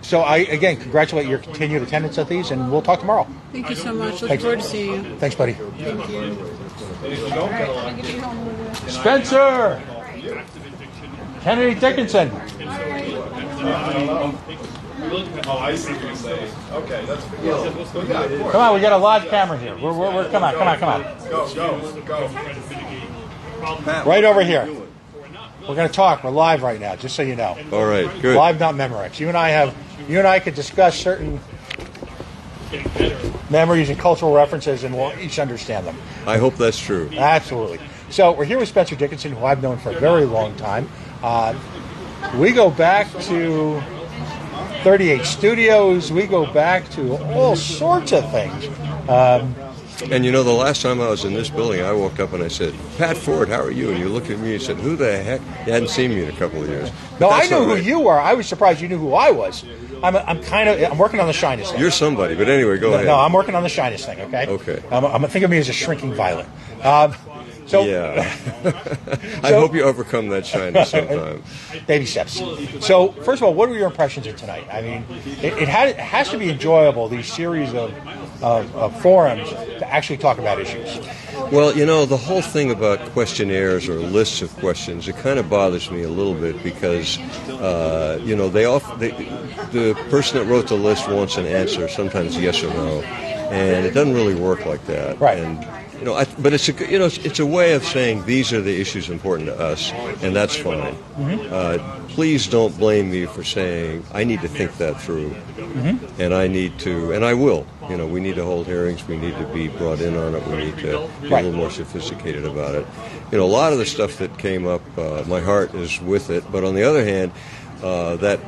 S11: So I, again, congratulate your continued attendance at these, and we'll talk tomorrow.
S8: Thank you so much. Looking forward to seeing you.
S11: Thanks, buddy.
S8: Thank you.
S11: Spencer! Kennedy Dickinson.
S1: Oh, I see what you're saying. Okay, that's good.
S11: Come on, we got a live camera here. Come on.
S1: Go.
S11: Right over here. We're going to talk. We're live right now, just so you know.
S6: All right, good.
S11: Live, not Memorex. You and I could discuss certain memories and cultural references, and we'll each understand them.
S6: I hope that's true.
S11: Absolutely. So we're here with Spencer Dickinson, who I've known for a very long time. We go back to 38 Studios. We go back to all sorts of things.
S6: And you know, the last time I was in this building, I walked up and I said, "Pat Ford, how are you?" And you looked at me and said, "Who the heck?" You hadn't seen me in a couple of years.
S11: No,
S6: But
S11: I
S6: that's
S11: knew
S6: all
S11: who
S6: right.
S11: you were. I was surprised you knew who I was. I'm working on the shyness thing.
S6: You're somebody, but anyway, go ahead.
S11: No, I'm working on the shyness thing. Okay.
S6: Okay.
S11: Think of me as a shrinking violet.
S6: Yeah. I hope you overcome that shyness sometime.
S11: Baby steps. So, first of all, what were your impressions of tonight? I mean, it has to be enjoyable, these series of forums, to actually talk about issues.
S6: Well, you know, the whole thing about questionnaires or lists of questions, it kind of bothers me a little bit because, you know, the person that wrote the list wants an answer, sometimes yes or no, and it doesn't really work like that.
S11: Right.
S6: And, you know, but it's a way of saying these are the issues important to us, and that's fine.
S11: Mm-hmm.
S6: Please don't blame me for saying I need to think that through,
S11: Mm-hmm.
S6: and I will. You know, we need to hold hearings. We need to be brought in on it. We need to be a little more sophisticated about it. You know, a lot of the stuff that came up, my heart is with it. But on the other hand, that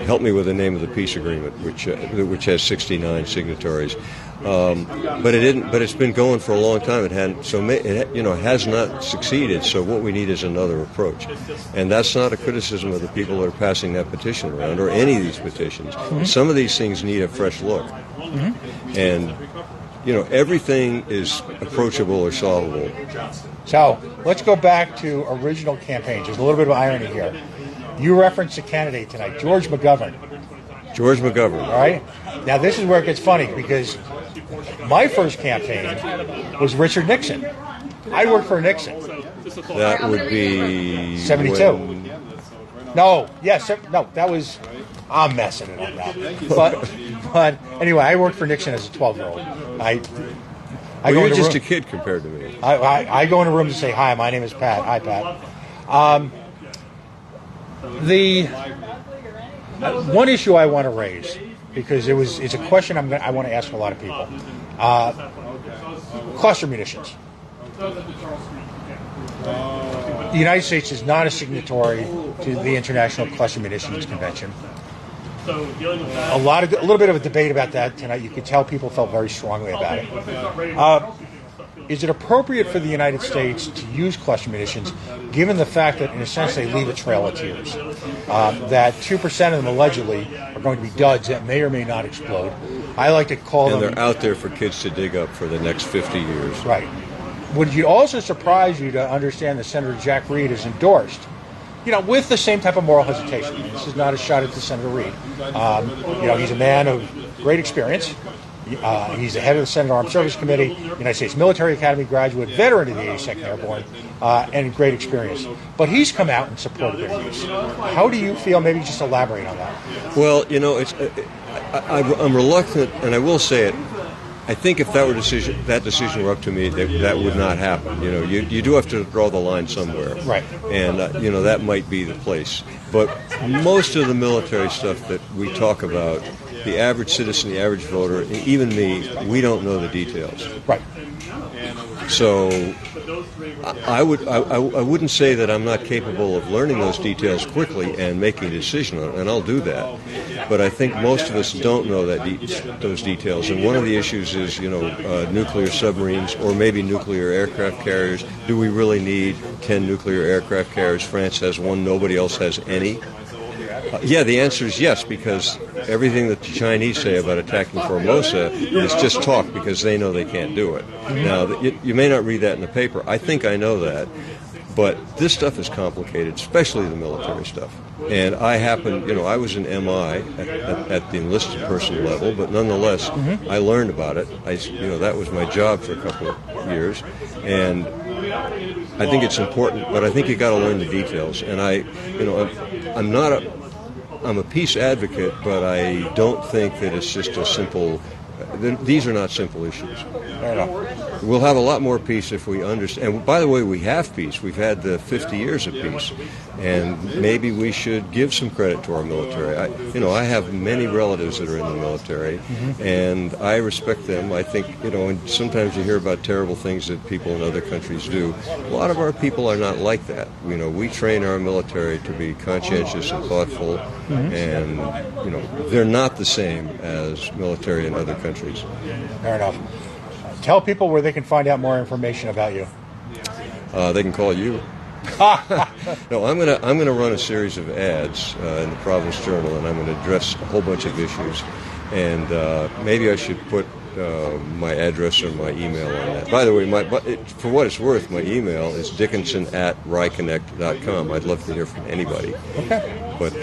S6: helped me with the name of the peace agreement, which has 69 signatories. But it didn't. But it's been going for a long time. It hadn't. So it has not succeeded. So what we need is another approach, and that's not a criticism of the people that are passing that petition around or any of these petitions.
S11: Mm-hmm.
S6: Some of these things need a fresh look, and you know everything is approachable or solvable.
S11: So, let's go back to original campaigns. There's a little bit of irony here. You referenced a candidate tonight, George McGovern.
S6: George McGovern.
S11: All right? Now, this is where it gets funny because my first campaign was Richard Nixon. I worked for Nixon.
S6: That would be
S11: 72. No, yes, no, that was. I'm messing it up now. But anyway, I worked for Nixon as a 12-year-old.
S6: Well, you're just a kid compared to me.
S11: I go in a room to say hi. My name is Pat. Hi, Pat. The one issue I want to raise, because it's a question I want to ask a lot of people. Cluster munitions. The United States is not a signatory to the International Cluster Munitions Convention. A little bit of a debate about that tonight. You could tell people felt very strongly about it. Is it appropriate for the United States to use cluster munitions, given the fact that, in a sense, they leave a trail of tears? That 2% of them allegedly are going to be duds that may or may not explode. I like to call them...
S6: And they're out there for kids to dig up for the next 50 years.
S11: Right. Would it also surprise you to understand that Senator Jack Reed has endorsed, with the same type of moral hesitation? This is not a shot at Senator Reed. He's a man of great experience. He's the head of the Senate Armed Services Committee, United States Military Academy graduate, veteran of the 82nd Airborne, and great experience. But he's come out and supported their use. How do you feel? Maybe just elaborate on that.
S6: Well, I'm reluctant, and I will say it. I think if that decision were up to me, that would not happen. You do have to draw the line somewhere,
S11: right?
S6: And that might be the place. But most of the military stuff that we talk about, the average citizen, the average voter, even me, we don't know the details.
S11: Right.
S6: So I wouldn't say that I'm not capable of learning those details quickly and making a decision on it, and I'll do that. But I think most of us don't know those details. And one of the issues is, nuclear submarines or maybe nuclear aircraft carriers. Do we really need 10 nuclear aircraft carriers? France has one. Nobody else has any. Yeah, the answer is yes, because everything that the Chinese say about attacking Formosa is just talk because they know they can't do it. Now, you may not read that in the paper. I think I know that. But this stuff is complicated, especially the military stuff. And I was an MI at the enlisted person level, but nonetheless, I learned about it. That was my job for a couple of years. And I think it's important, but I think you got to learn the details. And I'm a peace advocate, but I don't think that it's just a simple. These are not simple issues. We'll have a lot more peace if we understand. And by the way, we have peace. We've had the 50 years of peace, and maybe we should give some credit to our military. I have many relatives that are in the military, and I respect them. I think, and sometimes you hear about terrible things that people in other countries do. A lot of our people are not like that. We train our military to be conscientious and thoughtful, and they're not the same as military in other countries.
S11: Fair enough. Tell people where they can find out more information about you.
S6: They can call you. No, I'm gonna run a series of ads in the Providence Journal, and I'm going to address a whole bunch of issues. And maybe I should put my address or my email on that. By the way, for what it's worth, my email is dickinson@ryconnect.com. I'd love to hear from anybody.
S11: Okay.
S6: But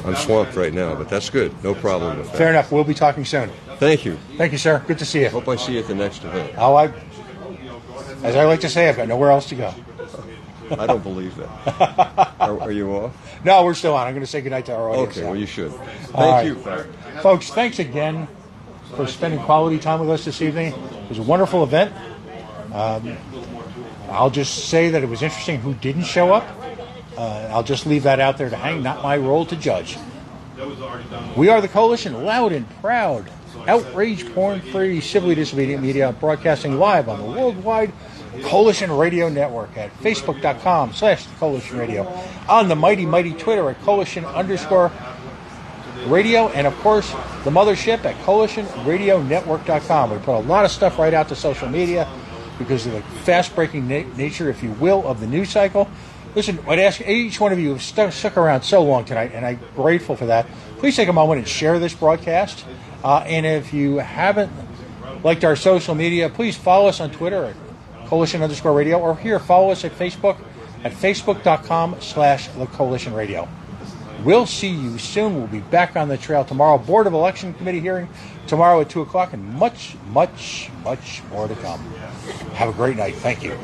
S6: I'm swamped right now, but that's good. No problem with that.
S11: Fair enough. We'll be talking soon.
S6: Thank you.
S11: Thank you, sir. Good to see you.
S6: Hope I see you at the next event.
S11: As I like to say, I've got nowhere else to go.
S6: I don't believe that. Are you off?
S11: No, we're still on. I'm going to say goodnight to our audience.
S6: Okay,
S11: now.
S6: well, you should.
S11: All
S6: Thank
S11: right.
S6: you.
S11: Folks, thanks again for spending quality time with us this evening. It was a wonderful event. I'll just say that it was interesting who didn't show up. I'll just leave that out there to hang, not my role to judge. We are the Coalition, loud and proud. Outrage, porn-free, civilly disobedient media, broadcasting live on the worldwide Coalition Radio Network at facebook.com/Coalition Radio, on the mighty Twitter at Coalition_Radio, and of course the mothership at CoalitionRadioNetwork.com. We put a lot of stuff right out to social media because of the fast-breaking nature, if you will, of the news cycle. Listen, I'd ask each one of you who have stuck around so long tonight, and I'm grateful for that. Please take a moment and share this broadcast. And if you haven't liked our social media, please follow us on Twitter at Coalition_Radio, or here, follow us at Facebook at Facebook.com/The Coalition Radio. We'll see you soon. We'll be back on the trail tomorrow. Board of Election Committee hearing tomorrow at 2 o'clock, and much more to come. Have a great night. Thank you.